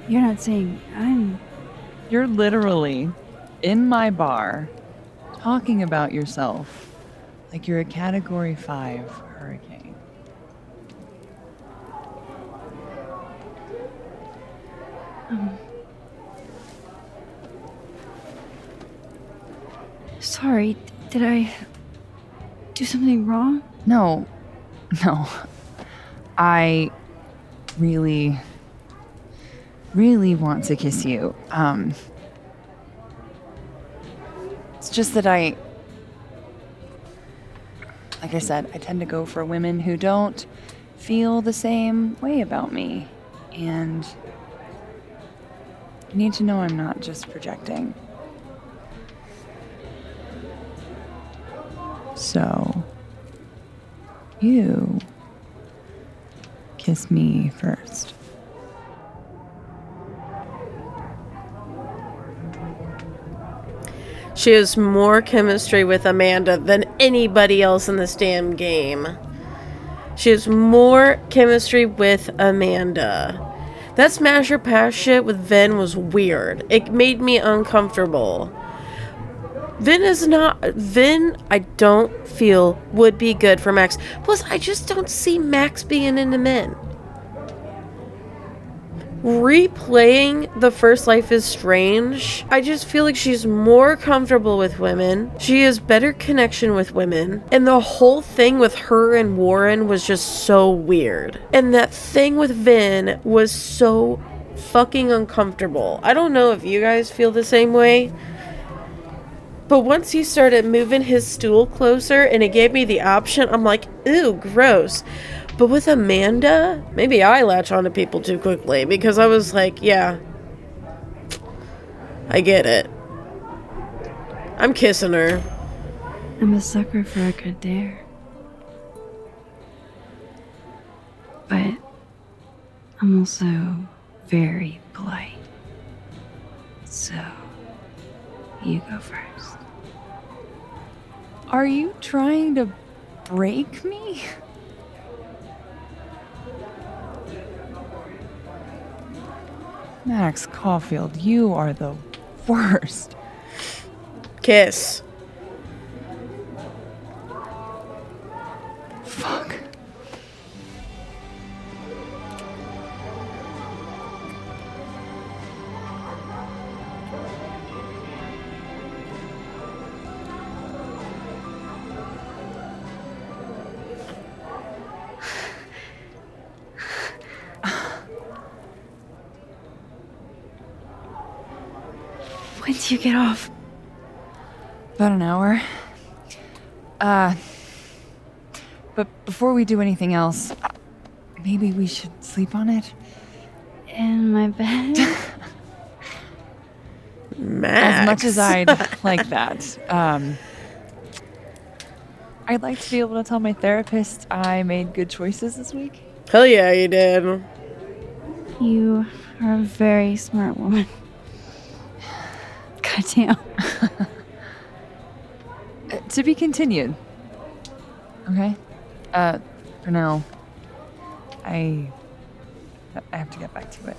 S2: You're not saying I'm...
S5: You're literally in my bar talking about yourself like you're a Category 5 hurricane.
S2: Sorry, did I do something wrong?
S5: No. I really want to kiss you. It's just that like I said, I tend to go for women who don't feel the same way about me. And you need to know I'm not just projecting. So, you kiss me first.
S1: She has more chemistry with Amanda than anybody else in this damn game. She has more chemistry with Amanda. That smash or pass shit with Vin was weird. It made me uncomfortable. Vin, I don't feel would be good for Max. Plus, I just don't see Max being into men. Replaying the first Life is Strange, I just feel like she's more comfortable with women. She has better connection with women. And the whole thing with her and Warren was just so weird. And that thing with Vin was so fucking uncomfortable. I don't know if you guys feel the same way. But once he started moving his stool closer and it gave me the option, I'm like, ooh, gross. But with Amanda, maybe I latch on to people too quickly because I was like, yeah, I get it. I'm kissing her.
S2: I'm a sucker for a good dare. But I'm also very polite. So, you go first.
S5: Are you trying to break me? Max Caulfield, you are the worst.
S1: Kiss.
S5: Fuck.
S2: When do you get off?
S5: About an hour. But before we do anything else, maybe we should sleep on it?
S2: In my bed?
S1: Max.
S5: As much as I'd like that, I'd like to be able to tell my therapist I made good choices this week.
S1: Hell yeah, you did.
S2: You are a very smart woman. Goddamn.
S5: To be continued. Okay? For now, I have to get back to it.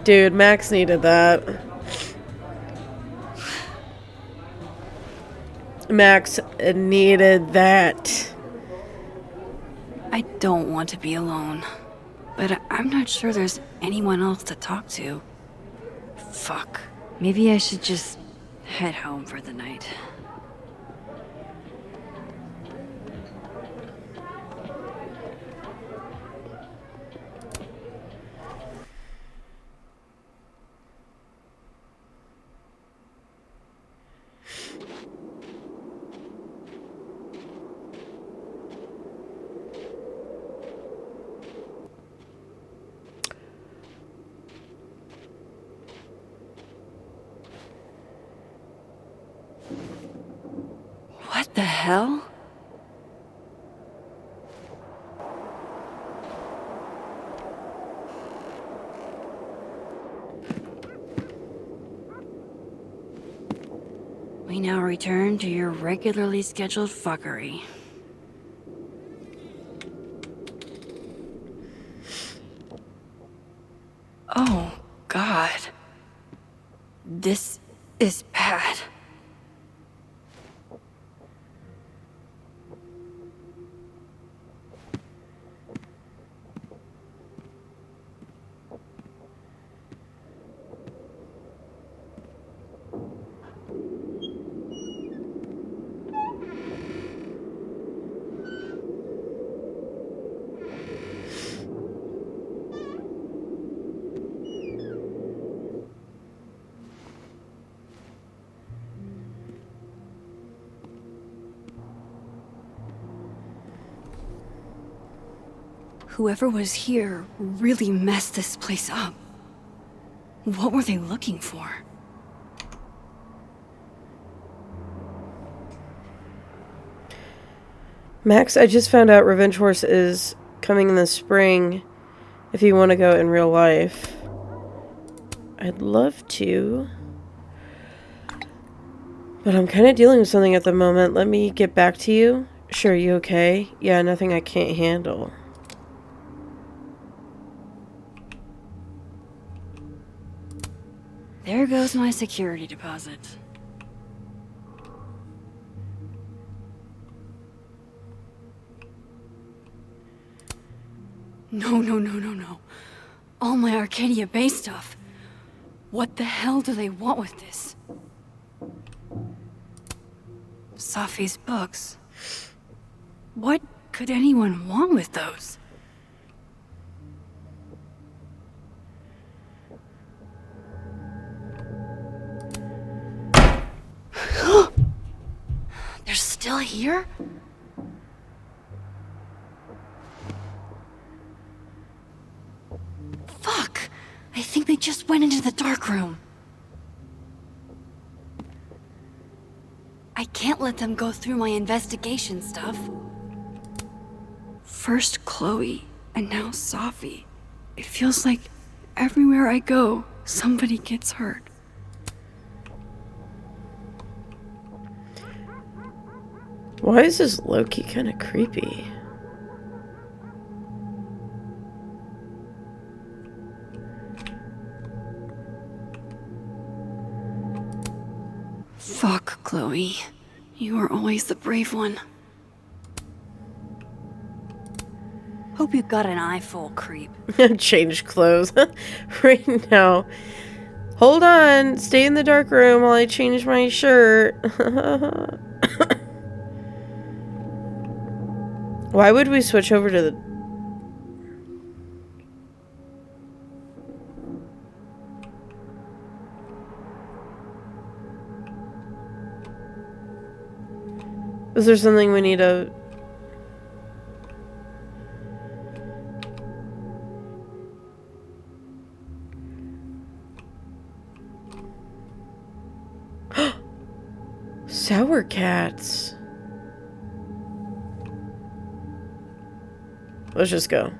S1: Dude, Max needed that. Max needed that.
S2: I don't want to be alone, but I'm not sure there's anyone else to talk to. Fuck. Maybe I should just head home for the night. What the hell? We now return to your regularly scheduled fuckery. Oh, God. This is bad. Whoever was here really messed this place up. What were they looking for?
S1: Max, I just found out Revenge Horse is coming in the spring if you want to go in real life. I'd love to. But I'm kind of dealing with something at the moment. Let me get back to you. Sure, you okay? Yeah, nothing I can't handle.
S2: There goes my security deposit. No. All my Arcadia Bay stuff. What the hell do they want with this? Safi's books. What could anyone want with those? They're still here? Fuck! I think they just went into the dark room. I can't let them go through my investigation stuff. First Chloe, and now Safi. It feels like everywhere I go, somebody gets hurt.
S1: Why is this Loki kind of creepy?
S2: Fuck, Chloe. You are always the brave one. Hope you got an eyeful, creep.
S1: Change clothes right now. Hold on. Stay in the dark room while I change my shirt. Why would we switch over to the... Is there something we need to... Sour cats. Let's just go.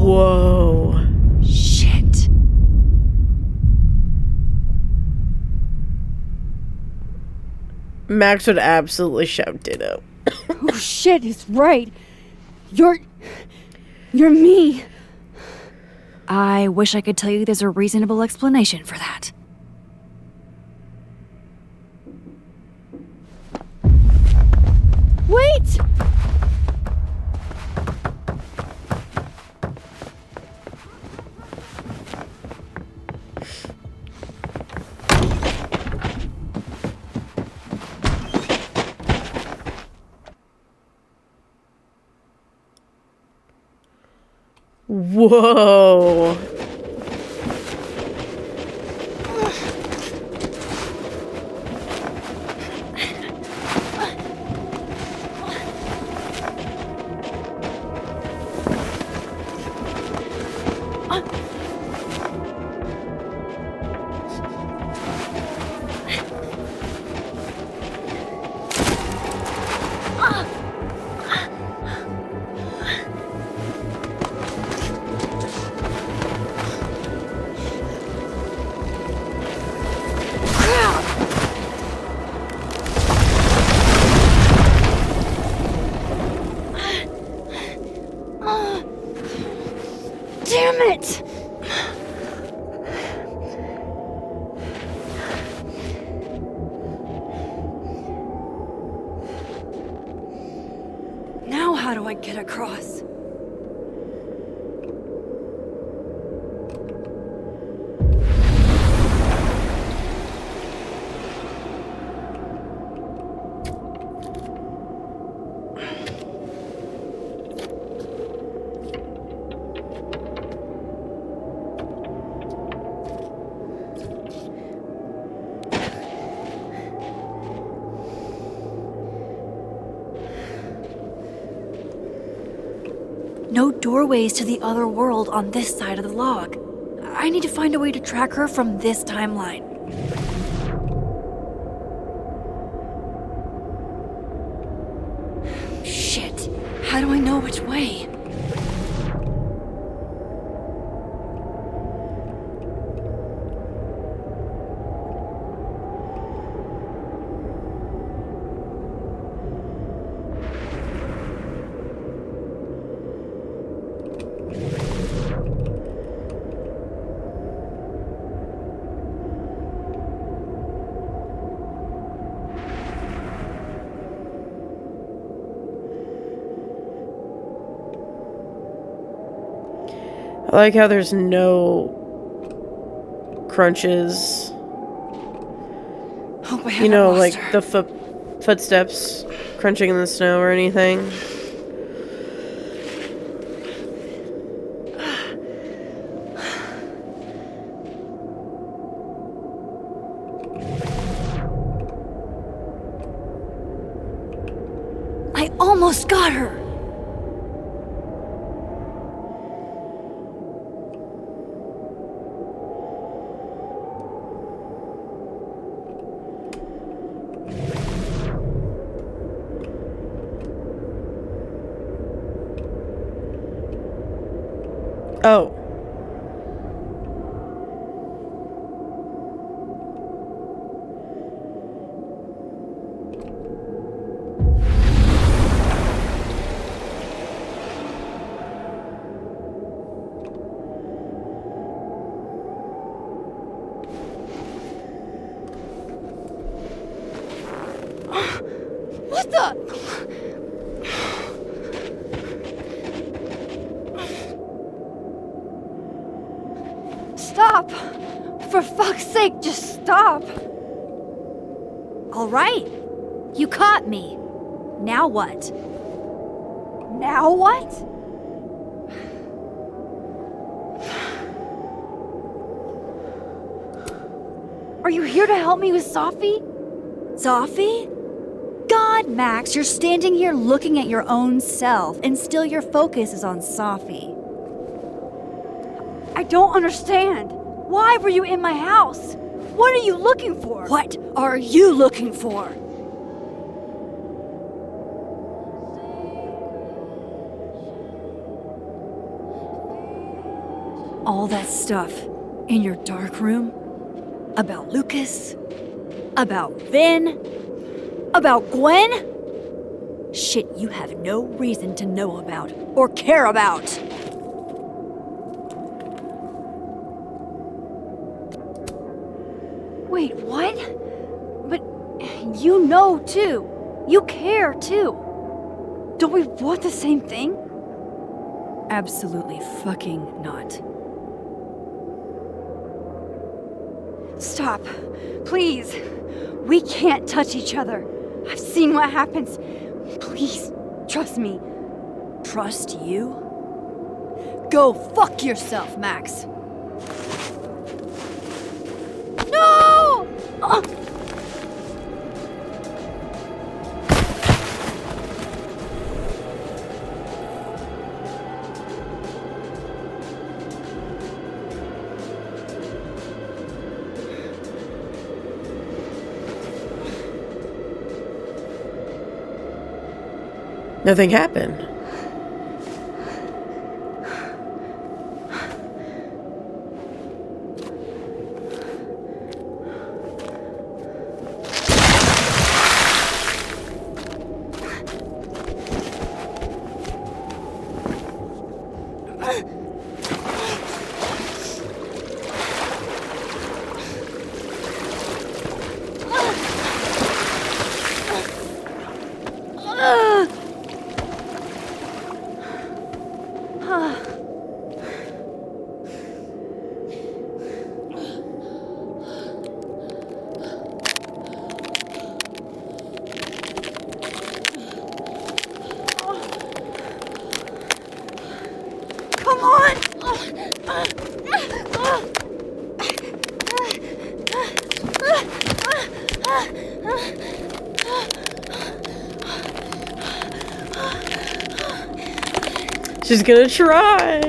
S1: Whoa.
S2: Shit.
S1: Max would absolutely shout ditto.
S4: Oh shit, he's right. You're me.
S2: I wish I could tell you there's a reasonable explanation for that.
S4: Wait!
S1: Whoa.
S4: Damn it!
S2: Now how do I get across? No doorways to the other world on this side of the log. I need to find a way to track her from this timeline. Shit. How do I know which way?
S1: I like how there's no crunches.
S2: Hope I
S1: You know,
S2: haven't lost
S1: like the footsteps crunching in the snow or anything.
S2: I almost got her!
S1: Oh.
S2: What the? Stop! For fuck's sake, just stop!
S6: All right. You caught me. Now what?
S2: Now what? Are you here to help me with Sophie?
S6: Sophie? God, Max, you're standing here looking at your own self, and still your focus is on Sophie.
S2: I don't understand. Why were you in my house? What are you looking for?
S6: What are you looking for? All that stuff in your dark room? About Lucas? About Vin? About Gwen? Shit you have no reason to know about or care about.
S2: Wait, what? But you know too. You care too. Don't we want the same thing?
S6: Absolutely fucking not.
S2: Stop. Please. We can't touch each other. I've seen what happens. Please, trust me.
S6: Trust you? Go fuck yourself, Max.
S2: No!
S1: Nothing happened.
S2: Come on!
S1: She's gonna try.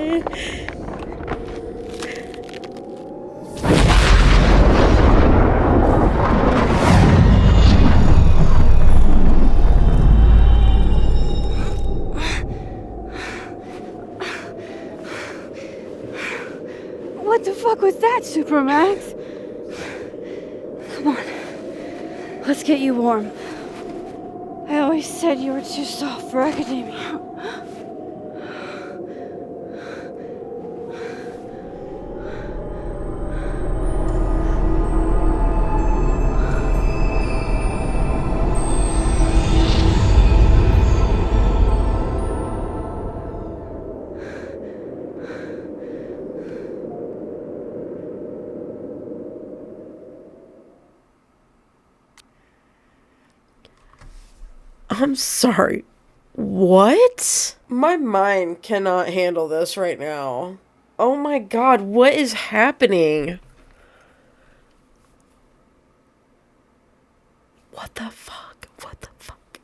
S2: What the fuck was that, Supermax? Come on. Let's get you warm. I always said you were too soft for academia.
S1: I'm sorry. What? My mind cannot handle this right now. Oh my god, what is happening? What the fuck? What the fuck?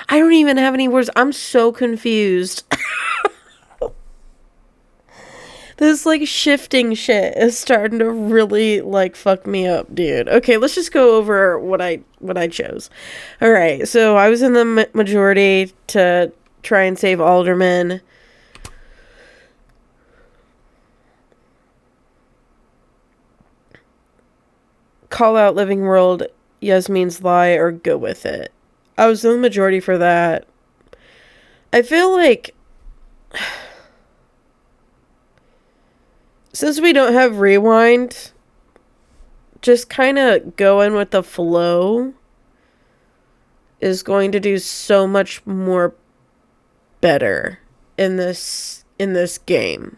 S1: I don't even have any words. I'm so confused. This, like, shifting shit is starting to really, like, fuck me up, dude. Okay, let's just go over what I chose. All right, so I was in the majority to try and save Alderman. Call out Living World, Yasmin's lie, or go with it. I was in the majority for that. I feel like... Since we don't have rewind, just kind of going with the flow is going to do so much more better in this game.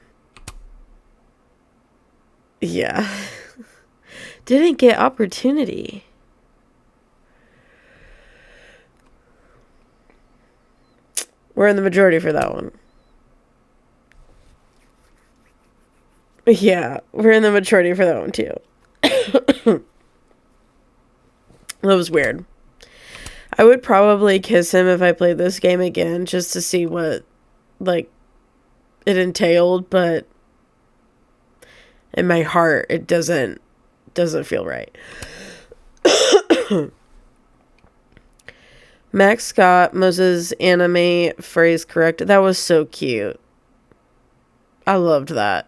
S1: Yeah. Didn't get opportunity. We're in the majority for that one. Yeah, we're in the majority for that one too. That was weird. I would probably kiss him if I played this game again just to see what, like, it entailed, but in my heart it doesn't feel right. Max got Moses' anime phrase correct. That was so cute. I loved that.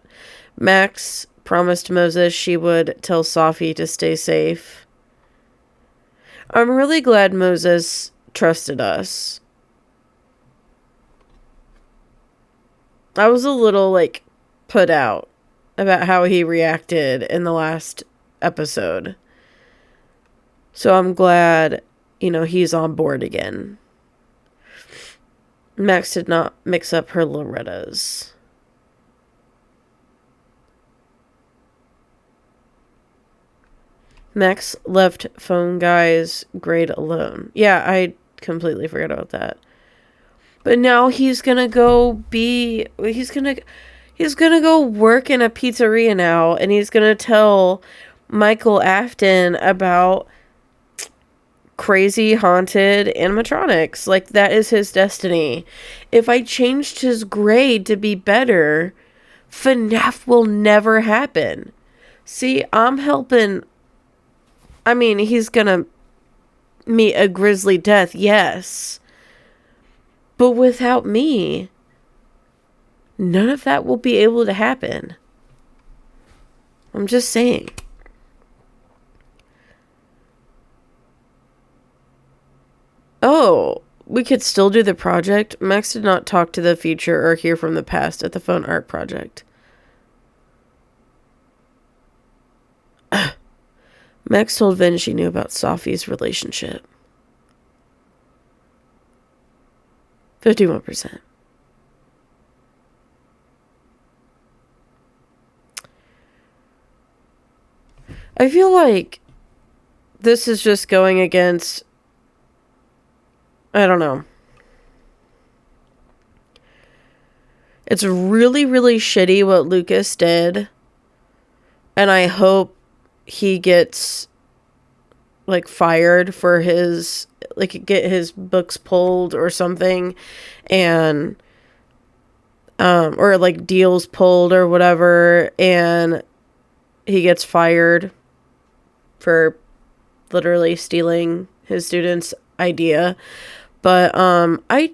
S1: Max promised Moses she would tell Safi to stay safe. I'm really glad Moses trusted us. I was a little, like, put out about how he reacted in the last episode. So I'm glad, you know, he's on board again. Max did not mix up her Lorettas. Max left phone guy's grade alone. Yeah, I completely forgot about that. But now he's gonna go work in a pizzeria now, and he's gonna tell Michael Afton about crazy haunted animatronics. Like, that is his destiny. If I changed his grade to be better, FNAF will never happen. See, I'm helping. I mean, he's gonna meet a grisly death, yes. But without me, none of that will be able to happen. I'm just saying. Oh, we could still do the project. Max did not talk to the future or hear from the past at the phone art project. Max told Vin she knew about Safi's relationship. 51%. I feel like this is just going against... I don't know. It's really, really shitty what Lucas did. And I hope he gets, like, fired for his, like, get his books pulled or something, and or like deals pulled or whatever, and he gets fired for literally stealing his student's idea. But I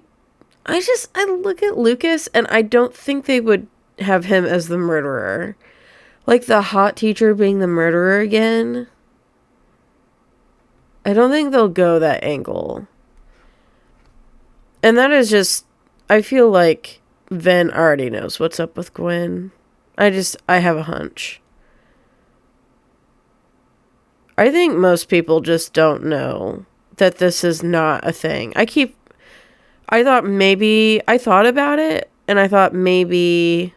S1: look at Lucas and I don't think they would have him as the murderer. Like, the hot teacher being the murderer again. I don't think they'll go that angle. And that is just... I feel like Ven already knows what's up with Gwen. I have a hunch. I think most people just don't know that this is not a thing. I thought about it, and I thought maybe...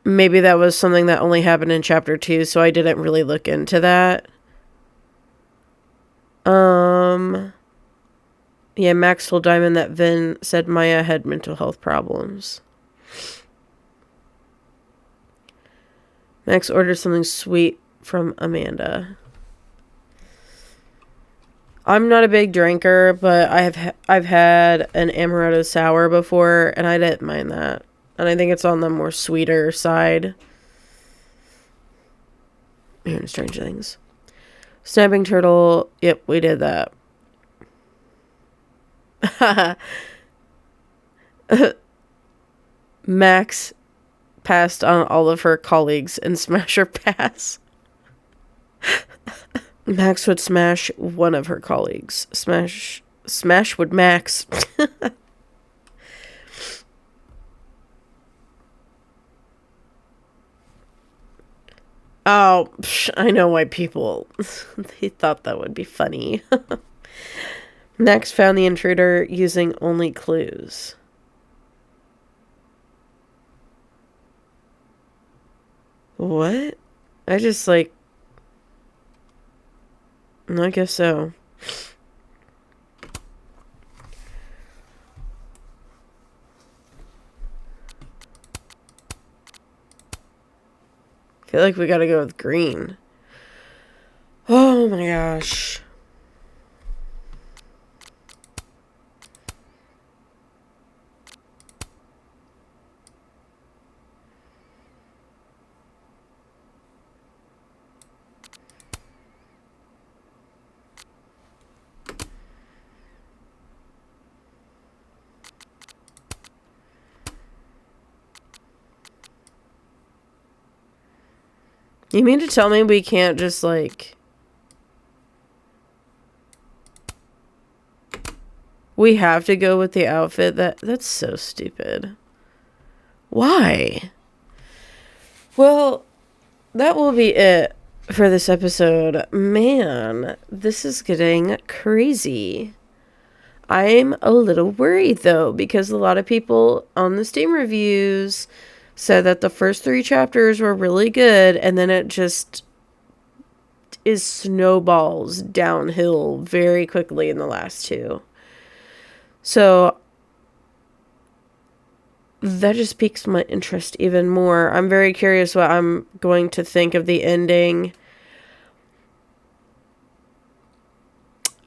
S1: maybe that was something that only happened in chapter 2, so I didn't really look into that. Yeah, Max told Diamond that Vin said Maya had mental health problems. Max ordered something sweet from Amanda. I'm not a big drinker, but I've had an amaretto sour before, and I didn't mind that. And I think it's on the more sweeter side. Hearing strange things. Snapping turtle. Yep, we did that. Max passed on all of her colleagues in Smasher Pass. Max would smash one of her colleagues. Smash would Max. Oh, I know why people they thought that would be funny. Max found the intruder using only clues. What? I just I guess so. I feel like we gotta go with green. Oh my gosh. You mean to tell me we can't just we have to go with the outfit? That's so stupid. Why? Well, that will be it for this episode. Man, this is getting crazy. I'm a little worried though, because a lot of people on the Steam reviews said that the first 3 chapters were really good, and then it just is snowballs downhill very quickly in the last 2. So that just piques my interest even more. I'm very curious what I'm going to think of the ending.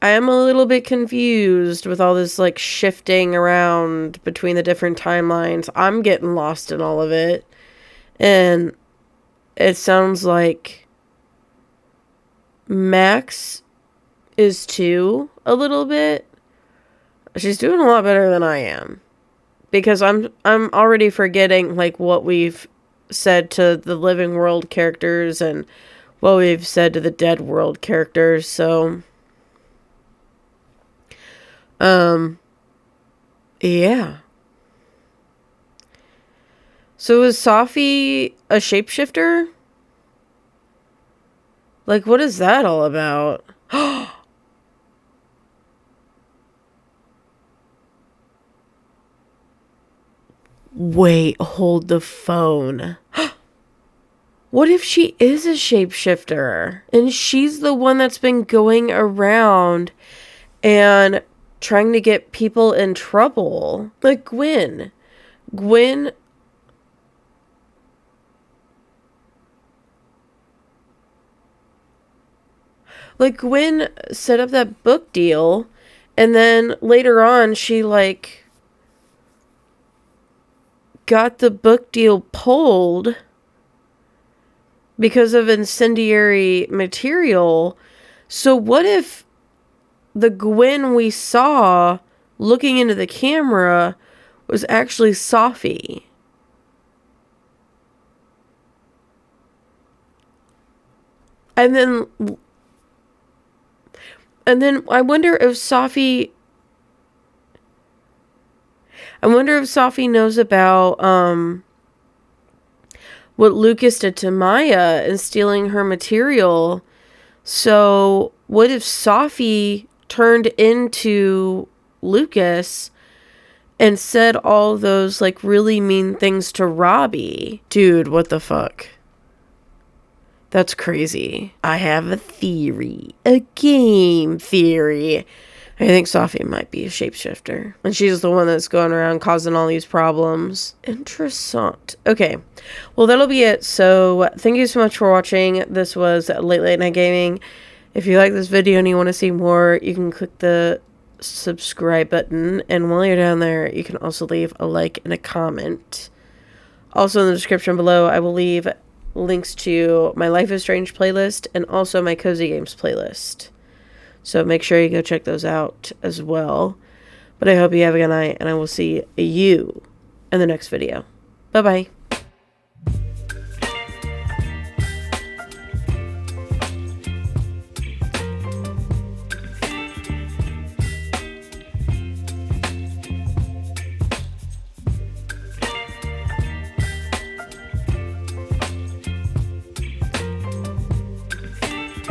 S1: I am a little bit confused with all this shifting around between the different timelines. I'm getting lost in all of it. And it sounds like Max is too a little bit. She's doing a lot better than I am. Because I'm already forgetting what we've said to the living world characters and what we've said to the dead world characters, so yeah. So is Safi a shapeshifter? What is that all about? Wait, hold the phone. What if she is a shapeshifter and she's the one that's been going around and trying to get people in trouble? Like Gwen. Gwen set up that book deal, and then later on she got the book deal pulled because of incendiary material. So what if the Gwen we saw looking into the camera was actually Safi? And then I wonder if Safi knows about what Lucas did to Maya and stealing her material. So what if Safi turned into Lucas and said all those like really mean things to Robbie. Dude, what the fuck? That's crazy. I have a theory. A game theory. I think Sophie might be a shapeshifter. And she's the one that's going around causing all these problems. Interessant. Okay. Well, that'll be it. So, thank you so much for watching. This was Late Night Gaming. If you like this video and you want to see more, you can click the subscribe button. And while you're down there, you can also leave a like and a comment. Also, in the description below, I will leave links to my Life is Strange playlist and also my Cozy Games playlist. So make sure you go check those out as well. But I hope you have a good night, and I will see you in the next video. Bye-bye.